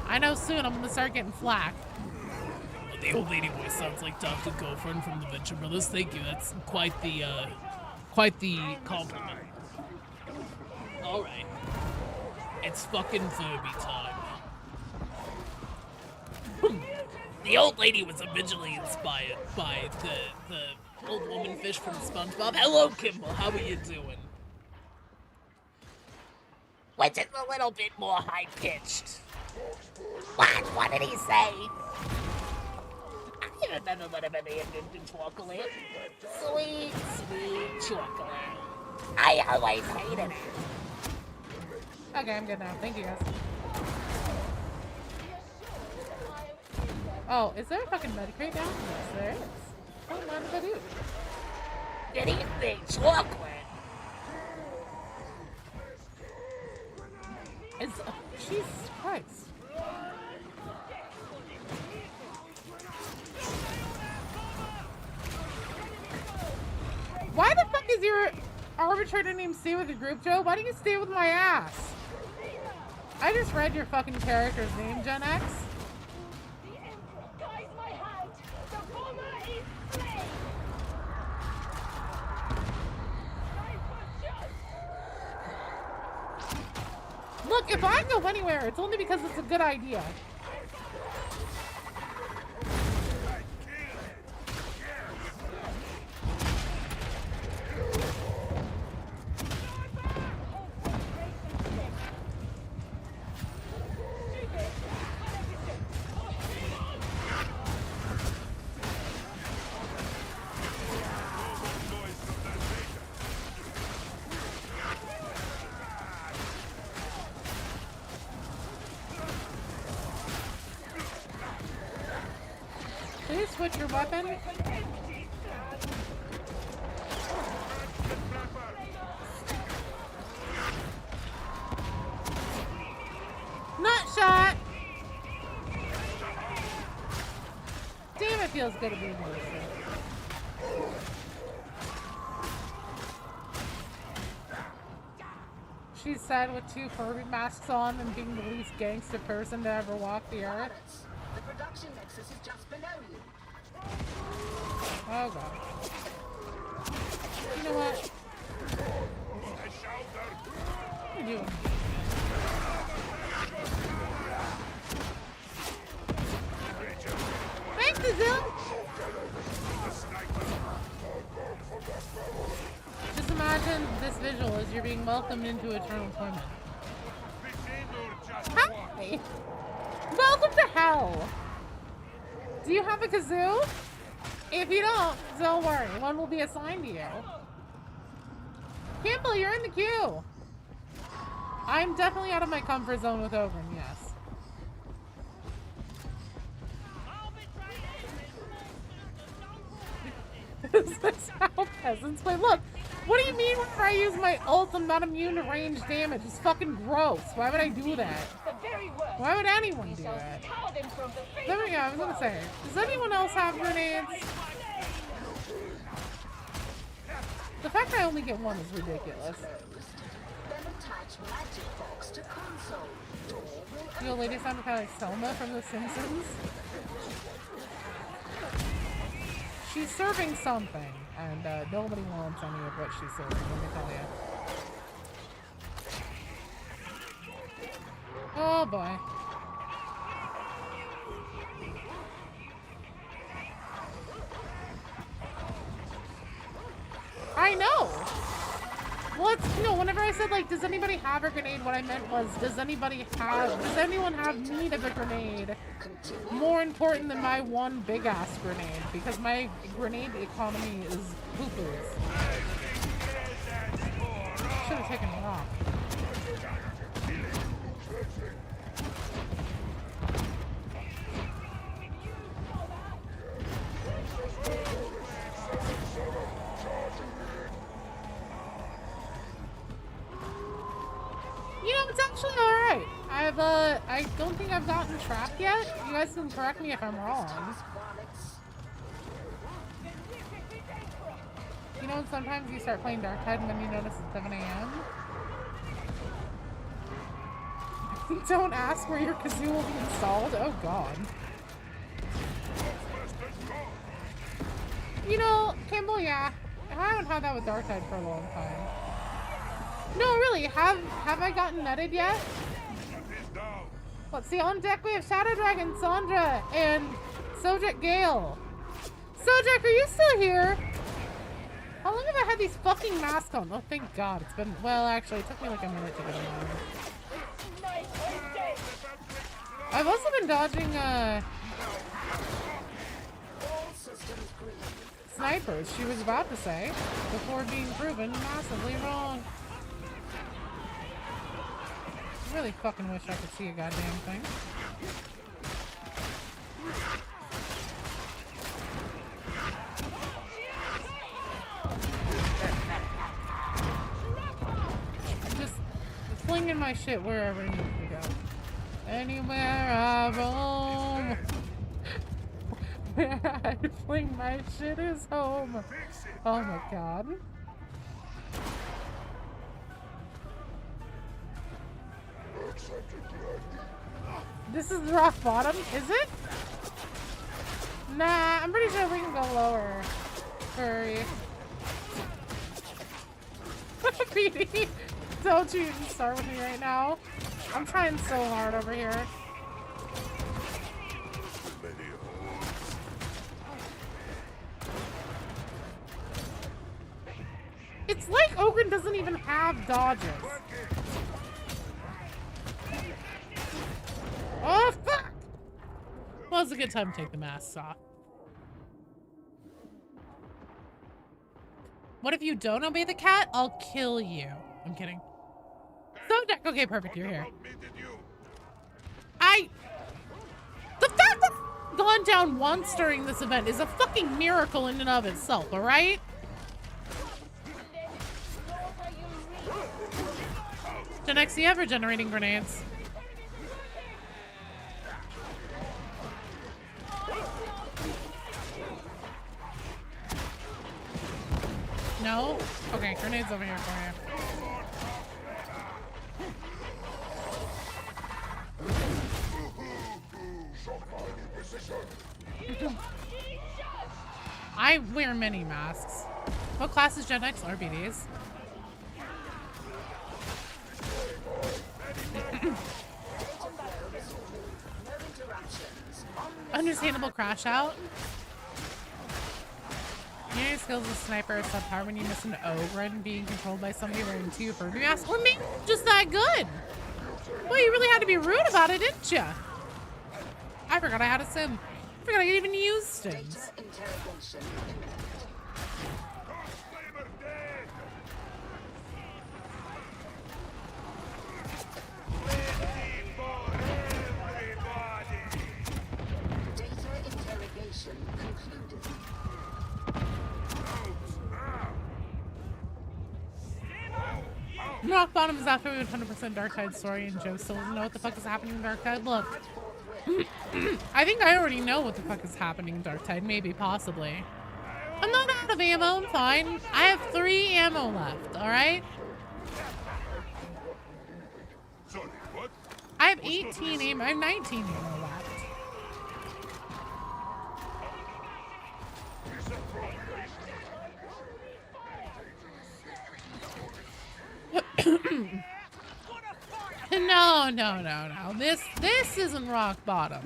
I know soon I'm gonna start getting flack. The old lady voice sounds like Dr. Girlfriend from the Venture Brothers. Thank you. That's quite the compliment. All right. It's fucking Furby time. The old lady was originally inspired by the old woman fish from SpongeBob. Hello, Kimball. How are you doing? Which is a little bit more high-pitched. What did he say? I remember when a man named chocolate. Sweet, sweet chocolate. I always hated it. Okay, I'm good now. Thank you, guys. Oh, is there a fucking med crate down? Yes, there is. Oh, what did I do? Good evening, chocolate. Jesus Christ. Why the fuck is your arbitrator named stay with the group, Joe? Why don't you stay with my ass? I just read your fucking character's name, Gen X. Look, if I go anywhere, it's only because it's a good idea. Please switch your weapon. Nut shot! Damn, it feels good to be more. She's sad with 2 Furby masks on and being the least gangster person to ever walk the earth. The production nexus is just below you. Oh god. You know what? What are you doing? Thanks, Azil! Just imagine this visual as you're being welcomed into eternal torment. Hi! Welcome to hell! Do you have a kazoo? If you don't worry. One will be assigned to you. Campbell, you're in the queue. I'm definitely out of my comfort zone with Ogren, yes. This is how peasants play. Look, what do you mean whenever I use my ult, I'm not immune to range damage? It's fucking gross. Why would I do that? Why would anyone do that? There we go, I was gonna say. Does anyone else have grenades? The fact I only get one is ridiculous. Then attach magic box to console. Door will The old lady sounded kind of like Selma from The Simpsons. She's serving something, and nobody wants any of what she's serving, let me tell you. Oh boy. I know! Well, it's, whenever I said, like, does anybody have a grenade, what I meant was, does anyone have need of a grenade more important than my one big-ass grenade? Because my grenade economy is poo-poos. Should have taken it off. It's actually alright. I I don't think I've gotten trapped yet. You guys can correct me if I'm wrong. You know, sometimes you start playing Darktide and then you notice it's 7 a.m. Don't ask where your kazoo will be installed. Oh god. You know, Kimball, yeah. I haven't had that with Darktide for a long time. No, really, have I gotten netted yet? Let's see, on deck we have Shadow Dragon, Sandra, and Sojek Gale. Sojek, are you still here? How long have I had these fucking masks on? Oh, thank god. It's been, well, actually, it took me like a minute to get them on. I've also been dodging, snipers, she was about to say, before being proven massively wrong. I really fucking wish I could see a goddamn thing. Just flinging my shit wherever it needs to go. Anywhere I roam, where I fling my shit is home. Oh my god. This is rock bottom, is it? Nah, I'm pretty sure we can go lower. Hurry. PD, don't you even start with me right now. I'm trying so hard over here. It's like Ogren doesn't even have dodges. Oh, fuck! Well, it's a good time to take the masks off. What if you don't obey the cat? I'll kill you. I'm kidding. Sojek, okay, perfect, you're here. The fact that I've gone down once during this event is a fucking miracle in and of itself, alright? Gen X, you ever generating grenades? No? Okay, grenades over here for you. I wear many masks. What class is Gen X? RBDs. Understandable crash out. Your skills as sniper are subpar when you miss an Ogren being controlled by somebody wearing 2 Furby masks. Or maybe just that good. Well, you really had to be rude about it, didn't you? I forgot I had a sim. I forgot I could even use stims. Rock bottom is after we 100% Darktide story and Joe still doesn't know what the fuck is happening in Darktide. Look, I think I already know what the fuck is happening in Darktide. Maybe, possibly. I'm not out of ammo. I'm fine. I have 3 ammo left. All right. I have 18 ammo. I have 19 ammo left. No. This isn't rock bottom.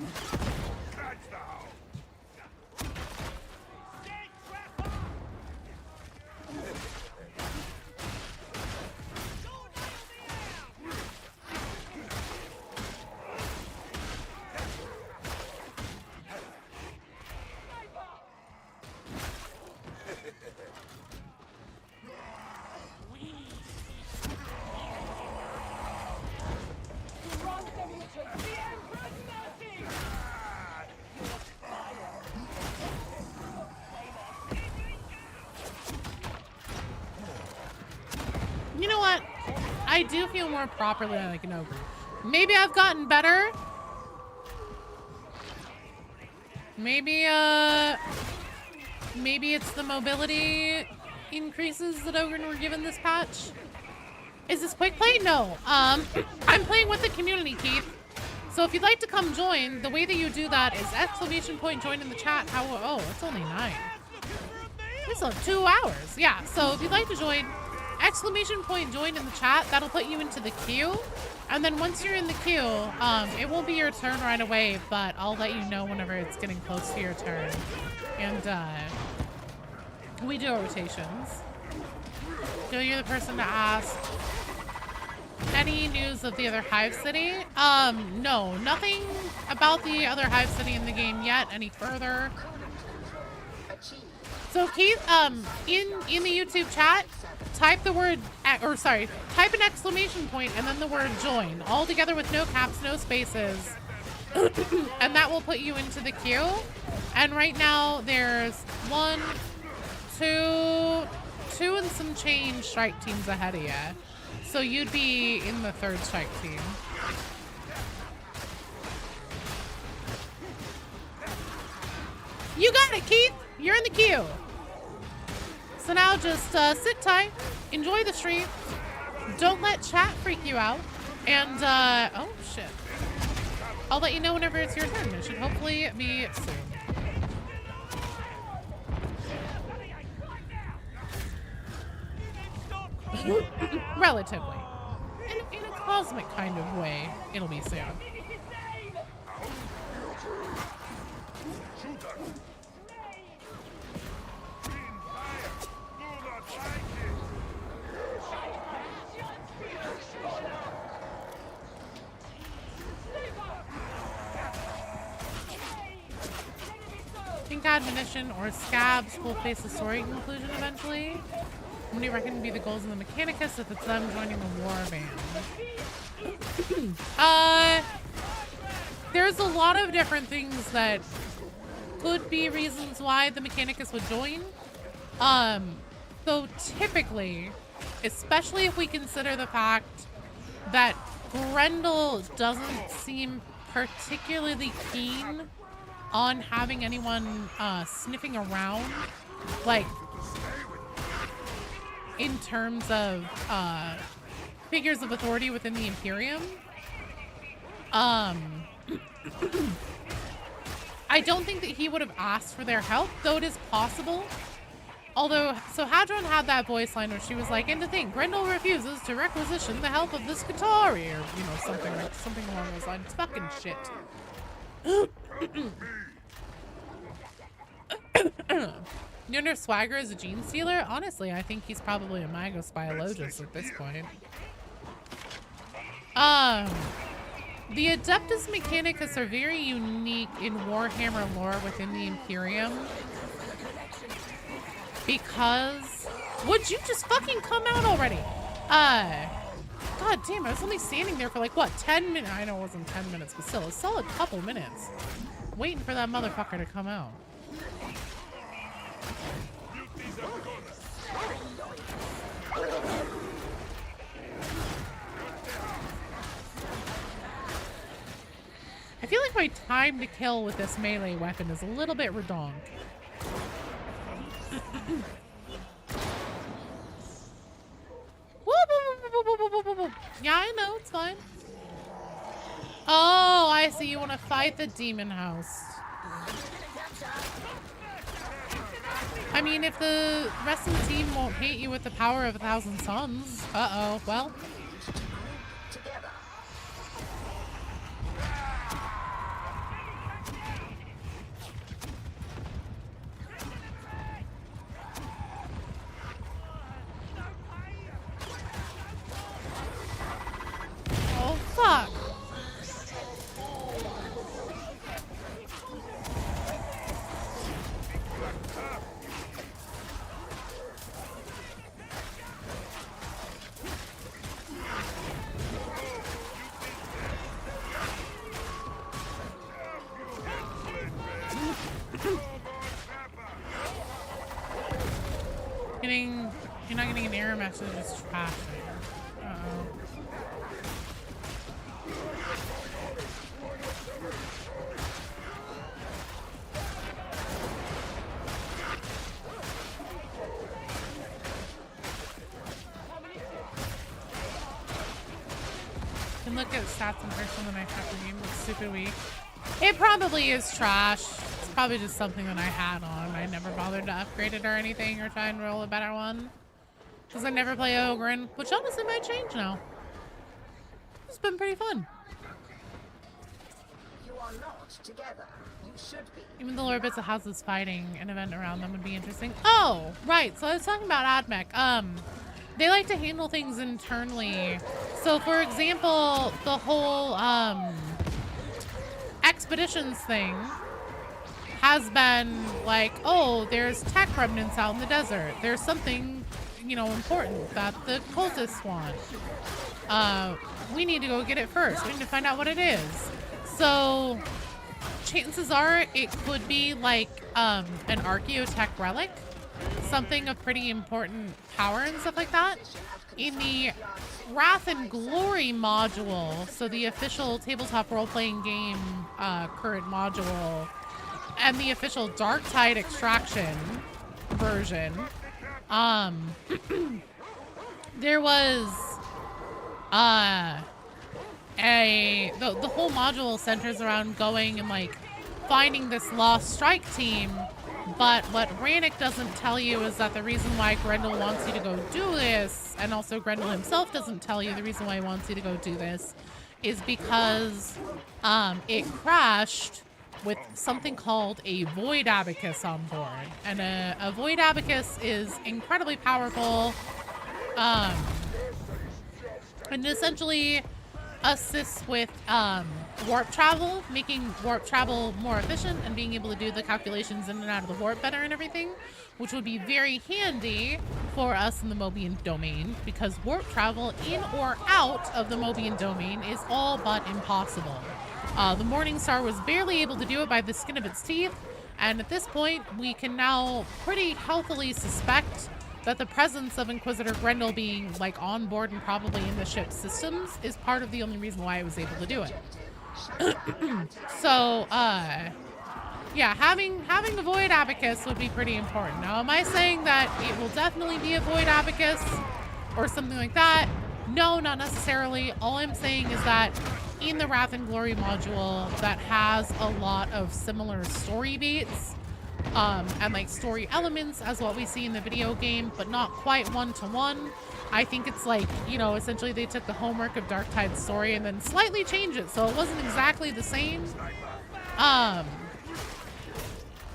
You know what? I do feel more properly like an ogre. Maybe I've gotten better. Maybe it's the mobility increases that Ogren were given this patch. Is this quick play? No. I'm playing with the community, Keith. So if you'd like to come join, the way that you do that is ! join in the chat. Oh, it's only 9. It's like 2 hours. Yeah, so if you'd like to join, ! join in the chat. That'll put you into the queue. And then once you're in the queue, it won't be your turn right away, but I'll let you know whenever it's getting close to your turn. And we do rotations. Joe, you're the person to ask. Any news of the other Hive City? No, nothing about the other Hive City in the game yet any further. So Keith, in the YouTube chat, type the word, type an ! and then the word join, all together with no caps, no spaces, and that will put you into the queue. And right now there's 1, 2 and some change strike teams ahead of you. So you'd be in the 3rd strike team. You got it, Keith. You're in the queue. So now just sit tight, enjoy the stream, don't let chat freak you out, and oh shit. I'll let you know whenever it's your turn. It should hopefully be soon. Relatively. In a cosmic kind of way, it'll be soon. Think Admonition or Scabs will face a story conclusion eventually. What do you reckon would be the goals of the Mechanicus if it's them joining the war band? There's a lot of different things that could be reasons why the Mechanicus would join. So typically, especially if we consider the fact that Grendel doesn't seem particularly keen on having anyone sniffing around, like in terms of figures of authority within the Imperium. I don't think that he would have asked for their help, though it is possible. Although, so Hadron had that voice line where she was like, and to think, Grendel refuses to requisition the help of the Skitarii, or, you know, something along those lines. Fucking shit. You wonder if Swagger is a gene stealer? Honestly, I think he's probably a Magos biologist at this point. The Adeptus Mechanicus are very unique in Warhammer lore within the Imperium. Because... Would you just fucking come out already? God damn, I was only standing there for like, what, 10 minutes? I know it wasn't 10 minutes, but still, a solid couple minutes. Waiting for that motherfucker to come out. I feel like my time to kill with this melee weapon is a little bit redonk. Yeah, I know, it's fine. Oh, I see. You want to fight the demon house. I mean, if the rest of the team won't hate you with the power of 1,000 suns, uh-oh, well. Oh, fuck. You're not getting an error message, it's trashing. Uh-oh. can look at stats in person when I have the game. It's stupid weak. It probably is trash. It's probably just something that I had on. I never bothered to upgrade it or anything or try and roll a better one. Because I never play Ogren, which honestly might change now. It's been pretty fun. You are not together. You should be. Even the lower bits of houses fighting an event around them would be interesting. Oh, right. So I was talking about AdMech. They like to handle things internally. So for example, the whole expeditions thing has been like, oh, there's tech remnants out in the desert. There's something, you know, important that the cultists want. We need to go get it first. We need to find out what it is. So chances are it could be like an archaeotech relic, something of pretty important power and stuff like that. In the Wrath and Glory module, so the official tabletop role-playing game current module, and the official Darktide extraction version, there was the whole module centers around going and like finding this lost strike team. But what Rannick doesn't tell you is that the reason why Grendel wants you to go do this, and also Grendel himself doesn't tell you the reason why he wants you to go do this, is because it crashed with something called a Void Abacus on board. And a Void Abacus is incredibly powerful, and essentially assists with warp travel, making warp travel more efficient and being able to do the calculations in and out of the warp better and everything, which would be very handy for us in the Mobian domain, because warp travel in or out of the Mobian domain is all but impossible. The Morningstar was barely able to do it by the skin of its teeth, and at this point we can now pretty healthily suspect that the presence of Inquisitor Grendel being like on board and probably in the ship's systems is part of the only reason why I was able to do it. So, yeah, having a Void Abacus would be pretty important. Now, am I saying that it will definitely be a Void Abacus or something like that? No, not necessarily. All I'm saying is that in the Wrath and Glory module that has a lot of similar story beats, and like story elements as what we see in the video game, but not quite one-to-one. I think it's like, you know, essentially they took the homework of Darktide's story and then slightly changed it, so it wasn't exactly the same.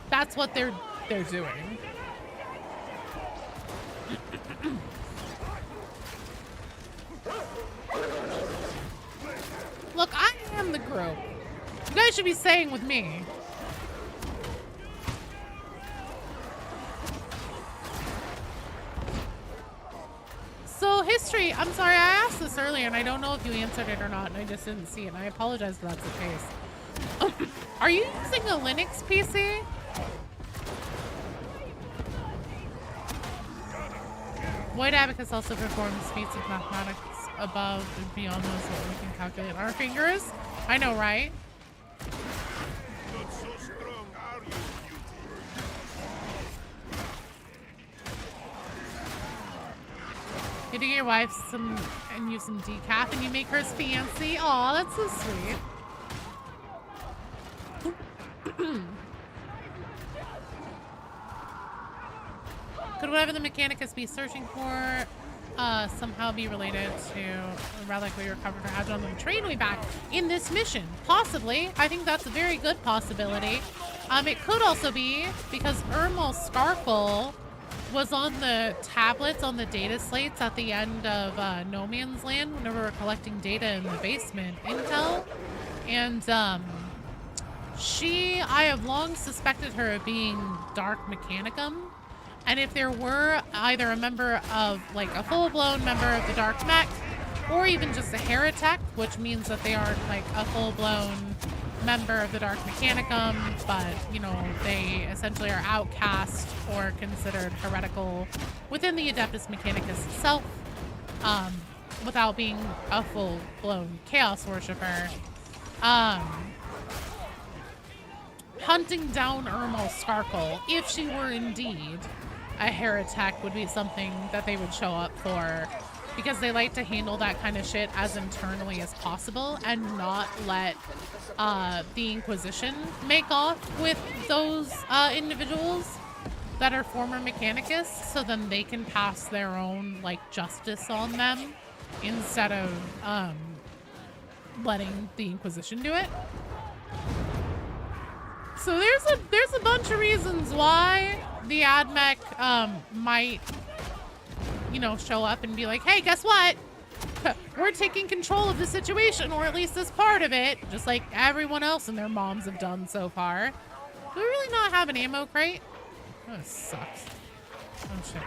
That's what they're doing. Look, I am the group. You guys should be staying with me. So history, I'm sorry, I asked this earlier and I don't know if you answered it or not, and I just didn't see it, and I apologize if that's the case. Are you using a Linux PC? Void Abacus also performs feats of mathematics above and beyond those that we can calculate our fingers. I know, right? Not so strong, are you, You do your wife some and use some decaf and you make hers fancy. Aw, that's so sweet. Could whatever the Mechanicus be searching for somehow be related to a relic we recovered for Agile on the train way back in this mission? Possibly. I think that's a very good possibility. It could also be because Ermal Scarful was on the tablets on the data slates at the end of No Man's Land whenever we were collecting data in the basement intel. And I have long suspected her of being Dark Mechanicum. And if there were either a member of, like, a full-blown member of the Dark Mech, or even just a heretic, which means that they aren't, like, a full-blown member of the Dark Mechanicum, but, you know, they essentially are outcast or considered heretical within the Adeptus Mechanicus itself, without being a full-blown Chaos Worshipper. Hunting down Ermal Scarkle, if she were indeed a heretic, would be something that they would show up for because they like to handle that kind of shit as internally as possible and not let the Inquisition make off with those individuals that are former Mechanicusts, so then they can pass their own like justice on them instead of letting the Inquisition do it. So there's a bunch of reasons why the AdMech might, you know, show up and be like, hey, guess what? We're taking control of the situation, or at least this part of it, just like everyone else and their moms have done so far. Do we really not have an ammo crate? Oh, this sucks. Oh, shit.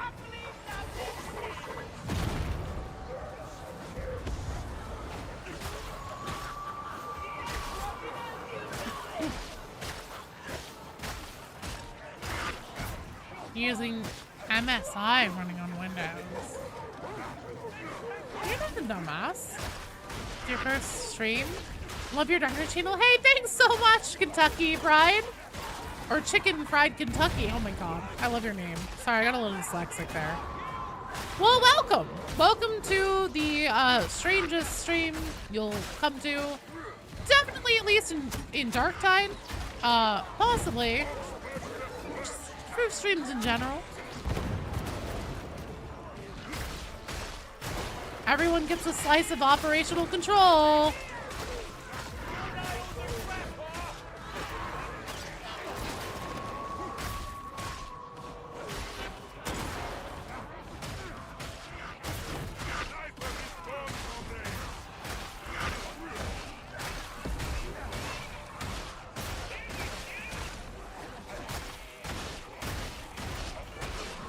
Using MSI running on Windows. You're not a dumbass. It's your first stream. Love your Darker channel. Hey, thanks so much, Kentucky Fried. Or Chicken Fried Kentucky. Oh my god. I love your name. Sorry, I got a little dyslexic there. Well, welcome. Welcome to the strangest stream you'll come to. Definitely at least in Darktide. Possibly. For streams in general. Everyone gets a slice of operational control.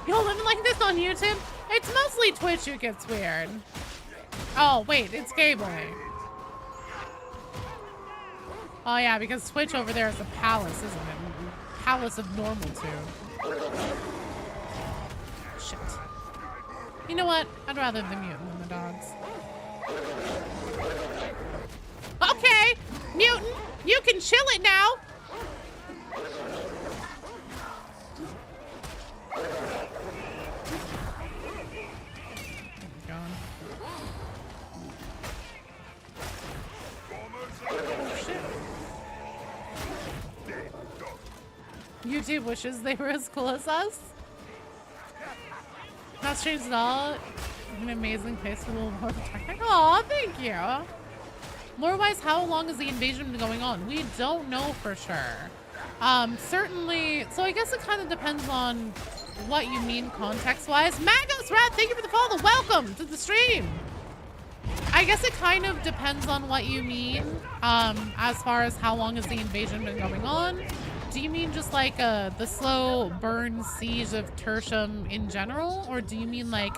You'll live like this on YouTube? It's mostly Twitch who gets weird. Oh, wait, it's cabling. Oh, yeah, because Twitch over there is a palace, isn't it? Palace of normal, too. Shit. You know what? I'd rather the mutant than the dogs. Okay, mutant, you can chill it now. YouTube wishes they were as cool as us. Not strange at all. An amazing place for a little more protecting. Aw, thank you. Lore-wise, how long has the invasion been going on? We don't know for sure. Certainly, so I guess it kind of depends on what you mean context-wise. Magos Rat, thank you for the follow. Welcome to the stream. I guess it kind of depends on what you mean as far as how long has the invasion been going on. Do you mean just like the slow burn siege of Tertium in general? Or do you mean like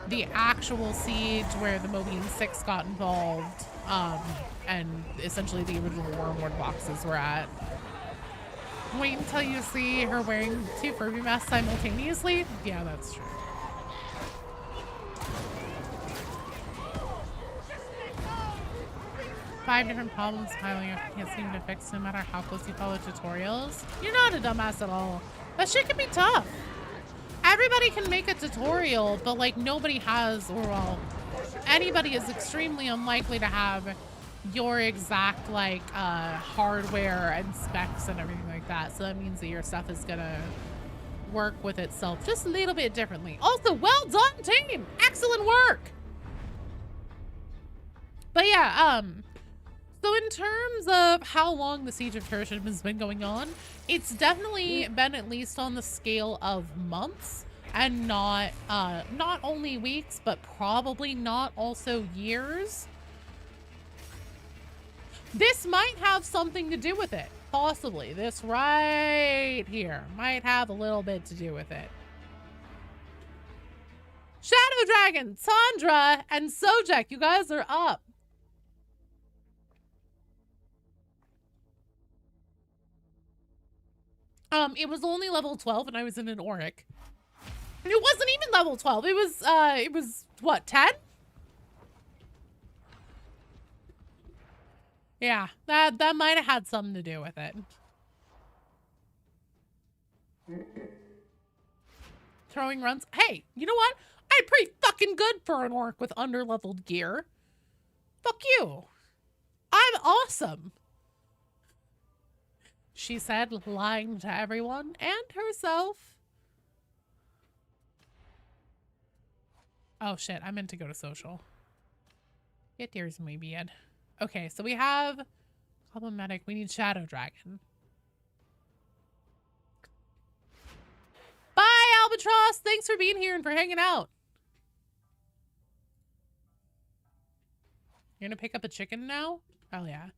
the actual siege where the Mobian 6 got involved and essentially the original Wormwood boxes were at? Wait until you see her wearing 2 Furby masks simultaneously? Yeah, that's true. Five different problems piling up can't seem to fix no matter how close you follow tutorials. You're not a dumbass at all. That shit can be tough. Everybody can make a tutorial, but like nobody has, or well, anybody is extremely unlikely to have your exact like hardware and specs and everything like that. So that means that your stuff is gonna work with itself just a little bit differently. Also, well done, team! Excellent work! But yeah, so in terms of how long the Siege of Tertium has been going on, it's definitely been at least on the scale of months and not only weeks, but probably not also years. This might have something to do with it. Possibly. This right here might have a little bit to do with it. Shadow Dragon, Sandra, and Sojek, you guys are up. It was only level 12 and I was in an Auric. And it wasn't even level 12. It was what, 10? Yeah, that might have had something to do with it. Throwing runs. Hey, you know what? I I'm pretty fucking good for an orc with underleveled gear. Fuck you. I'm awesome. She said, lying to everyone and herself. Oh shit, I meant to go to social. Get yours, my beard. Okay, so we have problematic. We need Shadow Dragon. Bye, Albatross. Thanks for being here and for hanging out. You're gonna pick up a chicken now? Hell yeah.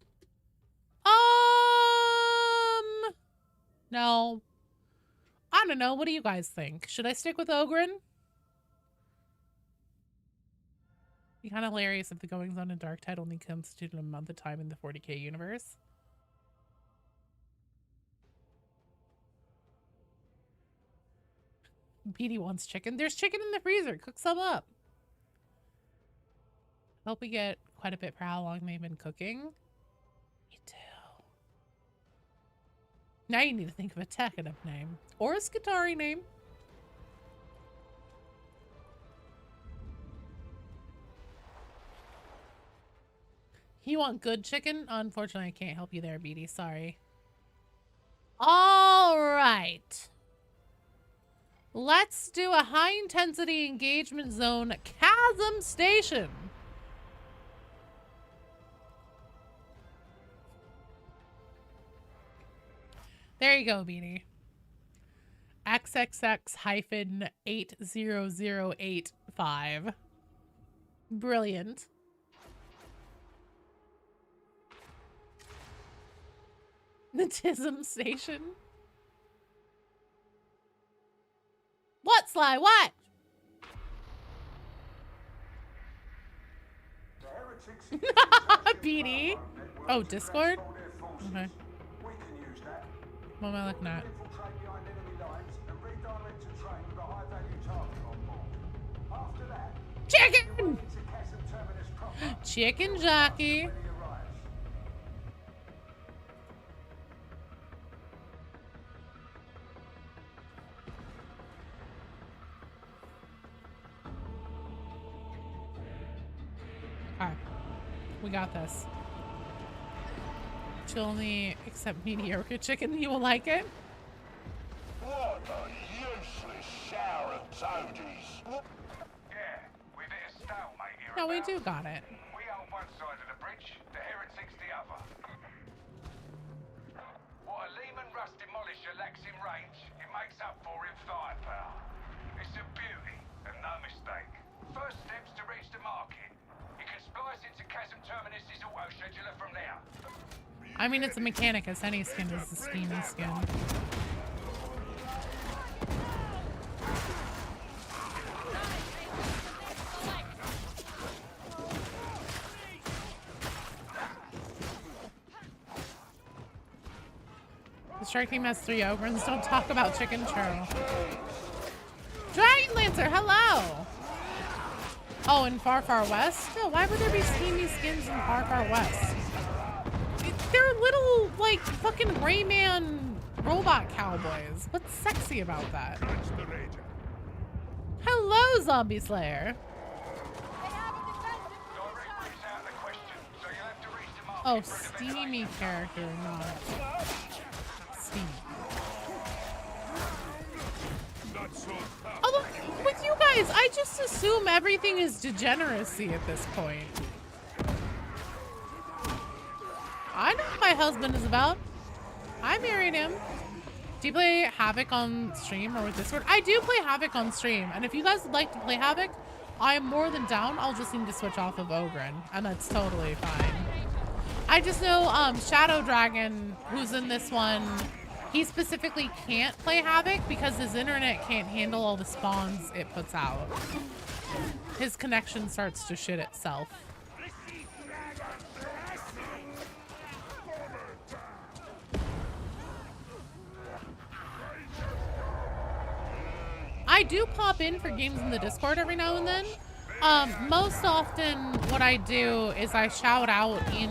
No. I don't know. What do you guys think? Should I stick with Ogren? Be kind of hilarious if the goings on in Darktide only constituted a month of time in the 40k universe. Petey wants chicken. There's chicken in the freezer. Cook some up. Hope we get quite a bit for how long they've been cooking. Me too. Now you need to think of a Tekkenham name. Or a Skitari name. You want good chicken? Unfortunately, I can't help you there, Beatty. Sorry. All right. Let's do a high-intensity engagement zone chasm station. There you go, Beanie. XXX-80085. Brilliant. The Tism Station. What, Sly? What? Beanie. Oh, Discord? Okay. What am I looking at? Chicken! Chicken jockey. Alright. We got this. She'll only accept mediocre chicken. You will like it? What a useless shower of toadies. Yeah, we've hit a stalemate here. No, we do got it. We own one side of the bridge, the heretics the other. What a Lehman Russ demolisher lacks in range, it makes up for in firepower. It's a beauty, and no mistake. First steps to reach the market. You can splice into Chasm Terminus's auto scheduler from there. I mean, it's a Mechanicus. Any skin is a steamy skin. The strike team has 3 Ogrins. Don't talk about chicken churro. Dragon Lancer, hello! Oh, in Far Far West? No, why would there be steamy skins in Far Far West? They're little, like, fucking Rayman robot cowboys. What's sexy about that? Hello, Zombie Slayer. Oh, steamy character, not steamy. Although, with you guys, I just assume everything is degeneracy at this point. I know what my husband is about. I married him. Do you play Havoc on stream or with Discord? I do play Havoc on stream. And if you guys would like to play Havoc, I am more than down. I'll just need to switch off of Ogren. And that's totally fine. I just know Shadow Dragon, who's in this one, he specifically can't play Havoc because his internet can't handle all the spawns it puts out. His connection starts to shit itself. I do pop in for games in the Discord every now and then. Most often what I do is I shout out in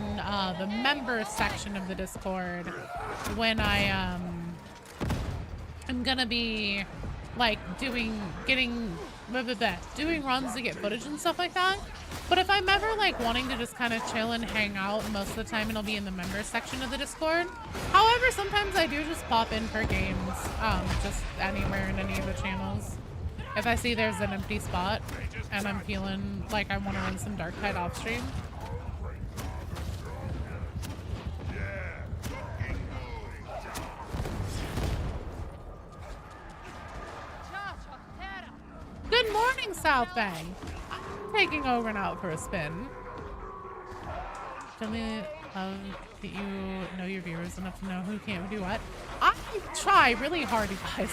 the members section of the Discord when I am gonna be like getting doing runs to get footage and stuff like that. But if I'm ever like wanting to just kind of chill and hang out, most of the time it'll be in the members section of the Discord. However, sometimes I do just pop in for games, just anywhere in any of the channels. If I see there's an empty spot and I'm feeling like I want to run some Darktide off stream. Good morning, South Bang. I'm taking Ogren out for a spin. Tell me that you know your viewers enough to know who can't do what. I try really hard, you guys.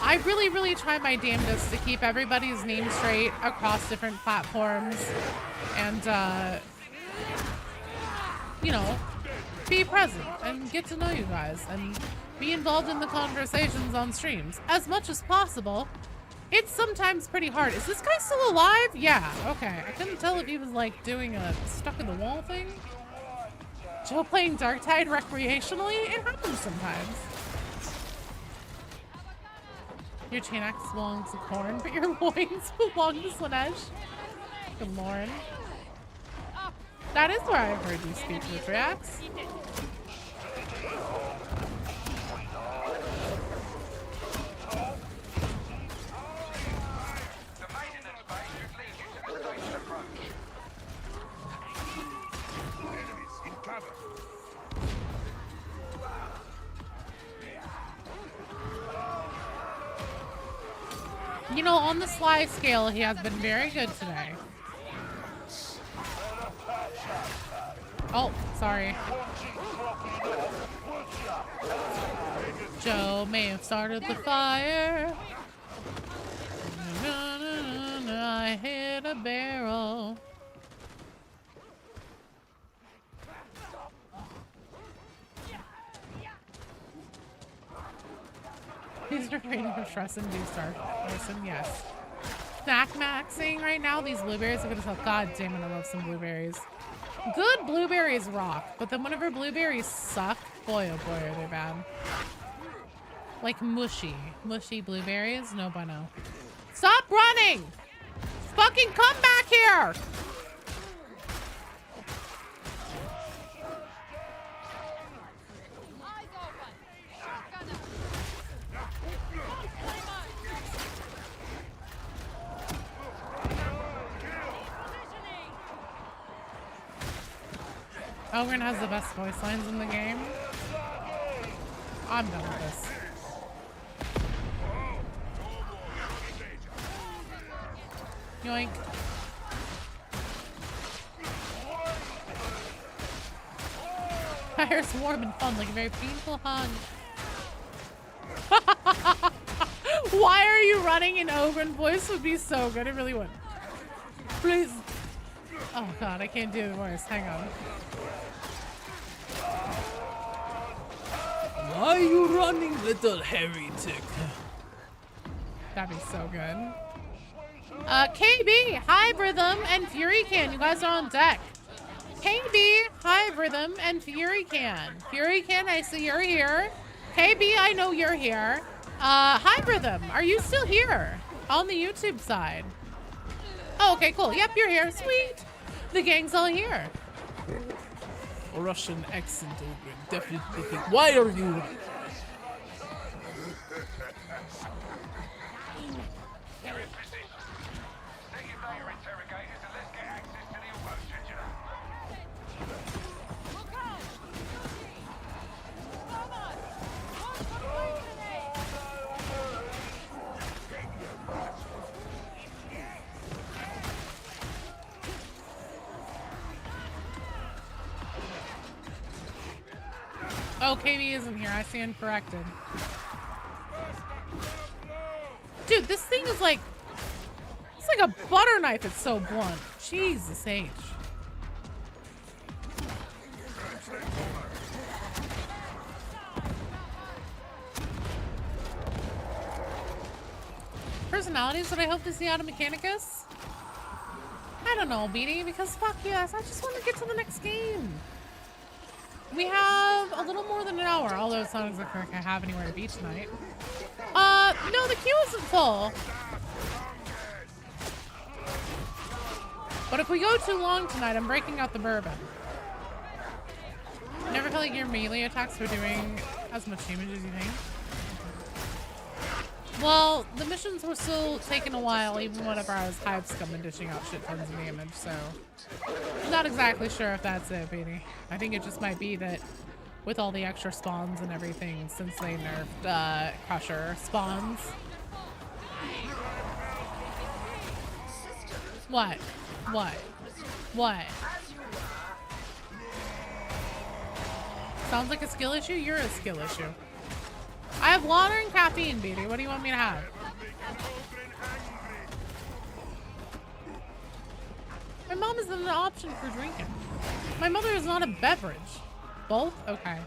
I really try my damnedest to keep everybody's name straight across different platforms and, you know, be present and get to know you guys and be involved in the conversations on streams as much as possible. It's sometimes pretty hard. Is this guy still alive? Yeah, okay. I couldn't tell if he was like doing a stuck in the wall thing. Joe playing Darktide recreationally? It happens sometimes. Your Chanax belongs to Corn, but your loins belong to Slanesh. Good Lauren. That is where I've heard you speak with Reacts. You know, on the sly scale, he has been very good today. Oh, sorry. Joe may have started the fire. I hit a barrel. He's refraining from stress-induced person, yes. Snack maxing right now. These blueberries are gonna sell. God damn it, I love some blueberries. Good blueberries rock, but then whenever blueberries suck, boy oh boy are they bad. Like mushy blueberries, no bueno. Stop running! Fucking come back here! Ogren has the best voice lines in the game. I'm done with this. Yoink. Fire's warm and fun, like a very painful hug. Why are you running in Ogren voice would be so good, it really would. Please. Oh god, I can't do the voice, hang on. Why are you running, little heretic? That'd be so good. KB, Hive Rhythm, and Fury Can. You guys are on deck. KB, Hive Rhythm, and Fury Can. Fury Can, I see you're here. KB, I know you're here. Hive Rhythm, are you still here? On the YouTube side. Oh, okay, cool. Yep, you're here. Sweet. The gang's all here. Russian accent, Ogren. Definitely think. Why are you running? Oh, KB isn't here. I stand corrected. Dude, this thing is like... It's like a butter knife. It's so blunt. Jesus H. Personalities that I hope to see out of Mechanicus? I don't know, Beanie, because fuck yes, I just want to get to the next game. We have a little more than an hour, although it sounds like I have anywhere to be tonight. No, the queue isn't full. But if we go too long tonight, I'm breaking out the bourbon. Never feel like your melee attacks were doing as much damage as you think. Well, the missions were still taking a while, even whenever I was hive scum and dishing out shit tons of damage, so I'm not exactly sure if that's it, Petey. I think it just might be that with all the extra spawns and everything, since they nerfed Crusher spawns. What? What? What? Sounds like a skill issue? You're a skill issue. I have water and caffeine, Petey. What do you want me to have? My mom isn't an option for drinking. My mother is not a beverage. Both? Okay.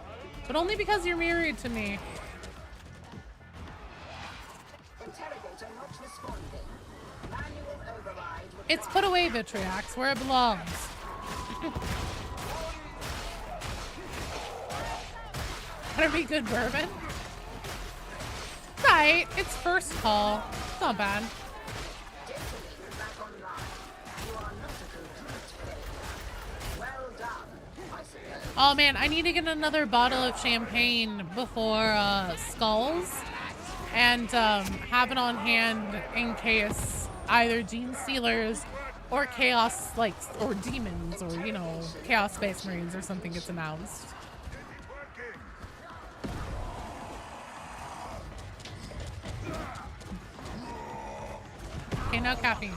But only because you're married to me. It's put away, Vitriax, where it belongs. Better be good bourbon. Right, it's first call. It's not bad. Oh man, I need to get another bottle of champagne before Skulls and have it on hand in case either Gene Stealers or Chaos, or Demons, or, you know, Chaos Space Marines or something gets announced. Okay, no caffeine.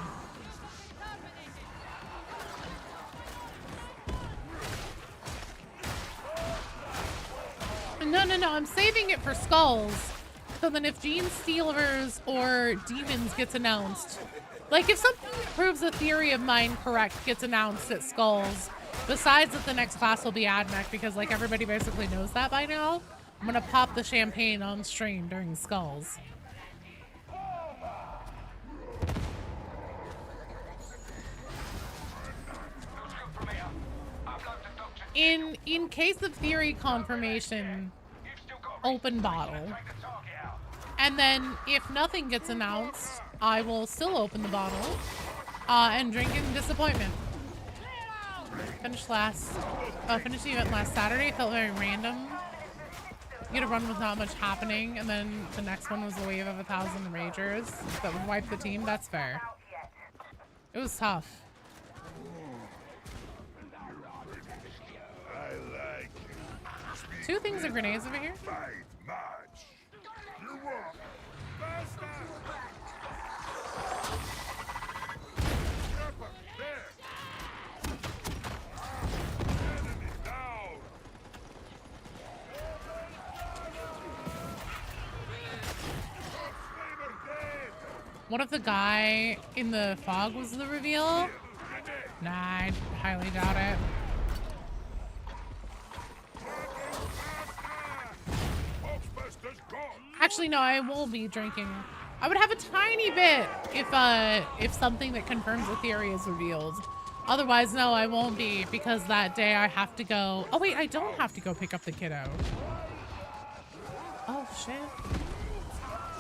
No, I'm saving it for Skulls. So then if Gene Stealers or Demons gets announced, like if something that proves a theory of mine correct gets announced at Skulls, besides that the next class will be AdMech, because like everybody basically knows that by now, I'm gonna pop the champagne on stream during Skulls. In case of theory confirmation, open bottle. And then if nothing gets announced, I will still open the bottle and drink in disappointment. Finished the event last Saturday. Felt very random. You get a run with not much happening, and then the next one was a wave of 1,000 ragers that would wipe the team. That's fair. It was tough. Two things of grenades over here. What if the guy in the fog was the reveal? Nah, I highly doubt it. Actually, no, I will be drinking. I would have a tiny bit if something that confirms the theory is revealed. Otherwise, no, I won't be, because that day I have to go. Oh wait, I don't have to go pick up the kiddo. Oh shit.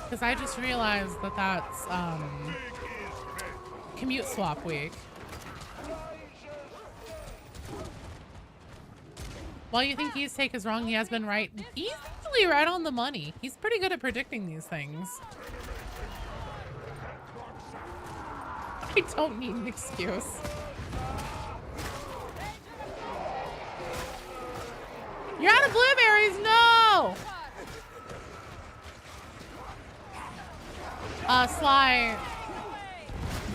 Because I just realized that that's commute swap week. While you think his take is wrong, he has been right. He's usually right on the money. He's pretty good at predicting these things. I don't need an excuse. You're out of blueberries, no! Sly,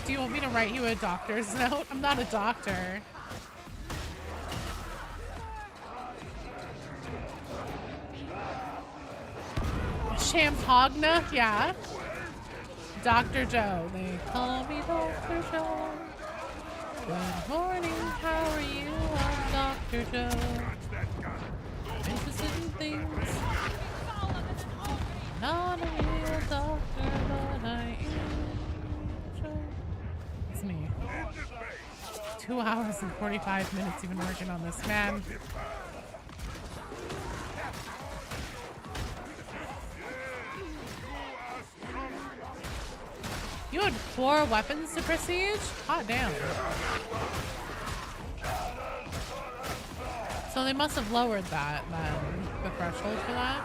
do you want me to write you a doctor's note? I'm not a doctor. Champagne, yeah. Dr. Joe. They call me Dr. Joe. Good morning, how are you? I'm Dr. Joe. Interested in things. Not a real doctor, but I am Joe. It's me. 2 hours and 45 minutes even working on this, man. You would 4 weapons to prestige? Hot damn. So they must have lowered that then, the threshold for that.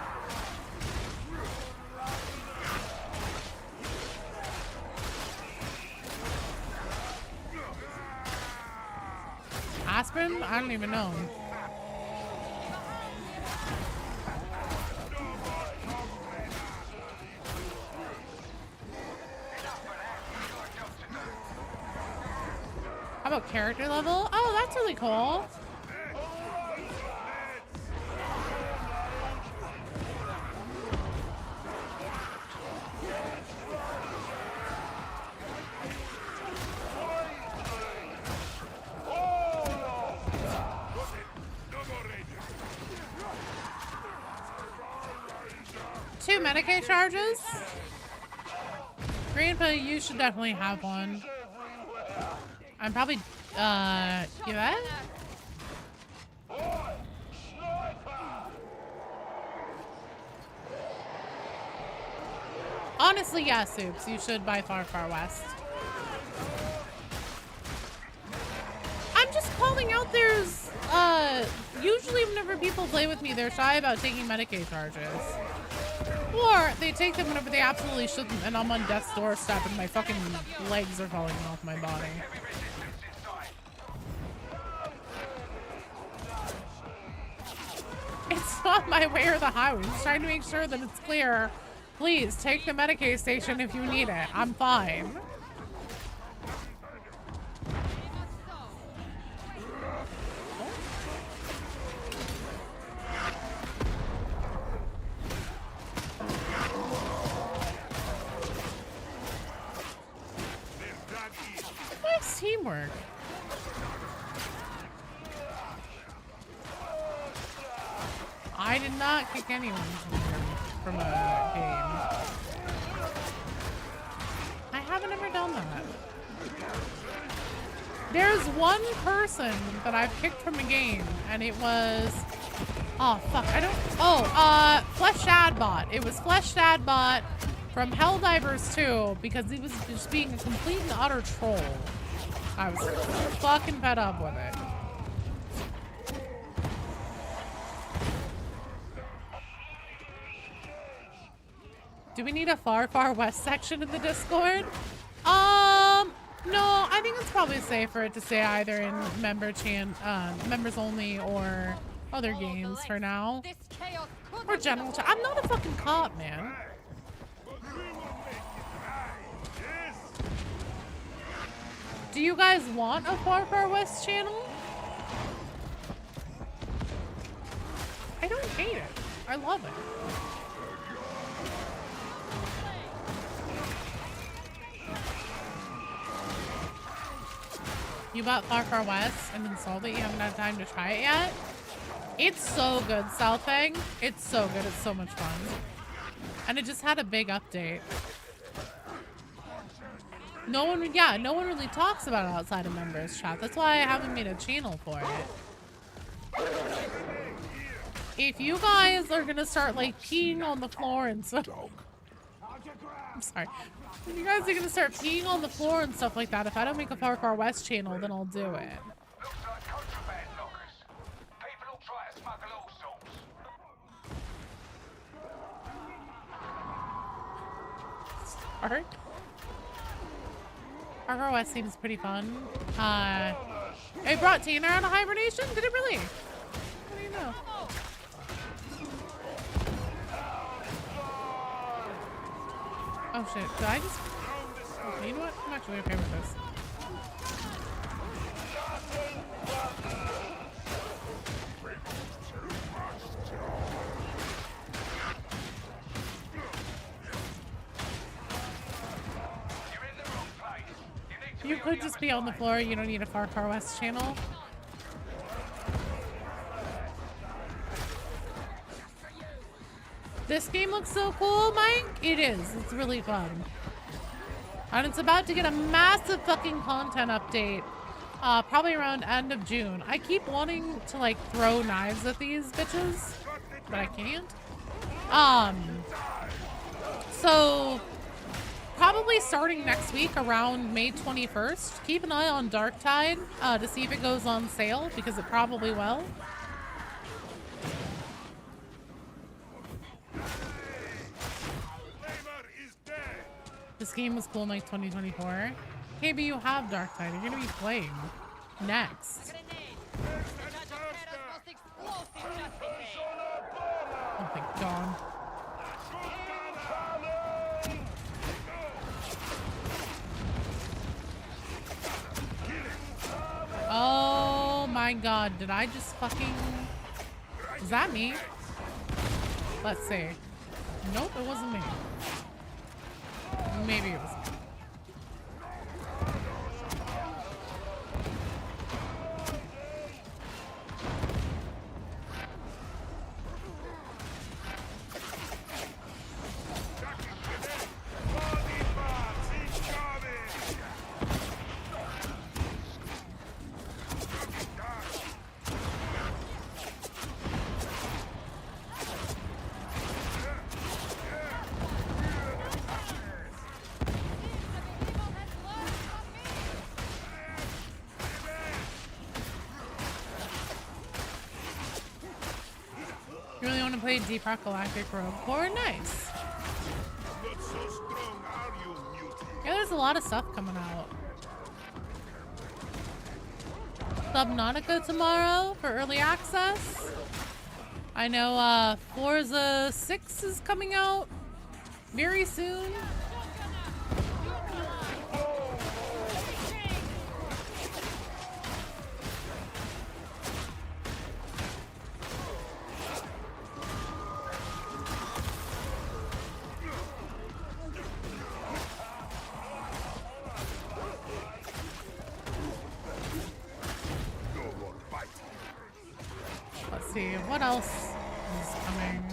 Aspirin? I don't even know. How about character level? Oh, that's really cool. Two Medicaid charges? Grandpa, you should definitely have one. I'm probably, you that? Honestly, yeah, Soups. You should buy Far Far West. I'm just calling out there's, usually whenever people play with me, they're shy about taking Medicaid charges. Or they take them whenever they absolutely shouldn't, and I'm on death's doorstep and my fucking legs are falling off my body. It's not my way or the highway. I'm just trying to make sure that it's clear. Please, take the Medicaid station if you need it. I'm fine. Nice teamwork. I did not kick anyone from a game. I haven't ever done that. There's one person that I've kicked from a game, and it was... Oh, fuck, I don't... Oh, Flesh Shadbot. It was Flesh Shadbot from Helldivers 2, because he was just being a complete and utter troll. I was fucking fed up with it. Do we need a Far Far West section in the Discord? No, I think it's probably safer to stay either in members only or other games for now. Or general chat. I'm not a fucking cop, man. Do you guys want a Far Far West channel? I don't hate it. I love it. You bought Far Far West and installed it? You haven't had time to try it yet? It's so good, Southang. It's so good. It's so much fun. And it just had a big update. No one really talks about it outside of members chat. That's why I haven't made a channel for it. If you guys are gonna start like peeing on the floor and stuff, I'm sorry. If you guys are gonna start peeing on the floor and stuff like that, if I don't make a Far Far West channel, then I'll do it. Looks like contraband lockers. People will try to smuggle all sorts. Start. Far Far West seems pretty fun. It brought Tanner out of hibernation? Did it really? What do you know? Oh shit, did I just... Okay, you know what? I'm actually okay with this. You could just be on the floor, you don't need a Far Far West channel. This game looks so cool, Mike. It is. It's really fun. And it's about to get a massive fucking content update. Probably around end of June. I keep wanting to like throw knives at these bitches, but I can't. So Probably starting next week around May 21st. Keep an eye on Darktide to see if it goes on sale, because it probably will. This game was cool in like 2024. Okay, but you have Darktide. You're gonna be playing next. Oh my god. Oh my god, did I just fucking... Is that me? Let's see. Nope, it wasn't me. Maybe it was me. You really want to play Deep Rock Galactic Rogue Core? Nice. Yeah, there's a lot of stuff coming out. Subnautica tomorrow for early access. I know Forza 6 is coming out very soon. Let's see, what else is coming?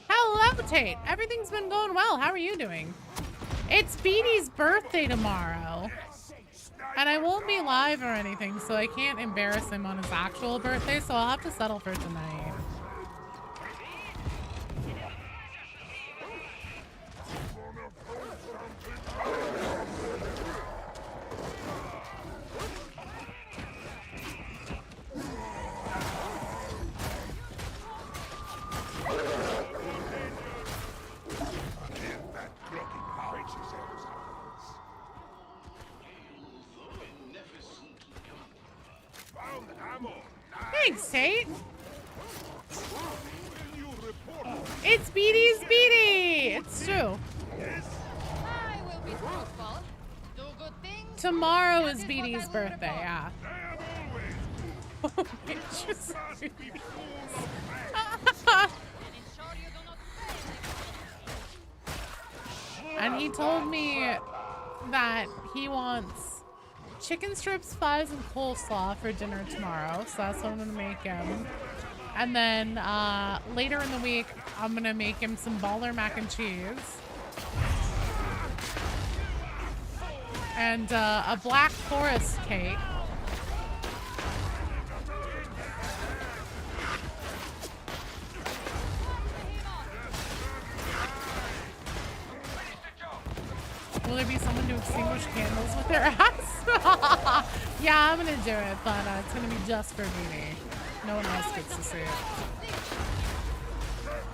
Hello, Tate. Everything's been going well. How are you doing? It's Beatty's birthday tomorrow. And I won't be live or anything, so I can't embarrass him on his actual birthday, so I'll have to settle for tonight. Thanks, Tate. It's Beatty's Beatty. It's true. I will be truthful. Do good things. Tomorrow is Beatty's birthday, yeah. And he told me that he wants chicken strips, fries, and coleslaw for dinner tomorrow, so that's what I'm gonna make him. And then later in the week, I'm gonna make him some baller mac and cheese. And a black forest cake. Will there be someone to extinguish candles with their ass? Yeah, I'm gonna do it, but it's gonna be just for Beatty. No one else gets to see it.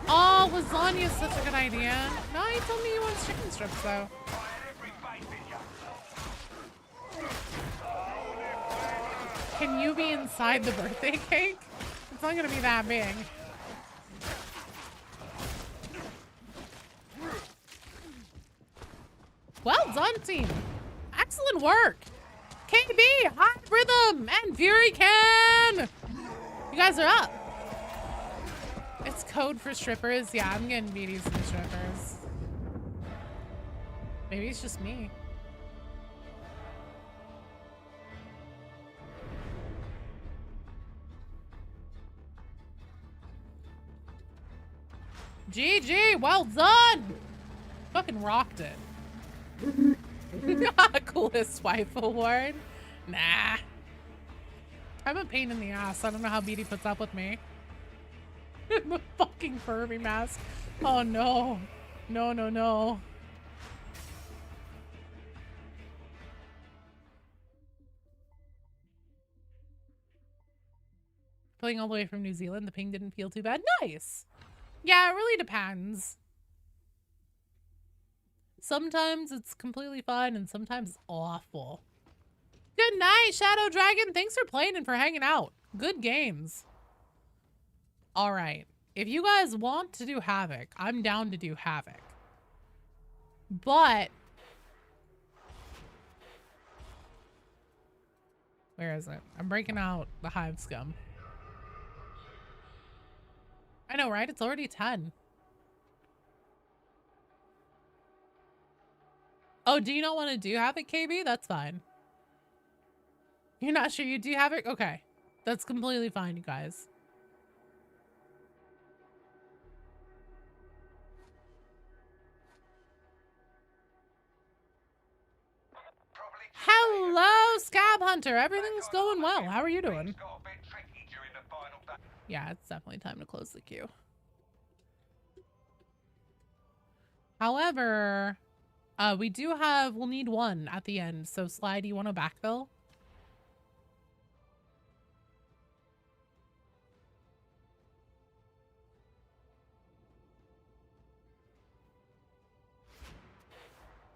Oh, lasagna is such a good idea. No, he told me he wants chicken strips, though. Can you be inside the birthday cake? It's not gonna be that big. Well done, team. Excellent work. KB, Hot Rhythm, and Fury Can. You guys are up. It's code for strippers. Yeah, I'm getting Beatties and strippers. Maybe it's just me. GG, well done. Fucking rocked it. Coolest wife award? Nah. I'm a pain in the ass. I don't know how BD puts up with me. The fucking Furby mask. Oh no. No, no, no. Playing all the way from New Zealand, the ping didn't feel too bad. Nice. Yeah, it really depends. Sometimes it's completely fine and sometimes it's awful. Good night, Shadow Dragon. Thanks for playing and for hanging out. Good games. All right. If you guys want to do Havoc, I'm down to do Havoc. But where is it? I'm breaking out the Hive Scum. I know, right? It's already 10. Oh, do you not want to do Havoc, KB? That's fine. You're not sure you do Havoc? Okay. That's completely fine, you guys. Hello, Scab Hunter. Everything's going well. How are you doing? Yeah, it's definitely time to close the queue. However, we'll need one at the end. So Sly, do you want to backfill?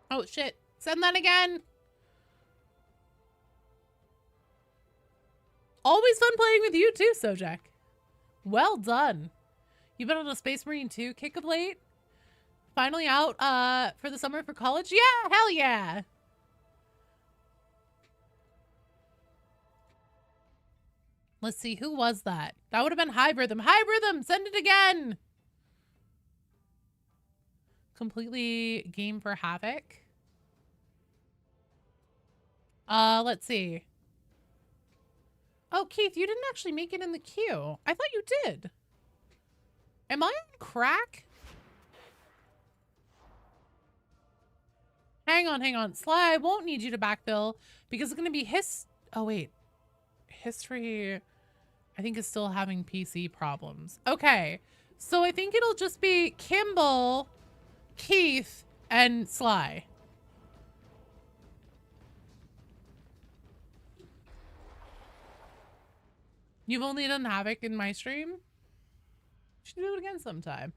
Oh shit, send that again. Always fun playing with you too, Sojak. Well done. You've been on a Space Marine 2 kick of late? Finally out for the summer for college? Yeah, hell yeah. Let's see, who was that? That would have been Hive Rhythm. Hive Rhythm, send it again. Completely game for Havoc. Let's see. Oh, Keith, you didn't actually make it in the queue. I thought you did. Am I on crack? Hang on, hang on. Sly, I won't need you to backfill because it's going to be oh, wait. History, I think, is still having PC problems. Okay. So I think it'll just be Kimball, Keith, and Sly. You've only done Havoc in my stream? You should do it again sometime.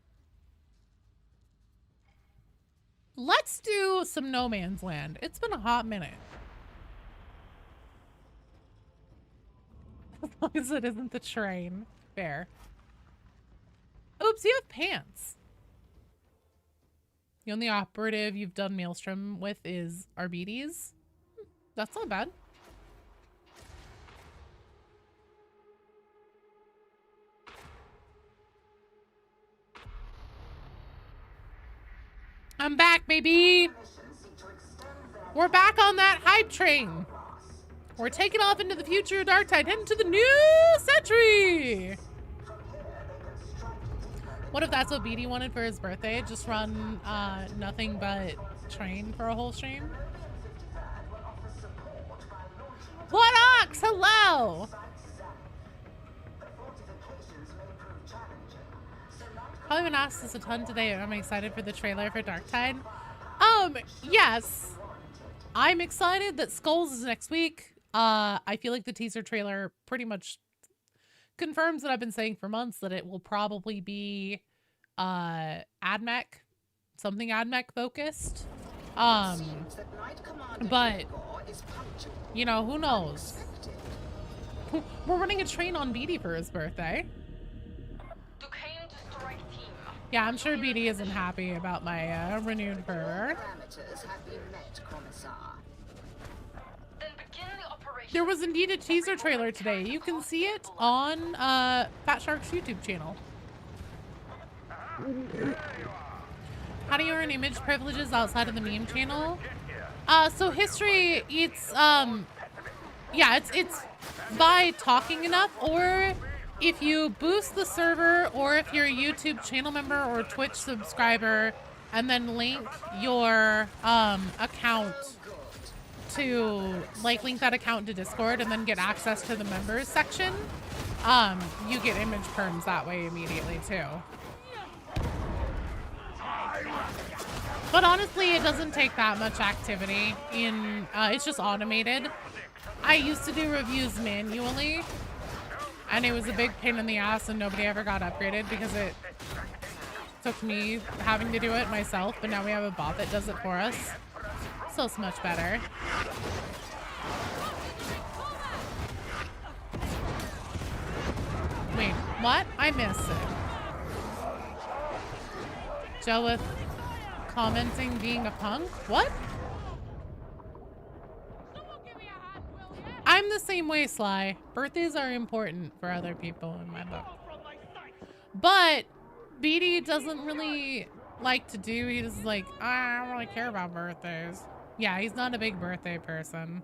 Let's do some No Man's Land. It's been a hot minute. As long as it isn't the train. Fair. Oops, you have pants. The only operative you've done Maelstrom with is Arbides. That's not bad. I'm back, baby. We're back on that hype train. We're taking off into the future of Darktide, heading to the new century. What if that's what BD wanted for his birthday? Just run nothing but train for a whole stream? What Ox? Hello. Probably been asked this a ton today. I'm excited for the trailer for Darktide. Yes. I'm excited that Skulls is next week. I feel like the teaser trailer pretty much confirms what I've been saying for months, that it will probably be AdMech, something AdMech focused. But you know, who knows? We're running a train on BD for his birthday. Yeah, I'm sure BD isn't happy about my renewed fervor. There was indeed a teaser trailer today. You can see it on Fat Shark's YouTube channel. How do you earn image privileges outside of the meme channel? So history, it's yeah, it's by talking enough, or if you boost the server, or if you're a YouTube channel member or Twitch subscriber, and then link your account to link that account to Discord and then get access to the members section, you get image perms that way immediately too. But honestly, it doesn't take that much activity in, it's just automated. I used to do reviews manually, and it was a big pain in the ass and nobody ever got upgraded because it took me having to do it myself, but now we have a bot that does it for us. So it's much better. Wait, what? I missed it. Joe with commenting being a punk? What? I'm the same way, Sly. Birthdays are important for other people in my book. But BD doesn't really like to do, he just like, I don't really care about birthdays. Yeah, he's not a big birthday person.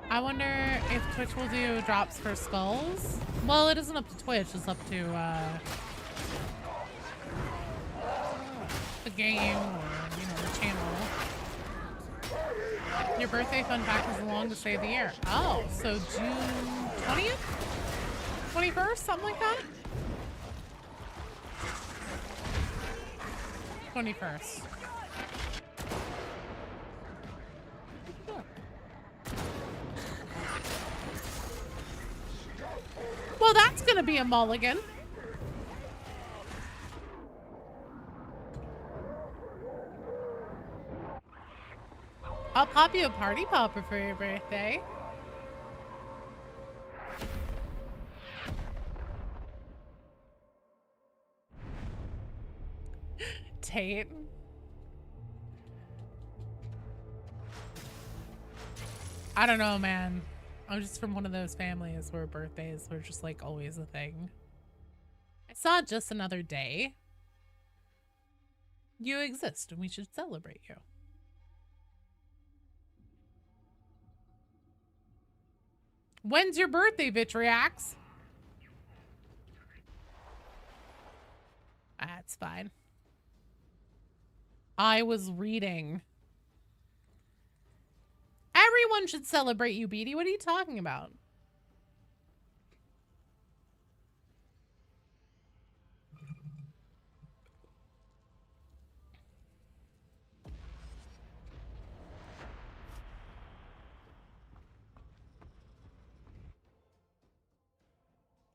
I wonder if Twitch will do drops for skulls. Well, it isn't up to Twitch, it's up to the game or, you know, the channel. Your birthday fun fact is the longest day of the year. Oh, so June 20th? 21st? Something like that? 21st. Well, that's gonna be a mulligan. I'll pop you a party popper for your birthday. Tate. I don't know, man. I'm just from one of those families where birthdays were just like always a thing. It's not just another day. You exist and we should celebrate you. When's your birthday, Vitriax? That's fine. I was reading. Everyone should celebrate you, Beatty. What are you talking about?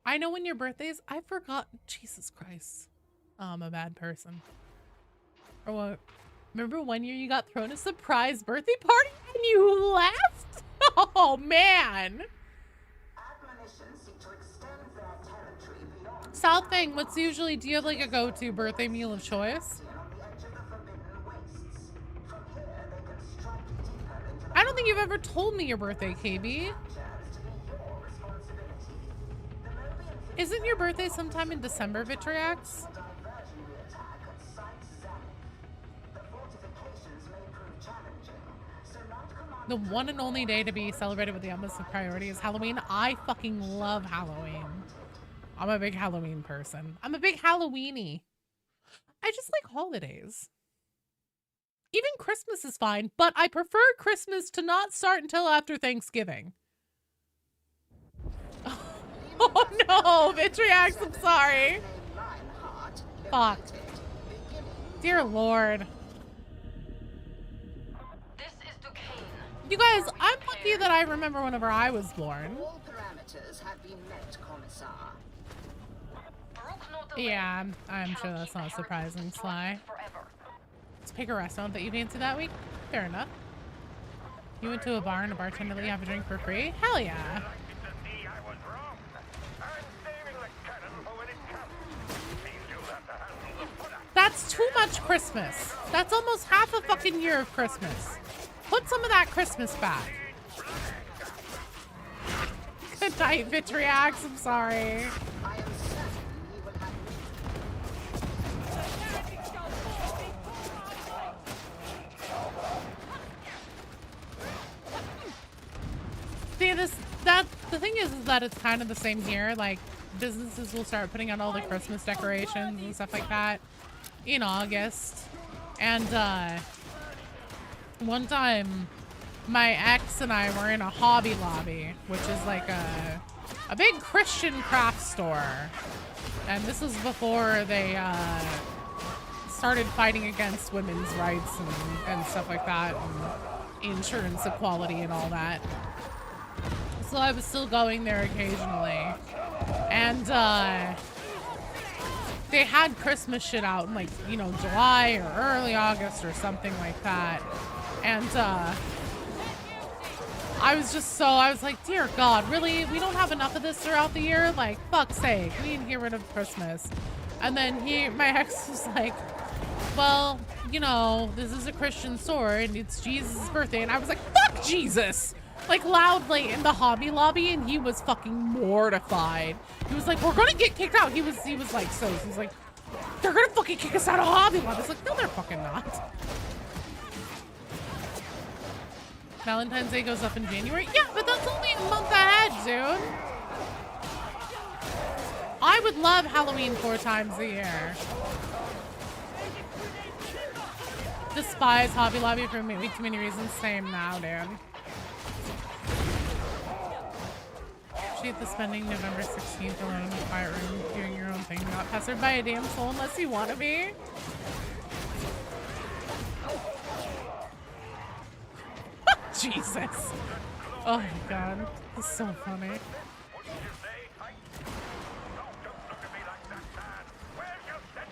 I know when your birthday is. I forgot. Jesus Christ. Oh, I'm a bad person. Or what? Remember one year you got thrown a surprise birthday party and you left? Oh, man. South Thing, what's usually, do you have like a go-to birthday meal of choice? I don't think you've ever told me your birthday, KB. Isn't your birthday sometime in December, Vitriax? The one and only day to be celebrated with the utmost of priority is Halloween. I fucking love Halloween. I'm a big Halloween person. I'm a big Halloweeny. I just like holidays. Even Christmas is fine, but I prefer Christmas to not start until after Thanksgiving. Oh no, Vitriax, I'm sorry. Fuck. Dear Lord. You guys, I'm lucky that I remember whenever I was born. All parameters have been met, Commissar. Yeah, I'm sure that's not surprising, Sly. Let's pick a restaurant that you fancy that week. Fair enough. You went to a bar and a bartender let you have a drink for free? Hell yeah. That's too much Christmas. That's almost half a fucking year of Christmas. Put some of that Christmas back. Good night, Vitriax. I'm sorry. See, the thing is that it's kind of the same here. Like, businesses will start putting out all the Christmas decorations and stuff like that in August. And one time my ex and I were in a Hobby Lobby, which is like a big Christian craft store. And this was before they started fighting against women's rights and stuff like that, and insurance equality and all that. So I was still going there occasionally. And they had Christmas shit out in, like, you know, July or early August or something like that. And I was like, dear God, really? We don't have enough of this throughout the year? Like, fuck's sake, we need to get rid of Christmas. And then my ex was like, well, you know, this is a Christian store and it's Jesus' birthday. And I was like, fuck Jesus! Like, loudly in the Hobby Lobby, and he was fucking mortified. He was like, we're gonna get kicked out. He was like, so he's like, they're gonna fucking kick us out of Hobby Lobby. I was like, no, they're fucking not. Valentine's Day goes up in January? Yeah, but that's only a month ahead, dude. I would love Halloween 4 times a year. Despise Hobby Lobby for way too many reasons. Same now, dude. Appreciate the spending November 16th alone in the quiet room doing your own thing, not pestered by a damn soul unless you want to be. Jesus. Oh my God. This is so funny.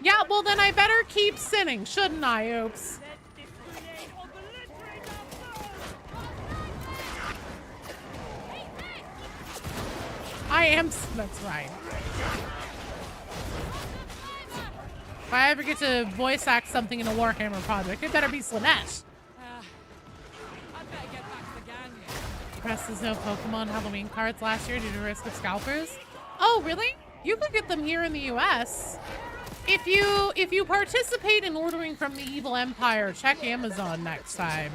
Yeah, well then I better keep sinning, shouldn't I? Oops. I am, that's right. If I ever get to voice act something in a Warhammer project, it better be Slanesh. Press there's no Pokemon Halloween cards last year due to risk of scalpers. Oh, really? You could get them here in the US. If you participate in ordering from the Evil Empire, check Amazon next time.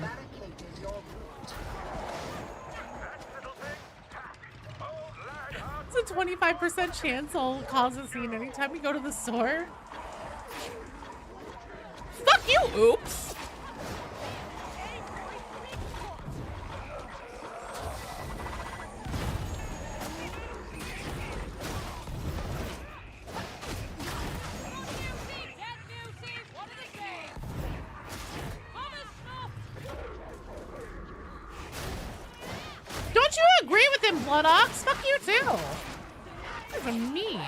It's a 25% chance I'll cause a scene anytime we go to the store. Fuck you, oops! Don't you agree with him, Blood Ox? Fuck you too. That's a mean.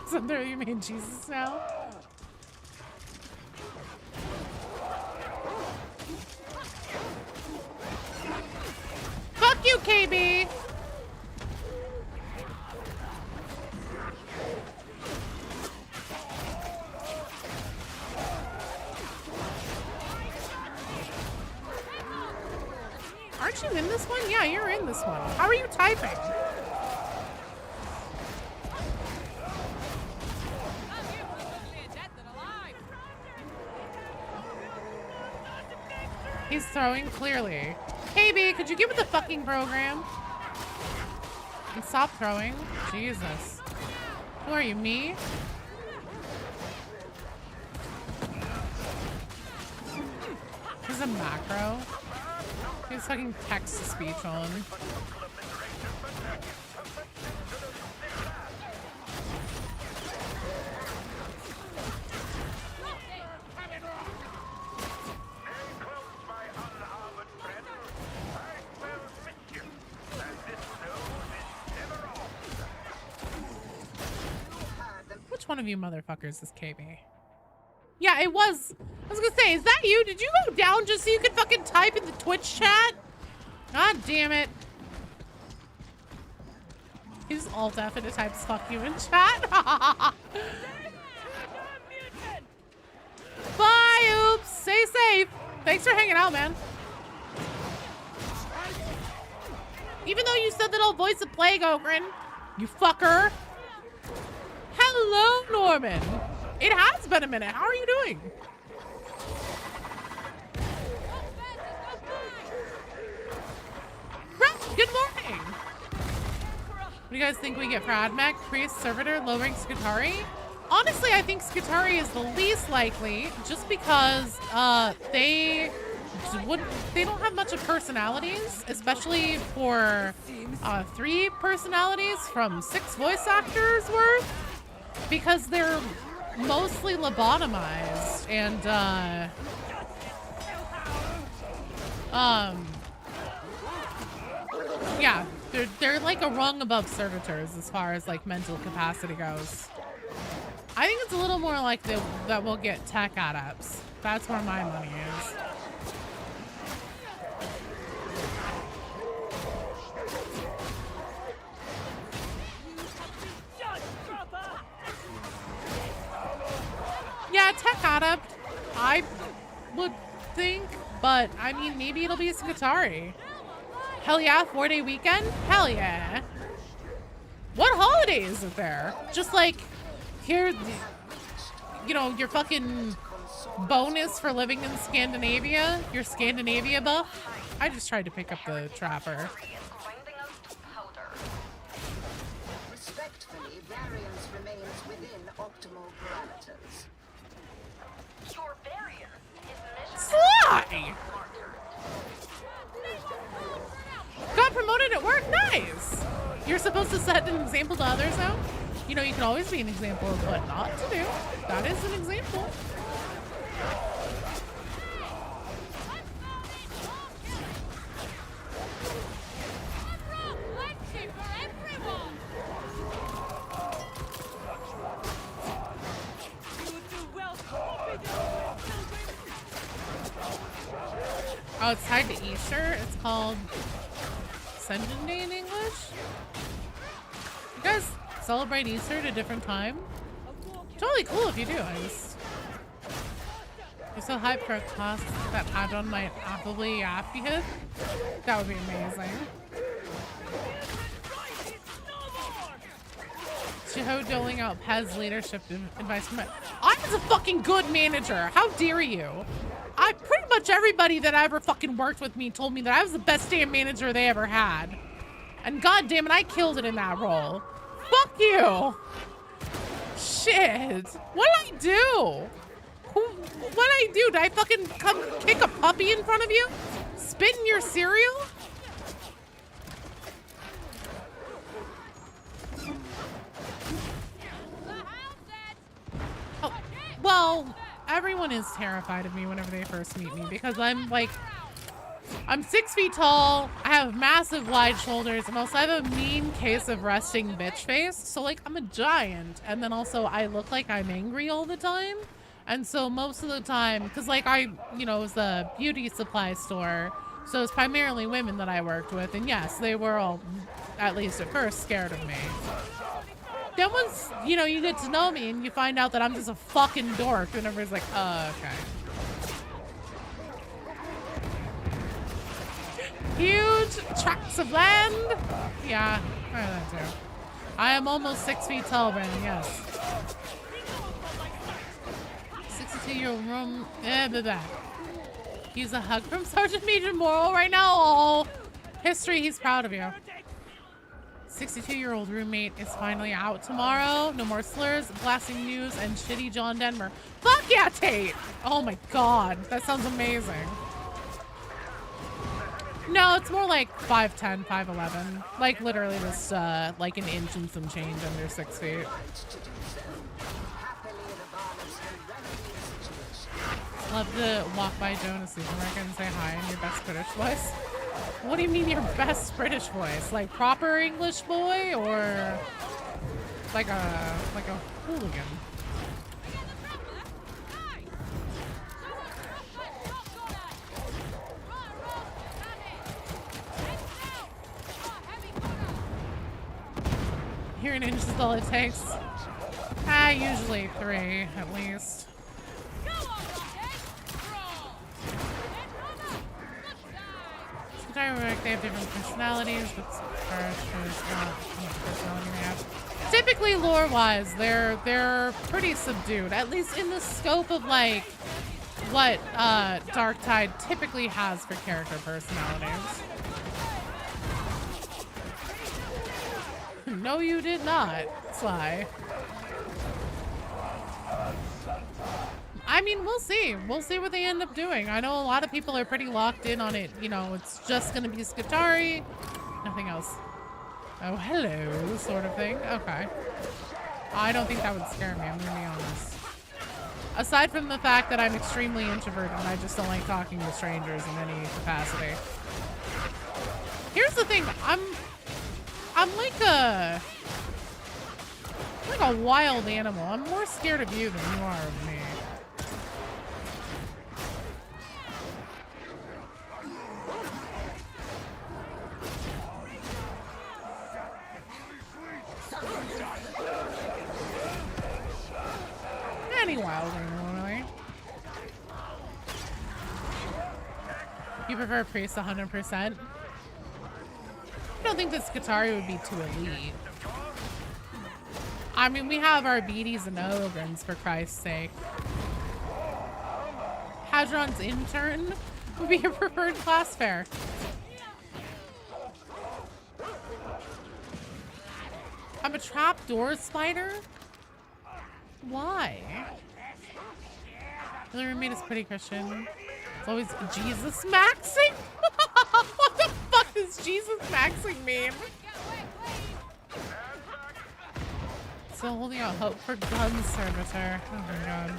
So there you mean Jesus now? Fuck you, KB! Aren't you in this one? Yeah, you're in this one. How are you typing? He's throwing clearly. KB, could you get with the fucking program? And stop throwing. Jesus. Who are you, me? This is a macro. He's fucking text-to-speech on. Which one of you motherfuckers is KB? Yeah, it was. I was gonna say, is that you? Did you go down just so you could fucking type in the Twitch chat? God damn it. He's alt F and it types fuck you in chat. Bye, oops. Stay safe. Thanks for hanging out, man. Even though you said that I'll voice the plague, Ogren. You fucker. Hello, Norman. It has been a minute. How are you doing? Good morning. What do you guys think we get for AdMech? Priest, Servitor, low rank Skitari? Honestly, I think Skitari is the least likely, just because they don't have much of personalities, especially for 3 personalities from 6 voice actors worth, because they're mostly lobotomized and yeah, they're like a rung above servitors as far as like mental capacity goes. I think it's a little more like that we'll get tech adepts. That's where my money is. Yeah, tech adept, I would think, but I mean, maybe it'll be a Skitari. Hell yeah, 4-day weekend? Hell yeah. What holiday is it there? Just like, here, you know, your fucking bonus for living in Scandinavia, your Scandinavia buff. I just tried to pick up the trapper. Respectfully, variance remains within optimal parameters. Your variance is Sly! Got promoted at work? Nice! You're supposed to set an example to others now? You know, you can always be an example of what not to do. That is an example. Oh, it's tied to Easter. It's called Ascension Day in English. You guys celebrate Easter at a different time? Totally cool if you do. I'm so hyped for a class that add-on might affably hit. That would be amazing. Shiho doling out Pez leadership advice from I was a fucking good manager. How dare you? Pretty much everybody that ever fucking worked with me told me that I was the best damn manager they ever had. And god damn it, I killed it in that role. Fuck you. Shit. What'd I do? What'd I do? Did I fucking come kick a puppy in front of you? Spit in your cereal? Oh, well, everyone is terrified of me whenever they first meet me because I'm 6 feet tall, I have massive wide shoulders, and also I have a mean case of resting bitch face. So like, I'm a giant, and then also I look like I'm angry all the time. And so most of the time, cause like it was a beauty supply store, so it's primarily women that I worked with, and yes, they were all, at least at first, scared of me. Then once, you get to know me and you find out that I'm just a fucking dork, and everybody's like, okay. Huge tracts of land. Yeah, I know that too. I am almost 6 feet tall, Brandon, yes. 62-year-old room. He's a hug from Sergeant Major Morrill right now. Oh, history, he's proud of you. 62-year-old roommate is finally out tomorrow. No more slurs, blasting news, and shitty John Denver. Fuck yeah, Tate! Oh my god, that sounds amazing. No, it's more like 5'10", 5'11". Like literally just like an inch and some change under 6 feet. Love to walk by Joe in a supermarket and say hi in your best British voice. What do you mean your best British voice? Like proper English boy or like a hooligan? Hearing inches is all it takes. Usually 3 at least. They have different personalities, but how much personality they have. Typically, lore-wise, they're pretty subdued, at least in the scope of like what Darktide typically has for character personalities. No, you did not, Sly. I mean, we'll see. We'll see what they end up doing. I know a lot of people are pretty locked in on it. You know, it's just gonna be Skitarii, nothing else. Oh, hello, sort of thing. Okay. I don't think that would scare me, I'm gonna be honest. Aside from the fact that I'm extremely introverted and I just don't like talking to strangers in any capacity. Here's the thing, I'm like a wild animal. I'm more scared of you than you are of me. Any wild animal, really. You prefer priest 100%? I don't think that Skitarii would be too elite. I mean, we have our beaties and ogrins, for Christ's sake. Hadron's intern would be your preferred class fare. I'm a trapdoor spider? Why? Really remain as pretty Christian. It's always Jesus maxing? What the fuck does Jesus maxing mean? Still holding out hope for gun servitor. Oh my god.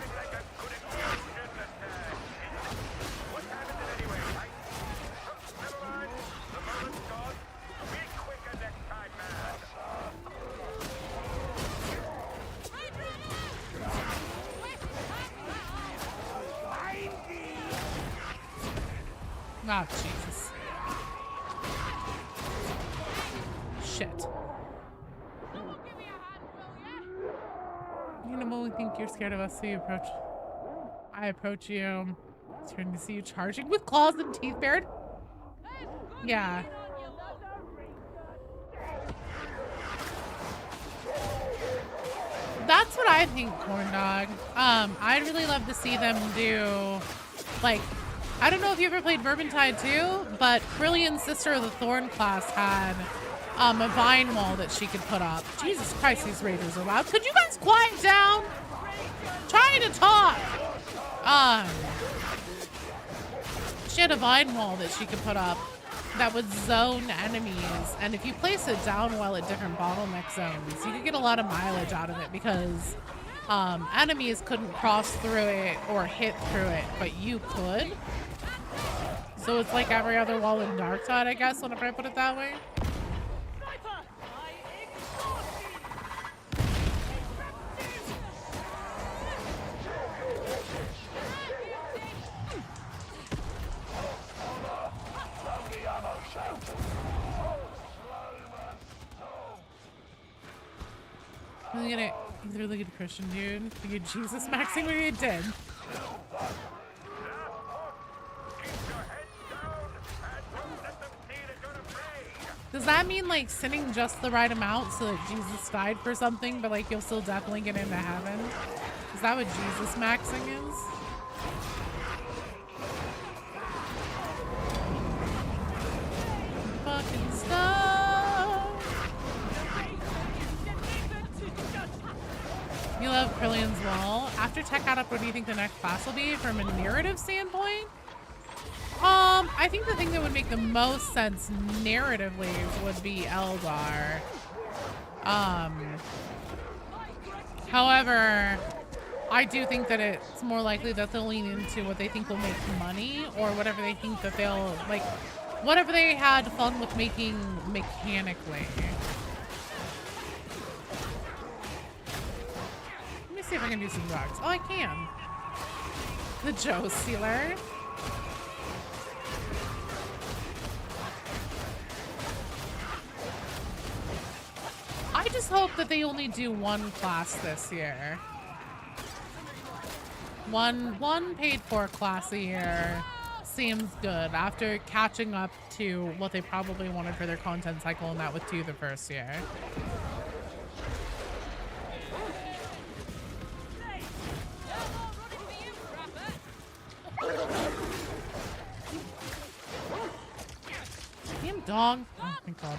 Oh, Jesus. Shit. You know, we think you're scared of us, so you approach. I approach you. Turning to see you charging with claws and teeth bared. Yeah. That's what I think, corn dog. I'd really love to see them do, like, I don't know if you ever played Vermintide 2, but Brilliant's Sister of the Thorn class had a vine wall that she could put up. Jesus Christ, these raiders are loud. Could you guys quiet down? Trying to talk. She had a vine wall that she could put up that would zone enemies, and if you place it down well at different bottleneck zones, you could get a lot of mileage out of it because enemies couldn't cross through it or hit through it, but you could. So it's like every other wall in Darktide, I guess, whenever I put it that way. Look at it. He's a really good Christian, dude. You Jesus maxing what you did. Does that mean like sinning just the right amount so that Jesus died for something, but like you'll still definitely get into heaven? Is that what Jesus maxing is? Fucking stuff. You love Krillion's wall. After tech out, what do you think the next class will be from a narrative standpoint? I think the thing that would make the most sense narratively would be Eldar. However, I do think that it's more likely that they'll lean into what they think will make money, or whatever they think that they'll, like, whatever they had fun with making mechanically. Let me see if I can do some drugs. Oh, I can. The Joe Stealer. I just hope that they only do one class this year. One paid for class a year seems good after catching up to what they probably wanted for their content cycle, and that with 2 the first year. Damn dog. Oh my god.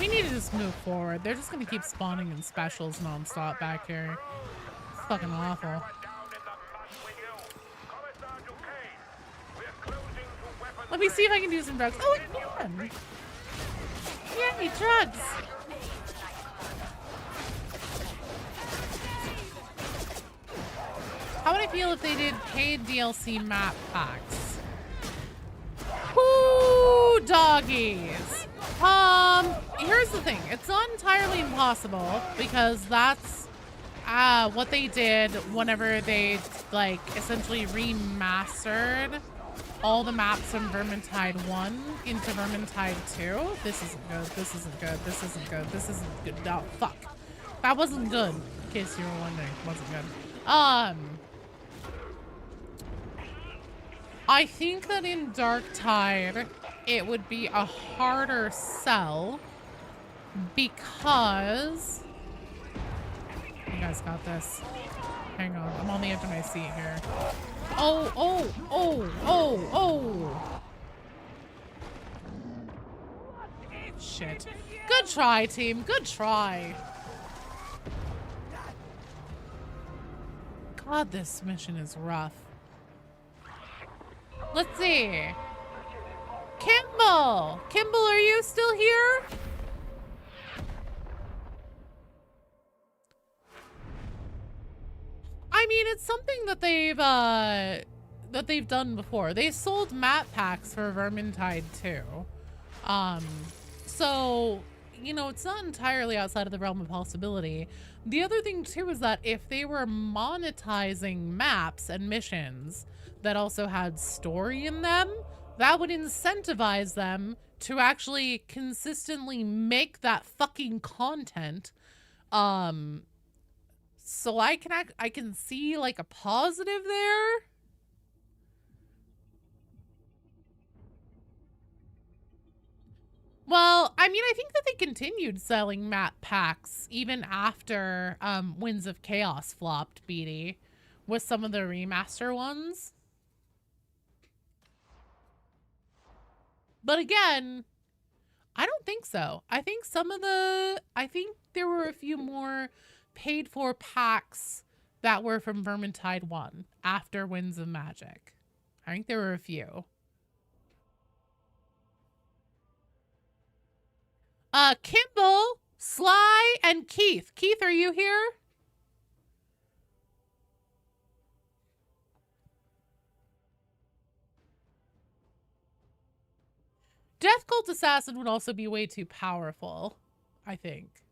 We need to just move forward. They're just gonna keep spawning in specials nonstop back here. It's fucking awful. Down in the mud with you. Commissar Duquesne, we're closing to weapons. Let me see if I can do some drugs. Oh, I can! Yay, drugs! How would I feel if they did paid DLC map packs? Woo, doggies! Here's the thing. It's not entirely impossible because that's what they did whenever they like essentially remastered all the maps from Vermintide 1 into Vermintide 2. This isn't good. This isn't good. This isn't good. This isn't good. No, fuck. That wasn't good. In case you were wondering, it wasn't good. I think that in Darktide, it would be a harder sell because... You guys got this. Hang on, I'm on the edge of my seat here. Oh, oh, oh, oh, oh! Shit. Good try, team. Good try. God, this mission is rough. Let's see. Kimball! Kimball, are you still here? I mean, it's something that they've done before. They sold map packs for Vermintide 2. So, you know, it's not entirely outside of the realm of possibility. The other thing too is that if they were monetizing maps and missions that also had story in them, that would incentivize them to actually consistently make that fucking content. So I can see like a positive there. Well, I mean, I think that they continued selling map packs even after Winds of Chaos flopped, BD, with some of the remaster ones. But again, I don't think so. I think there were a few more paid for packs that were from Vermintide 1 after Winds of Magic. I think there were a few. Kimball, Sly, and Keith. Keith, are you here? Death Cult Assassin would also be way too powerful, I think.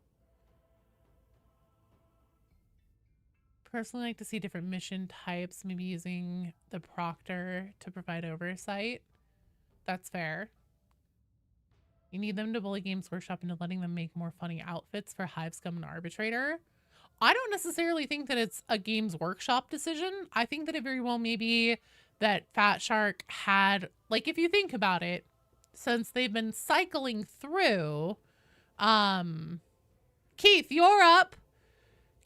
Personally, I like to see different mission types, maybe using the Proctor to provide oversight. That's fair. You need them to bully Games Workshop into letting them make more funny outfits for Hive Scum and Arbitrator. I don't necessarily think that it's a Games Workshop decision. I think that it very well may be that Fat Shark had, like, if you think about it, since they've been cycling through, Keith, you're up.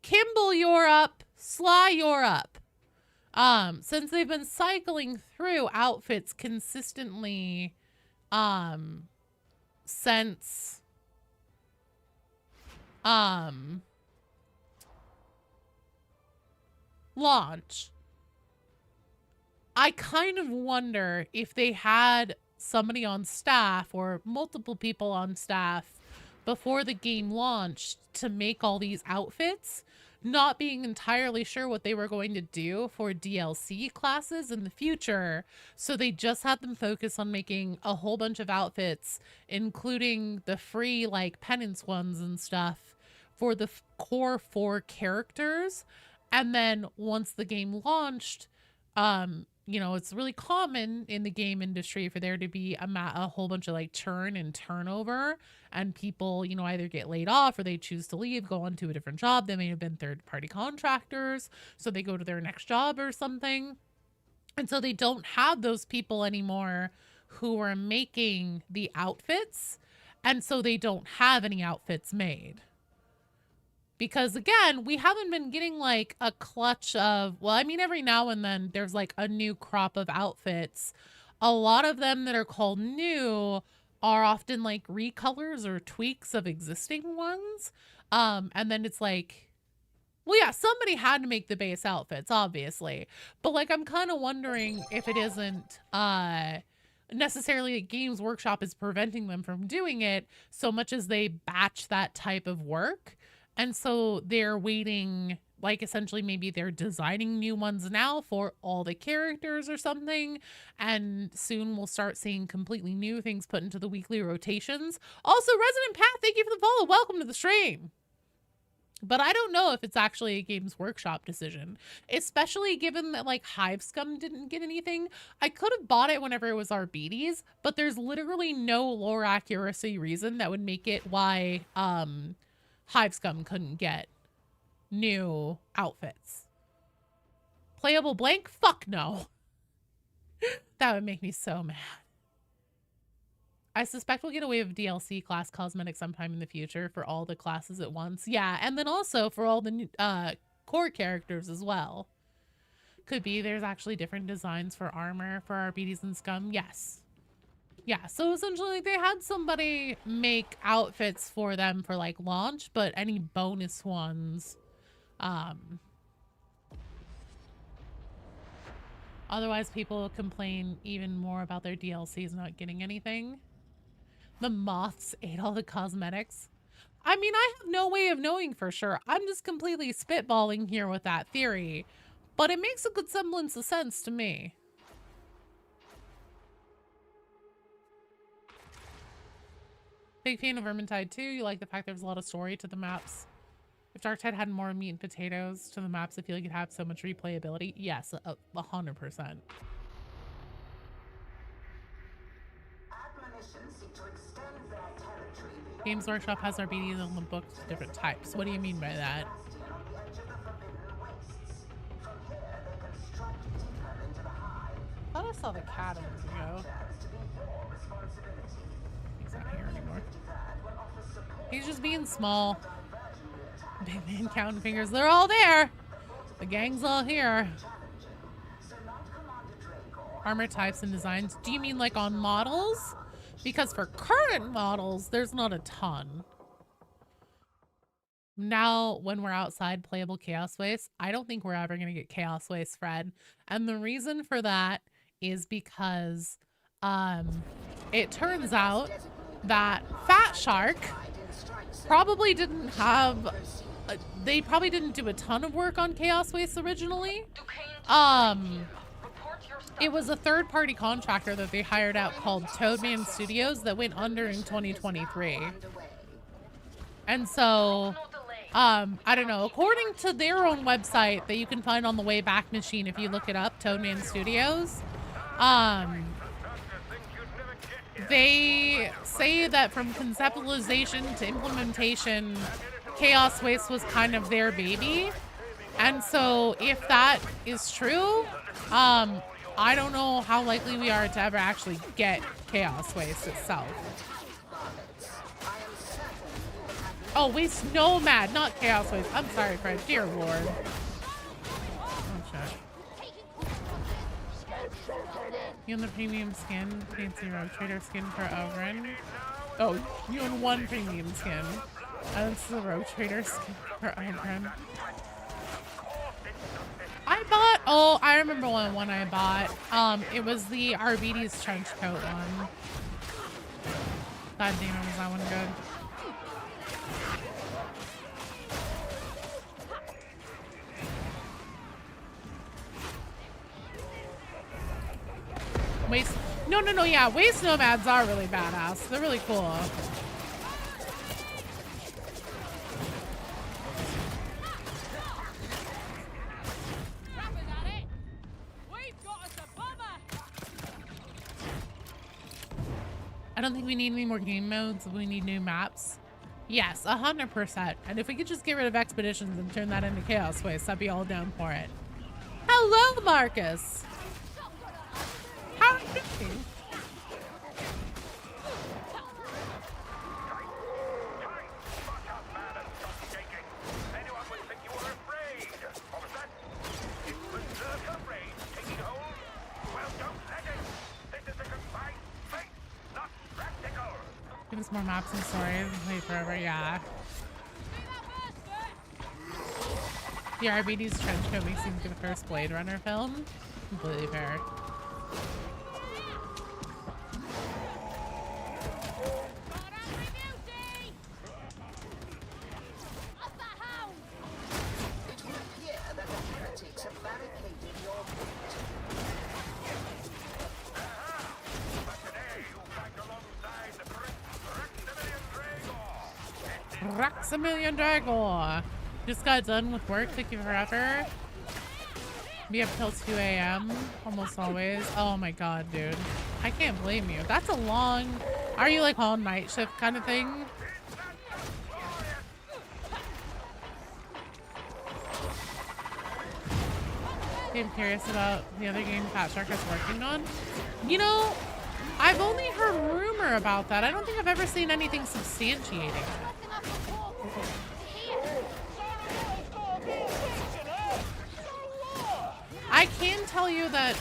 Kimball, you're up. Sly, you're up. Since they've been cycling through outfits consistently, since launch, I kind of wonder if they had somebody on staff or multiple people on staff before the game launched to make all these outfits, not being entirely sure what they were going to do for DLC classes in the future. So they just had them focus on making a whole bunch of outfits, including the free like penance ones and stuff for the core 4 characters. And then once the game launched, you know, it's really common in the game industry for there to be a whole bunch of like churn and turnover, and people, you know, either get laid off or they choose to leave, go on to a different job. They may have been third-party contractors, so they go to their next job or something. And so they don't have those people anymore who are making the outfits, and so they don't have any outfits made. Because again, we haven't been getting like a clutch of, well, I mean, every now and then there's like a new crop of outfits. A lot of them that are called new are often like recolors or tweaks of existing ones. And then it's like, well, yeah, somebody had to make the base outfits, obviously. But like, I'm kind of wondering if it isn't necessarily Games Workshop is preventing them from doing it so much as they batch that type of work. And so they're waiting, like essentially maybe they're designing new ones now for all the characters or something. And soon we'll start seeing completely new things put into the weekly rotations. Also, Resident Pat, thank you for the follow. Welcome to the stream. But I don't know if it's actually a Games Workshop decision, especially given that like Hive Scum didn't get anything. I could have bought it whenever it was RBDs, but there's literally no lore accuracy reason that would make it why Hive Scum couldn't get new outfits. Playable blank? Fuck no. That would make me so mad. I suspect we'll get a wave of DLC class cosmetics sometime in the future for all the classes at once. Yeah, and then also for all the core characters as well. Could be there's actually different designs for armor for RBDs and Scum. Yes. Yeah, so essentially they had somebody make outfits for them for like launch, but any bonus ones, otherwise people complain even more about their DLCs not getting anything. The moths ate all the cosmetics. I mean, I have no way of knowing for sure. I'm just completely spitballing here with that theory, but it makes a good semblance of sense to me. Big fan of Vermintide too. You like the fact there's a lot of story to the maps. If Darktide had more meat and potatoes to the maps, I feel like it'd have so much replayability. Yes, 100%. Games Workshop has RBDs on the books to different types. What do you mean by that? I thought I saw the cat a minute ago. He's not here anymore. He's just being small. Big man counting fingers. They're all there. The gang's all here. Armor types and designs. Do you mean like on models? Because for current models, there's not a ton. Now, when we're outside playable Chaos Waste, I don't think we're ever going to get Chaos Waste, Fred. And the reason for that is because it turns out that Fat Shark probably didn't have... they probably didn't do a ton of work on Chaos Waste originally. It was a third-party contractor that they hired out called Toadman Studios that went under in 2023. And so, I don't know, according to their own website that you can find on the Wayback Machine if you look it up, Toadman Studios, they say that from conceptualization to implementation, Chaos Waste was kind of their baby. And so if that is true, I don't know how likely we are to ever actually get Chaos Waste itself. Oh, Waste Nomad, not Chaos Waste. I'm sorry, Fred. Dear Lord. Oh, shit. You own the premium skin. Fancy Rogue Trader skin for Ogren. Oh, you own one premium skin. That's the Rogue Trader skin for Ogren. I bought, oh, I remember one I bought. It was the RBD's trench coat one. God damn it, was that one good? Waste, no, yeah, Waste Nomads are really badass. They're really cool. I don't think we need any more game modes. We need new maps. Yes, 100%. And if we could just get rid of expeditions and turn that into Chaos Waste, I'd be all down for it. Hello, Marcus. How are you doing? Give us more maps and stories. Wait forever, yeah. The RBD's trench coat makes him the first Blade Runner film. Completely fair. It would appear that the heretics have barricaded your gate. But today you fight alongside the Maximilian Dragor. Maximilian Dragor. Just got done with work. Thank you forever. Be up till 2 a.m. almost always. Oh my god, dude. I can't blame you. That's a long... Are you like on night shift kind of thing? I'm curious about the other game Fat Shark is working on. You know, I've only heard rumor about that. I don't think I've ever seen anything substantiating it. I can tell you that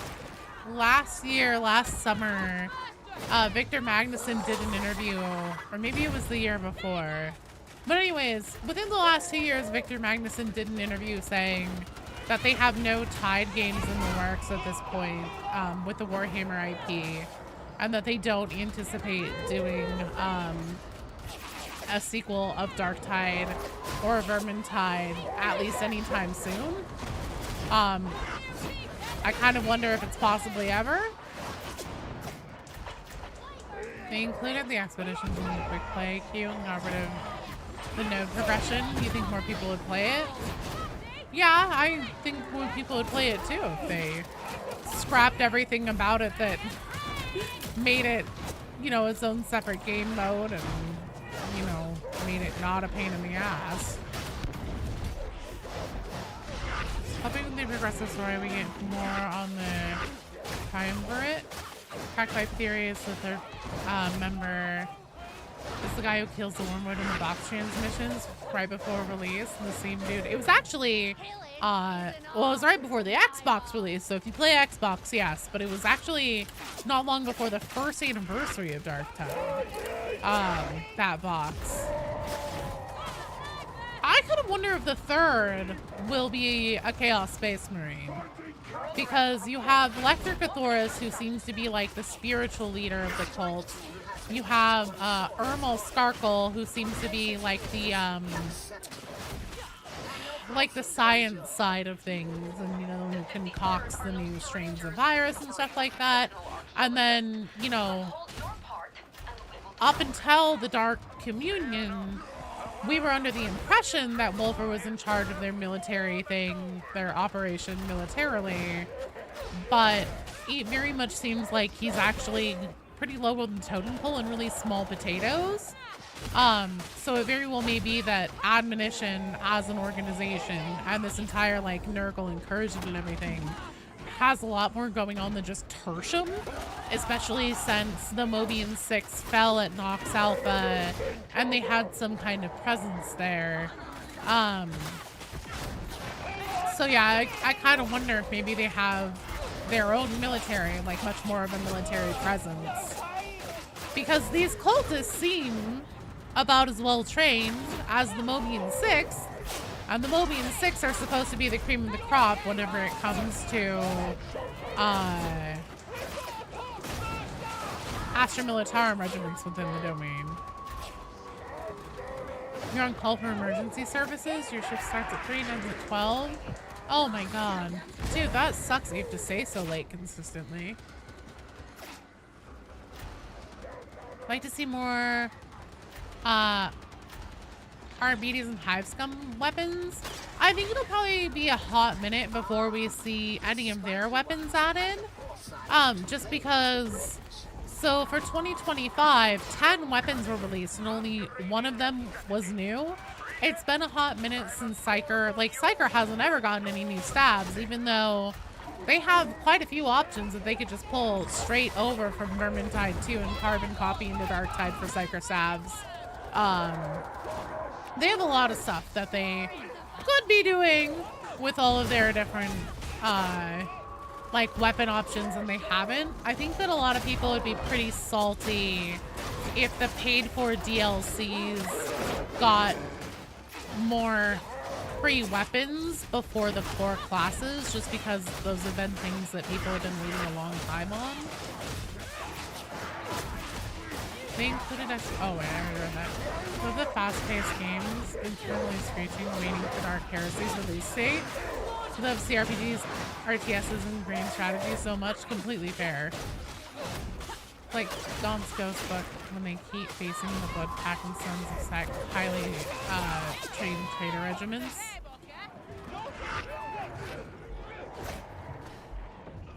last summer, Victor Magnuson did an interview, or maybe it was the year before. But anyways, within the last 2 years, Victor Magnuson did an interview saying that they have no Tide games in the works at this point with the Warhammer IP, and that they don't anticipate doing a sequel of Darktide or Vermintide, at least anytime soon. I kind of wonder if it's possibly ever. They included the expeditions in the quick play queue and got rid of the node progression. You think more people would play it? Yeah, I think more people would play it too if they scrapped everything about it that made it, you know, its own separate game mode and, you know, made it not a pain in the ass. Hoping with the progressive story we get more on the triumvirate. Cracked HYPE theory is that their member is the guy who kills the wormwood in the box transmissions right before release, and the same dude. It was actually, well, it was right before the Xbox release, so if you play Xbox, yes, but it was actually not long before the first anniversary of Darktide, that box. I kind of wonder if the third will be a Chaos Space Marine. Because you have Lecter Cathoris, who seems to be like the spiritual leader of the cult. You have Ermal Skarkle, who seems to be like the science side of things, and you know, who concocts the new strains of virus and stuff like that. And then, you know, up until the Dark Communion, we were under the impression that Wolfer was in charge of their military thing, their operation militarily, but it very much seems like he's actually pretty low on the totem pole and really small potatoes. So it very well may be that Admonition as an organization and this entire like Nurgle incursion and everything has a lot more going on than just Tertium, especially since the Mobian 6 fell at Nox Alpha and they had some kind of presence there. So yeah, I kind of wonder if maybe they have their own military, like much more of a military presence. Because these cultists seem about as well trained as the Mobian 6, and the Mobian 6 are supposed to be the cream of the crop whenever it comes to Astra Militarum regiments within the domain. You're on call for emergency services. Your shift starts at 3 and ends at 12. Oh my god. Dude, that sucks you have to stay so late consistently. I'd like to see more RBDs and Hive Scum weapons. I think it'll probably be a hot minute before we see any of their weapons added. Just because, so for 2025, 10 weapons were released and only one of them was new. It's been a hot minute since Psyker, like Psyker hasn't ever gotten any new stabs, even though they have quite a few options that they could just pull straight over from Vermintide 2 and carbon copy into Darktide for Psyker stabs. They have a lot of stuff that they could be doing with all of their different like weapon options, and they haven't. I think that a lot of people would be pretty salty if the paid for DLCs got more free weapons before the core classes, just because those have been things that people have been waiting a long time on. They included us. Oh wait, I already read that. With the fast-paced games, internally screeching, waiting for Dark Heresy's release date. Love CRPGs, RTSs, and grand strategies so much. Completely fair. Like Dom's Ghost book, when they keep facing the blood-packing sons of highly trained trader regiments.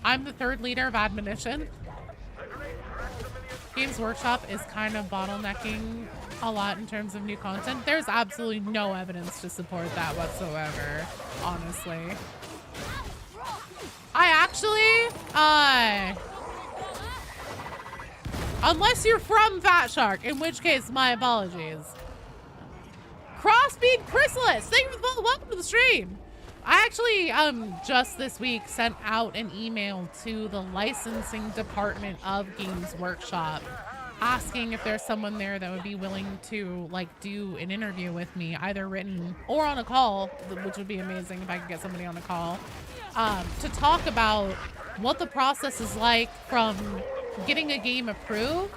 I'm the third leader of Admonition. Games Workshop is kind of bottlenecking a lot in terms of new content. There's absolutely no evidence to support that whatsoever, honestly. I actually, unless you're from Fat Shark, in which case, my apologies. Crossbeat Chrysalis, thank you for the follow. Welcome to the stream. I actually, just this week sent out an email to the licensing department of Games Workshop asking if there's someone there that would be willing to, like, do an interview with me, either written or on a call, which would be amazing if I could get somebody on a call, to talk about what the process is like from getting a game approved,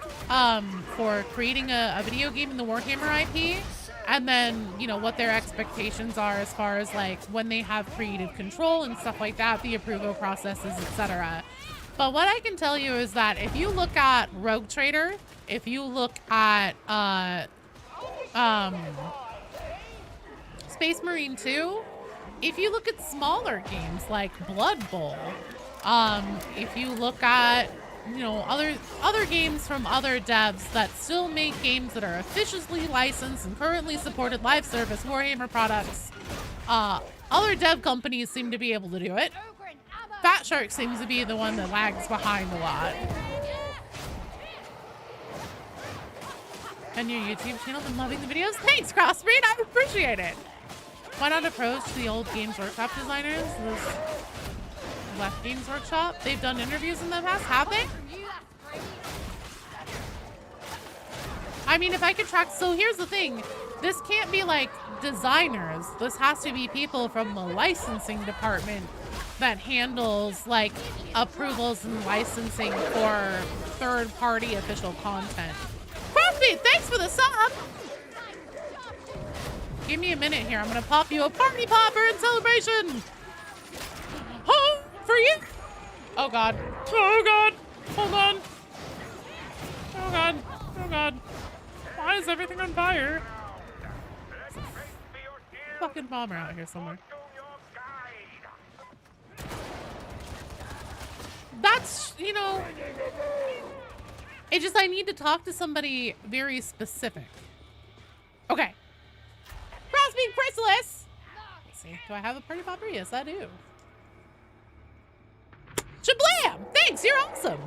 for creating a video game in the Warhammer IP, and then, you know, what their expectations are as far as, like, when they have creative control and stuff like that, the approval processes, etc. But what I can tell you is that if you look at Rogue Trader, if you look at Space Marine 2, if you look at smaller games like Blood Bowl, if you look at, you know, other games from other devs that still make games that are officially licensed and currently supported live service Warhammer products, other dev companies seem to be able to do it. Fat Shark seems to be the one that lags behind a lot. And your YouTube channel, been loving the videos. Thanks, Crossbreed, I appreciate it. Why not approach the old Games Workshop designers? Those left Games Workshop? They've done interviews in the past, have they? I mean, if I could track, so here's the thing. This can't be like designers. This has to be people from the licensing department that handles like approvals and licensing for third-party official content. Crossbeat, thanks for the sub! Give me a minute here. I'm gonna pop you a party popper in celebration! Home for you! Oh god. Oh god. Hold on. Oh god. Oh god. Why is everything on fire? There's a fucking bomber out here somewhere. That's, you know, it just, I need to talk to somebody very specific. Okay. Crossbeat Chrysalis! Let's see, do I have a party popper? Yes, I do. Shablam! Thanks, you're awesome!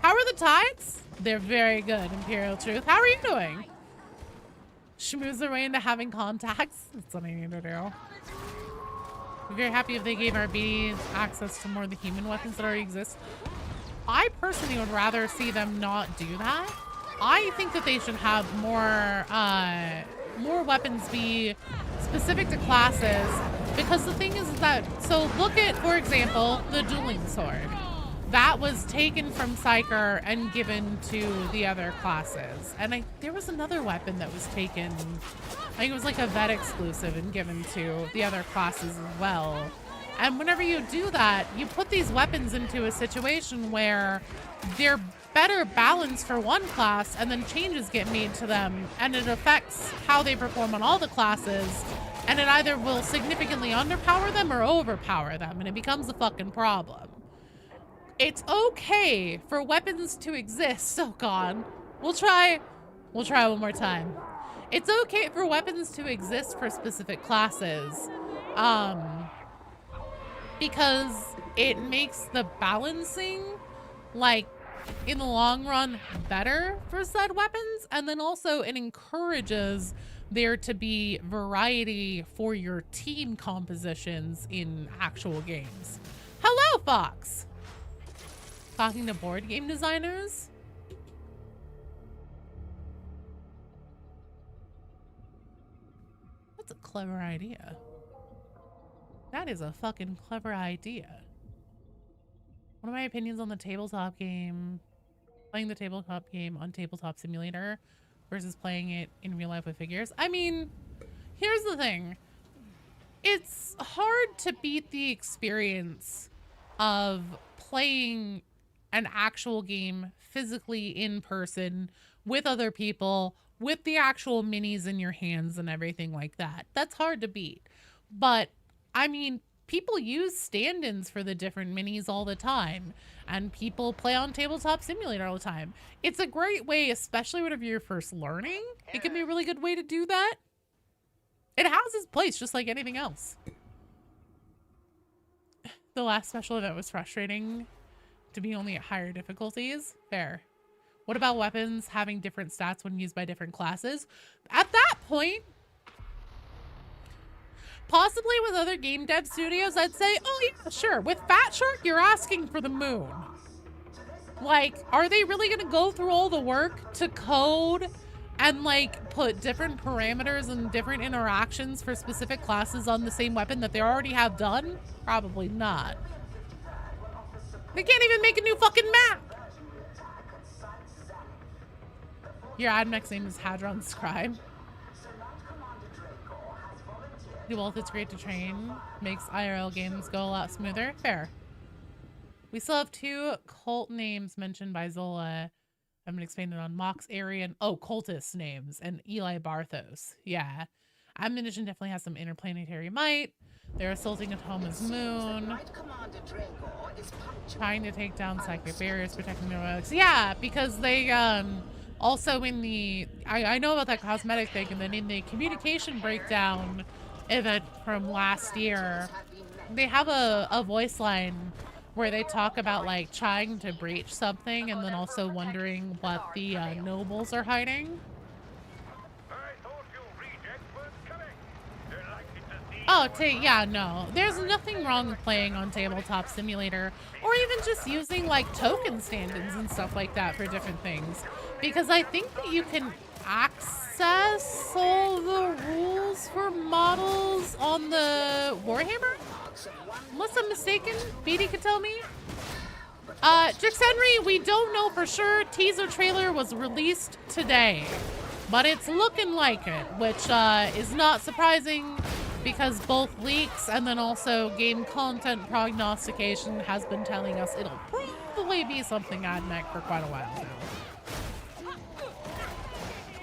How are the tides? They're very good, Imperial Truth. How are you doing? Schmooze their way into having contacts. That's what I need to do. I'm very happy if they gave our BDs access to more of the human weapons that already exist. I personally would rather see them not do that. I think that they should have more weapons be specific to classes, because the thing is that, so look at, for example, the dueling sword. That was taken from Psyker and given to the other classes. And there was another weapon that was taken, I think it was like a vet exclusive and given to the other classes as well. And whenever you do that, you put these weapons into a situation where they're better balanced for one class and then changes get made to them, and it affects how they perform on all the classes, and it either will significantly underpower them or overpower them, and it becomes a fucking problem. It's okay for weapons to exist. Oh god. We'll try one more time. It's okay for weapons to exist for specific classes. Because it makes the balancing, like, in the long run, better for said weapons, and then also it encourages there to be variety for your team compositions in actual games. Hello, Fox! Talking to board game designers? That's a clever idea. That is a fucking clever idea. What are my opinions on the tabletop game? Playing the tabletop game on Tabletop Simulator versus playing it in real life with figures? I mean, here's the thing. It's hard to beat the experience of playing an actual game physically in person with other people, with the actual minis in your hands and everything like that. That's hard to beat. But, I mean, people use stand-ins for the different minis all the time, and people play on Tabletop Simulator all the time. It's a great way, especially whenever you're first learning. It can be a really good way to do that. It has its place, just like anything else. The last special event was frustrating to be only at higher difficulties. Fair. What about weapons having different stats when used by different classes? At that point, possibly with other game dev studios, I'd say, oh yeah, sure. With Fat Shark, you're asking for the moon. Like, are they really gonna go through all the work to code and like put different parameters and different interactions for specific classes on the same weapon that they already have done? Probably not. They can't even make a new fucking map. Your AdMech's name is Hadron Scribe. DeWolf, it's great to train. Makes IRL games go a lot smoother. Fair. We still have 2 cult names mentioned by Zola. I've been expanded on Mox Arian. Oh, cultist names. And Eli Barthos. Yeah. Ammunition definitely has some interplanetary might. They're assaulting Atoma's moon. Trying to take down psychic barriers, protecting their relics. Yeah, because they, also in the... I know about that cosmetic thing, and then in the communication breakdown event from last year, they have a voice line where they talk about like trying to breach something and then also wondering what the nobles are hiding. Oh, yeah, no. There's nothing wrong with playing on Tabletop Simulator or even just using like token stand-ins and stuff like that for different things. Because I think that you can access all the rules for models on the Warhammer? Unless I'm mistaken, BD could tell me. Jix Henry, we don't know for sure. Teaser trailer was released today, but it's looking like it, which is not surprising because both leaks and then also game content prognostication has been telling us it'll probably be something AdMech for quite a while now.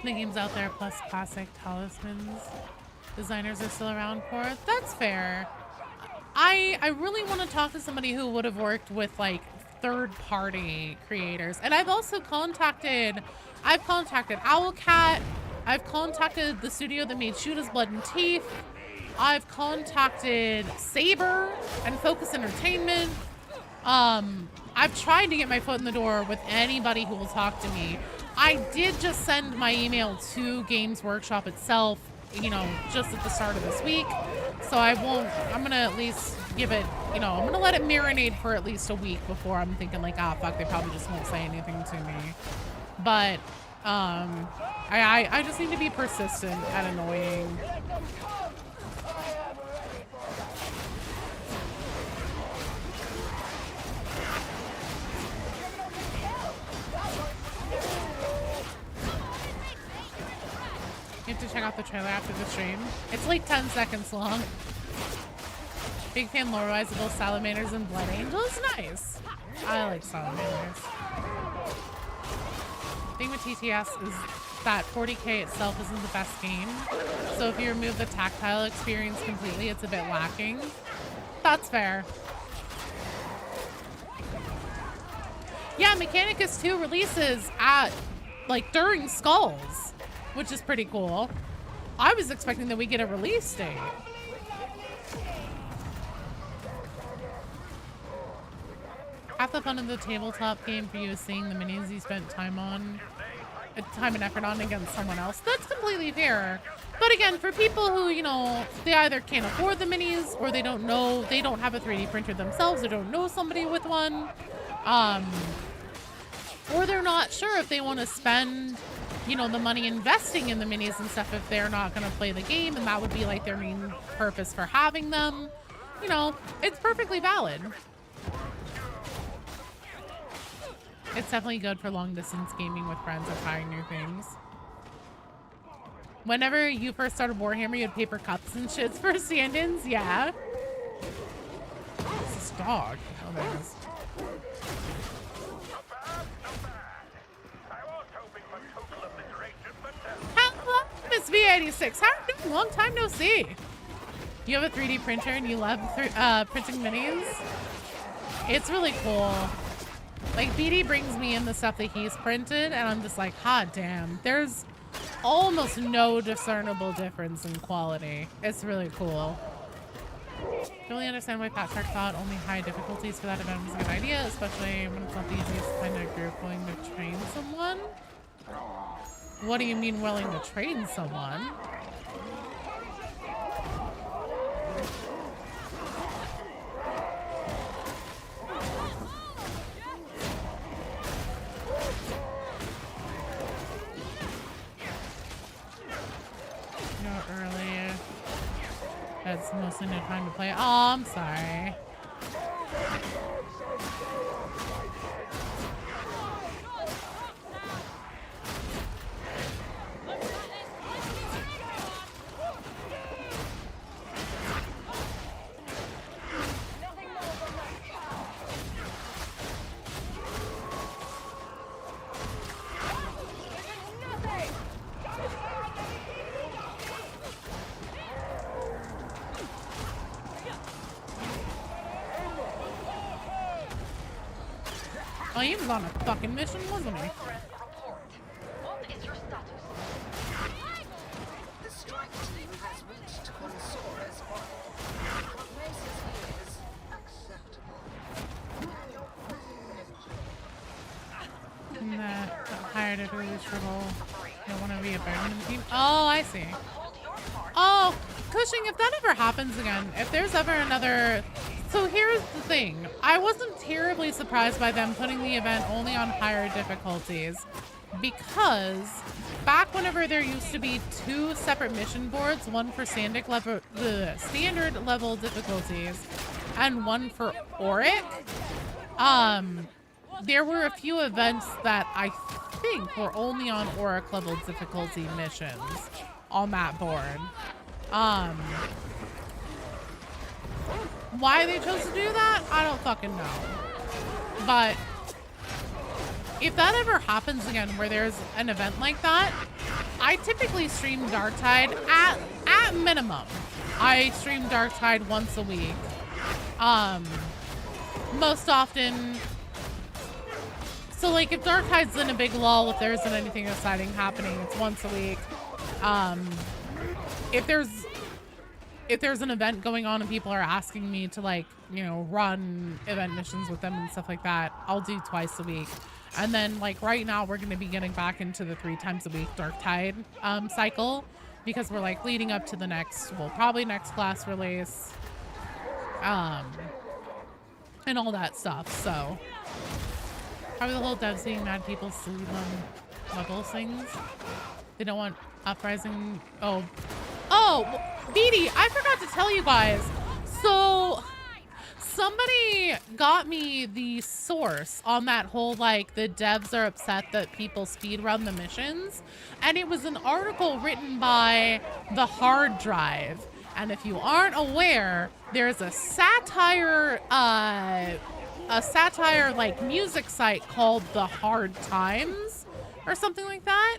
The game's out there plus classic talismans designers are still around for it. That's fair. I really want to talk to somebody who would have worked with like third-party creators. And I've contacted Owlcat. I've contacted the studio that made Shoot His Blood and Teeth. I've contacted Saber and Focus Entertainment. I've tried to get my foot in the door with anybody who will talk to me. I did just send my email to Games Workshop itself, you know, just at the start of this week. So I'm gonna at least give it, you know, I'm gonna let it marinate for at least a week before I'm thinking like, ah, fuck, they probably just won't say anything to me. But, I just need to be persistent and annoying. You have to check out the trailer after the stream. It's like 10 seconds long. Big fan lore-wise of both Salamanders and Blood Angels. Nice. I like Salamanders. The thing with TTS is that 40K itself isn't the best game. So if you remove the tactile experience completely, it's a bit lacking. That's fair. Yeah, Mechanicus 2 releases at, like, during Skulls, which is pretty cool. I was expecting that we get a release date. Half the fun of the tabletop game for you is seeing the minis you spent time and effort on against someone else. That's completely fair. But again, for people who, you know, they either can't afford the minis or they don't know, they don't have a 3D printer themselves or don't know somebody with one, or they're not sure if they want to spend you know, the money investing in the minis and stuff if they're not going to play the game, and that would be like their main purpose for having them. You know, it's perfectly valid. It's definitely good for long distance gaming with friends or trying new things. Whenever you first started Warhammer, you had paper cups and shits for stand-ins. Yeah. It's this dog. Oh, there it is. Hello, Miss V86. How are you doing? Long time no see. You have a 3D printer and you love printing minis? It's really cool. Like, BD brings me in the stuff that he's printed, and I'm just like, hot damn. There's almost no discernible difference in quality. It's really cool. Don't really understand why Pat Shark thought only high difficulties for that event was a good idea, especially when it's not the easiest to find a group willing to train someone. What do you mean willing to train someone? Early. That's mostly no time to play. Oh, I'm sorry. Oh, he was on a fucking mission, wasn't he? What is your status? The strike team has reached Consora's body. Prognosis is acceptable. And that hired a really trouble. Don't want to be a burden in the team. Oh, I see. Oh, Cushing, if that ever happens again, if there's ever another... So here's the thing. I wasn't terribly surprised by them putting the event only on higher difficulties, because back whenever there used to be 2 separate mission boards, one for standard level difficulties and one for Auric, there were a few events that I think were only on Auric level difficulty missions on that board. Why they chose to do that, I don't fucking know. But if that ever happens again where there's an event like that, I typically stream Darktide at minimum. I stream Darktide once a week. Most often. So like if Darktide's in a big lull, if there isn't anything exciting happening, it's once a week. If there's an event going on and people are asking me to, like, you know, run event missions with them and stuff like that, I'll do twice a week. And then, like, right now we're going to be getting back into the 3 times a week Darktide cycle, because we're, like, leading up to the next, well, probably next class release, and all that stuff. So probably the whole devs being mad people sleeve on level things. They don't want Uprising. Oh, BD, I forgot to tell you guys. So somebody got me the source on that whole, like, the devs are upset that people speedrun the missions. And it was an article written by The Hard Drive. And if you aren't aware, there's a satire like music site called The Hard Times or something like that.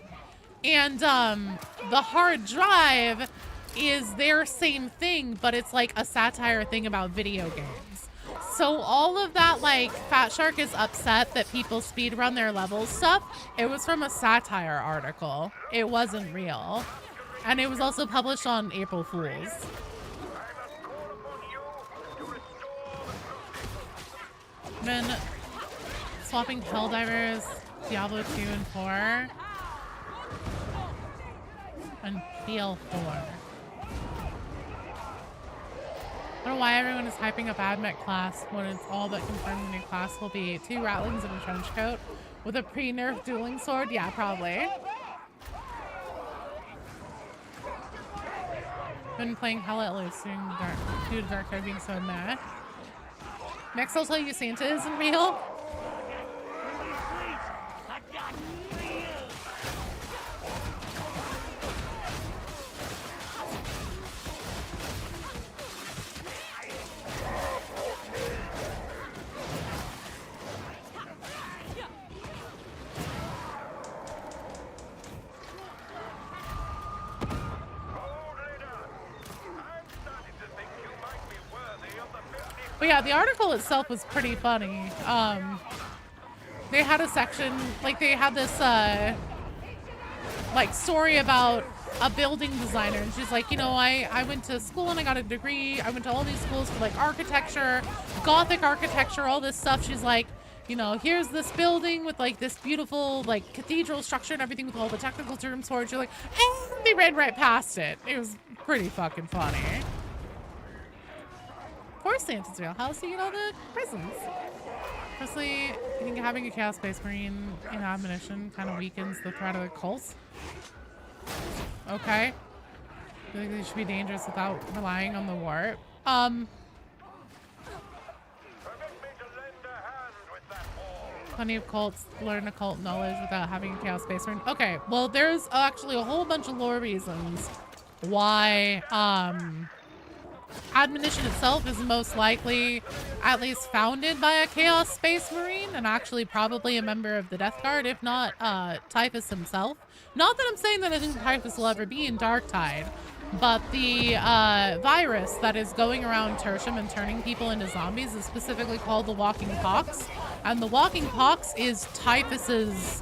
And The Hard Drive is their same thing, but it's like a satire thing about video games. So all of that, like, Fat Shark is upset that people speedrun their levels stuff, it was from a satire article. It wasn't real. And it was also published on April Fools. Been swapping Helldivers, Diablo 2 and 4, and PL4. I don't know why everyone is hyping up AdMech class when it's all but confirmed the new class will be 2 Rattlings and a trench coat with a pre-nerf dueling sword. Yeah, probably. Been playing hella at least due to Darktide being so mad. Next, I'll tell you Santa isn't real. But yeah, the article itself was pretty funny. They had a section, like they had this like story about a building designer, and she's like, you know, I went to school and I got a degree. I went to all these schools for like architecture, Gothic architecture, all this stuff. She's like, you know, here's this building with like this beautiful like cathedral structure and everything with all the technical terms for it. She's like, and they ran right past it. It was pretty fucking funny. Of course Santa's real. How's he get all the presents? Firstly, I think having a Chaos Space Marine in admonition kind of weakens the threat of the cults. Okay. I think they should be dangerous without relying on the warp. Plenty of cults learn occult knowledge without having a Chaos Space Marine. Okay, well there's actually a whole bunch of lore reasons why admonition itself is most likely at least founded by a Chaos Space Marine and actually probably a member of the Death Guard, if not Typhus himself. Not that I'm saying that I think Typhus will ever be in Darktide, but the virus that is going around Tertium and turning people into zombies is specifically called the Walking Pox. And the Walking Pox is Typhus's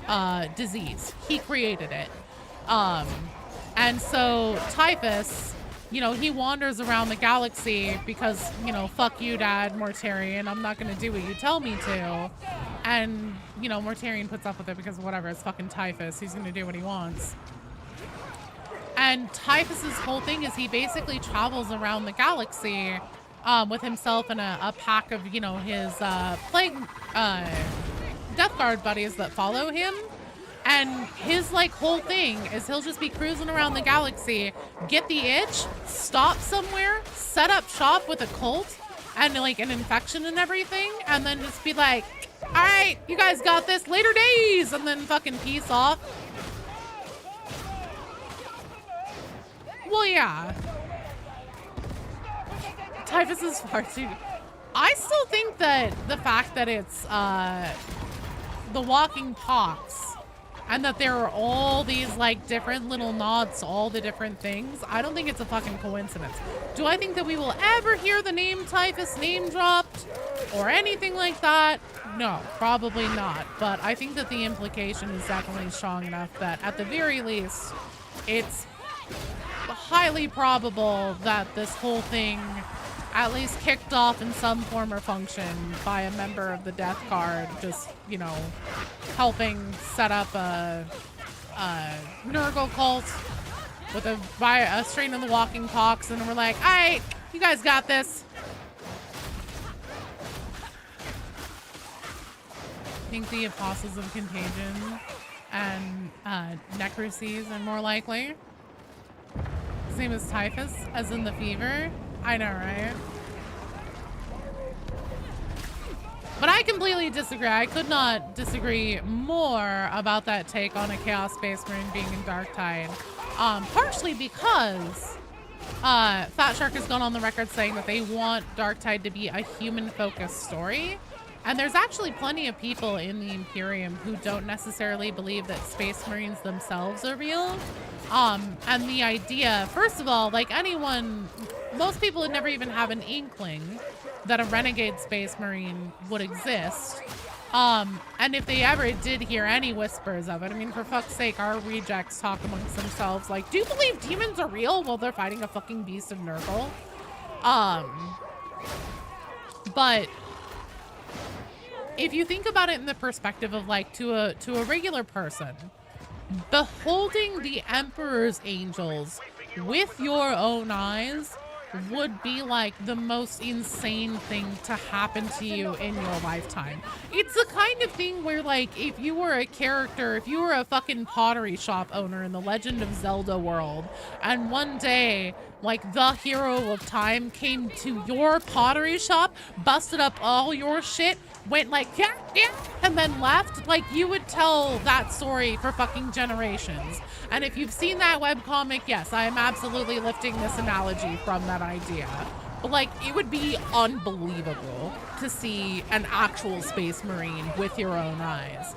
disease. He created it. And so Typhus, you know, he wanders around the galaxy because, you know, fuck you, Dad, Mortarion. I'm not going to do what you tell me to. And, you know, Mortarion puts up with it because whatever, it's fucking Typhus. He's going to do what he wants. And Typhus's whole thing is he basically travels around the galaxy with himself and a pack of, you know, his plague Death Guard buddies that follow him. And his like whole thing is he'll just be cruising around the galaxy, get the itch, stop somewhere, set up shop with a cult and like an infection and everything, and then just be like, all right, you guys got this, later days, and then fucking peace off. Well, yeah. Typhus is far too... I still think that the fact that it's the Walking Pox and that there are all these like different little nods to all the different things, I don't think it's a fucking coincidence. Do I think that we will ever hear the name Typhus name dropped or anything like that? No, probably not. But I think that the implication is definitely strong enough that at the very least, it's highly probable that this whole thing at least kicked off in some form or function by a member of the Death Guard, just, you know, helping set up a Nurgle cult with a strain of the Walking Pox, and we're like, all right, you guys got this. I think the Apostles of Contagion and Necrocies are more likely. His name is Typhus, as in the fever. I know, right? But I completely disagree. I could not disagree more about that take on a Chaos Space Marine being in Darktide. Partially because Fat Shark has gone on the record saying that they want Darktide to be a human-focused story. And there's actually plenty of people in the Imperium who don't necessarily believe that Space Marines themselves are real. And the idea, first of all, like anyone, most people would never even have an inkling that a renegade Space Marine would exist. And if they ever did hear any whispers of it, I mean, for fuck's sake, our rejects talk amongst themselves like, do you believe demons are real while they're fighting a fucking beast of Nurgle? But if you think about it in the perspective of like to a regular person, beholding the Emperor's angels with your own eyes would be like the most insane thing to happen to you in your lifetime. It's the kind of thing where like if you were a character, if you were a fucking pottery shop owner in the Legend of Zelda world, and one day like the hero of time came to your pottery shop, busted up all your shit, went like yeah, and then left, like you would tell that story for fucking generations. And if you've seen that webcomic, yes, I am absolutely lifting this analogy from that idea. But like, it would be unbelievable to see an actual space marine with your own eyes.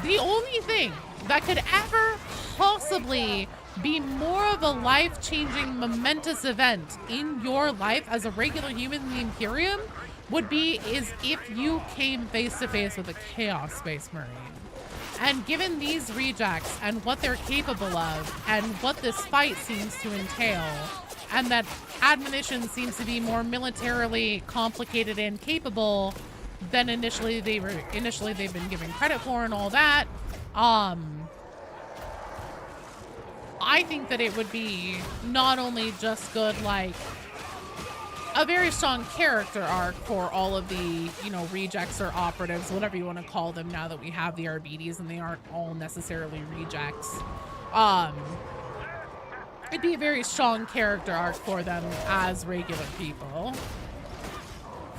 The only thing that could ever possibly be more of a life-changing, momentous event in your life as a regular human in the Imperium is if you came face to face with a Chaos Space Marine. And given these rejects and what they're capable of and what this fight seems to entail, and that admonition seems to be more militarily complicated and capable than initially they've been given credit for and all that, I think that it would be not only just good, like a very strong character arc for all of the, you know, rejects or operatives, whatever you want to call them now that we have the RBDs and they aren't all necessarily rejects. It'd be a very strong character arc for them as regular people.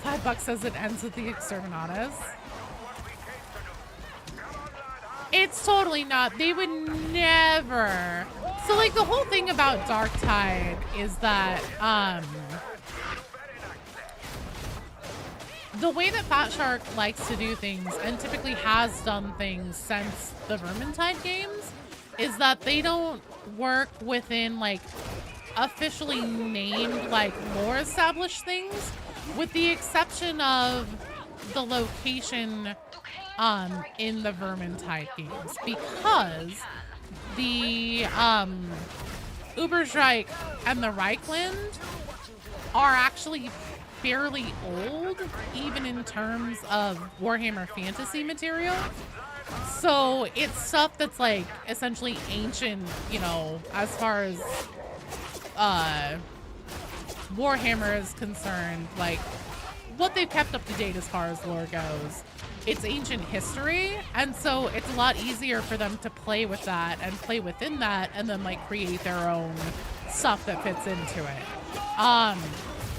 $5 says it ends with the Exterminatus. It's totally not. They would never. So like the whole thing about Darktide is that, the way that Fat Shark likes to do things, and typically has done things since the Vermintide games, is that they don't work within like officially named like lore established things, with the exception of the location in the Vermintide games, because the Ubersreich and the Reichland are actually fairly old, even in terms of Warhammer Fantasy material. So it's stuff that's like essentially ancient, you know, as far as Warhammer is concerned, like what they've kept up to date as far as lore goes. It's ancient history, and so it's a lot easier for them to play with that and play within that and then like create their own stuff that fits into it.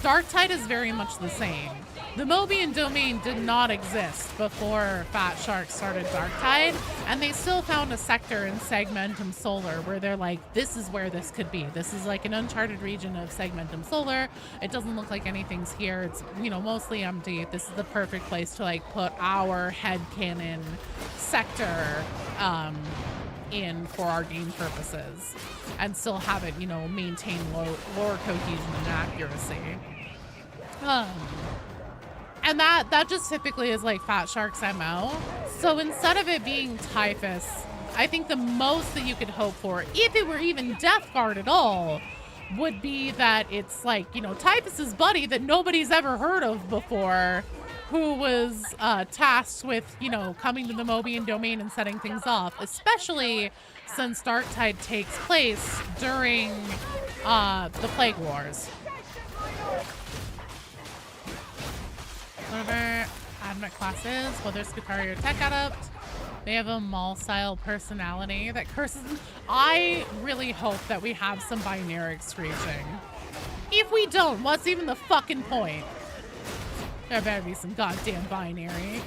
Darktide is very much the same. The Mobian domain did not exist before Fat Shark started Darktide, and they still found a sector in Segmentum Solar where they're like, this is where this could be. This is like an uncharted region of Segmentum Solar. It doesn't look like anything's here. It's, you know, mostly empty. This is the perfect place to like put our headcanon sector in for our game purposes and still have it, you know, maintain lore cohesion and accuracy. And that just typically is like Fat Shark's MO. So instead of it being Typhus, I think the most that you could hope for, if it were even Death Guard at all, would be that it's like, you know, Typhus's buddy that nobody's ever heard of before, who was tasked with, you know, coming to the Mobian domain and setting things off, especially since Darktide takes place during the Plague Wars. Whatever AdMech classes, whether Skutari or Tech Adept, they have a mall-style personality that curses them. I really hope that we have some binary screeching. If we don't, what's even the fucking point? There better be some goddamn binary.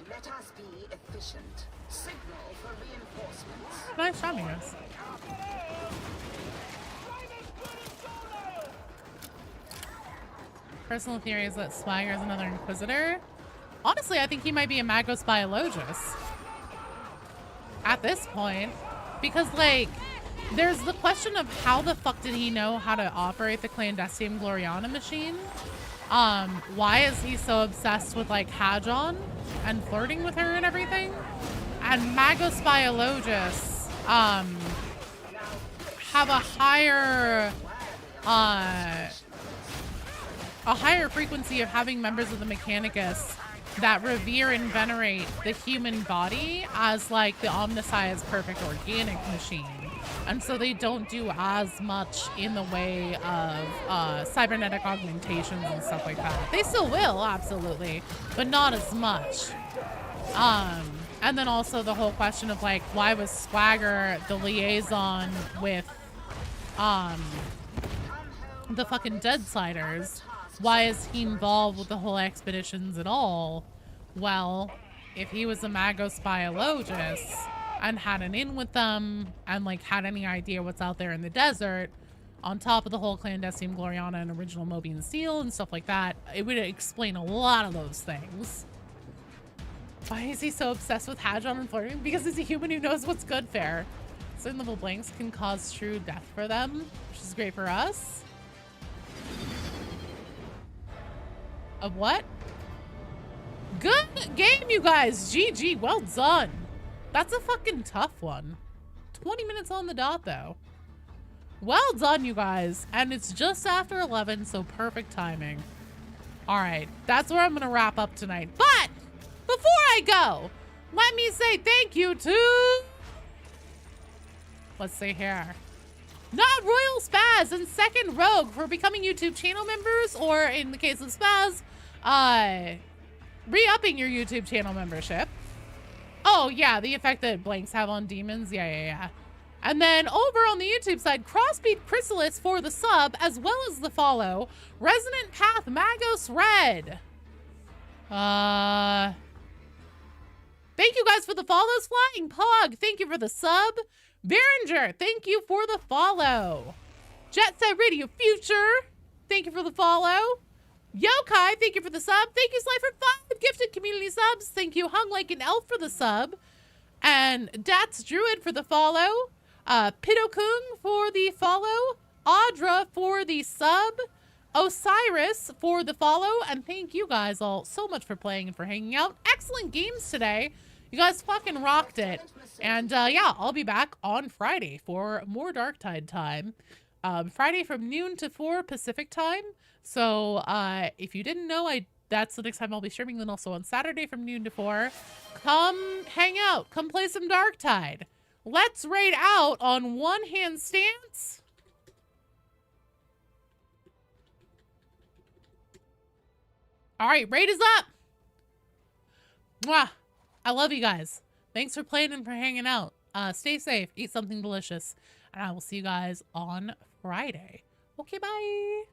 Let us be efficient. Signal for reinforcements. Nice shot, guys. Personal theory is that Swagger is another Inquisitor. Honestly, I think he might be a Magos Biologus at this point, because like there's the question of how the fuck did he know how to operate the Clandestine Gloriana machine? Why is he so obsessed with like Hadron and flirting with her and everything? And Magos Biologus have a higher a higher frequency of having members of the Mechanicus that revere and venerate the human body as like the Omnissiah's perfect organic machine. And so they don't do as much in the way of cybernetic augmentations and stuff like that. They still will, absolutely, but not as much. And then also the whole question of like, why was Swagger the liaison with the fucking Deadsiders? Why is he involved with the whole expeditions at all? Well, if he was a Magos biologist and had an in with them and like had any idea what's out there in the desert, on top of the whole clandestine Gloriana and original Mobian Steel and stuff like that, it would explain a lot of those things. Why is he so obsessed with Hadron and flirting? Because he's a human who knows what's good, fair. Certain level blanks can cause true death for them, which is great for us. Of what? Good game, you guys. GG, well done. That's a fucking tough one. 20 minutes on the dot, though. Well done, you guys. And it's just after 11, so perfect timing. All right, that's where I'm going to wrap up tonight. But before I go, let me say thank you to... Let's see here. Not Royal Spaz and Second Rogue for becoming YouTube channel members, or in the case of Spaz, re-upping your YouTube channel membership. Oh, yeah, the effect that blanks have on demons. Yeah. And then over on the YouTube side, Crossbeat Chrysalis for the sub, as well as the follow. Resonant Path Magos Red. Thank you guys for the follows. Flying Pog, thank you for the sub. Behringer, thank you for the follow. Jet Set Radio Future, thank you for the follow. Yokai, thank you for the sub. Thank you, Sly, for 5 gifted community subs. Thank you, Hung Like an Elf, for the sub. And Dats Druid for the follow. Pitokung for the follow. Audra for the sub. Osiris for the follow. And thank you guys all so much for playing and for hanging out. Excellent games today. You guys fucking rocked it. And yeah, I'll be back on Friday for more Darktide time. Friday from noon to 4 Pacific time. So if you didn't know, that's the next time I'll be streaming. Then also on Saturday from noon to 4. Come hang out. Come play some Darktide. Let's raid out on one hand stance. All right, raid is up. Mwah. I love you guys. Thanks for playing and for hanging out. Stay safe. Eat something delicious. And I will see you guys on Friday. Okay, bye.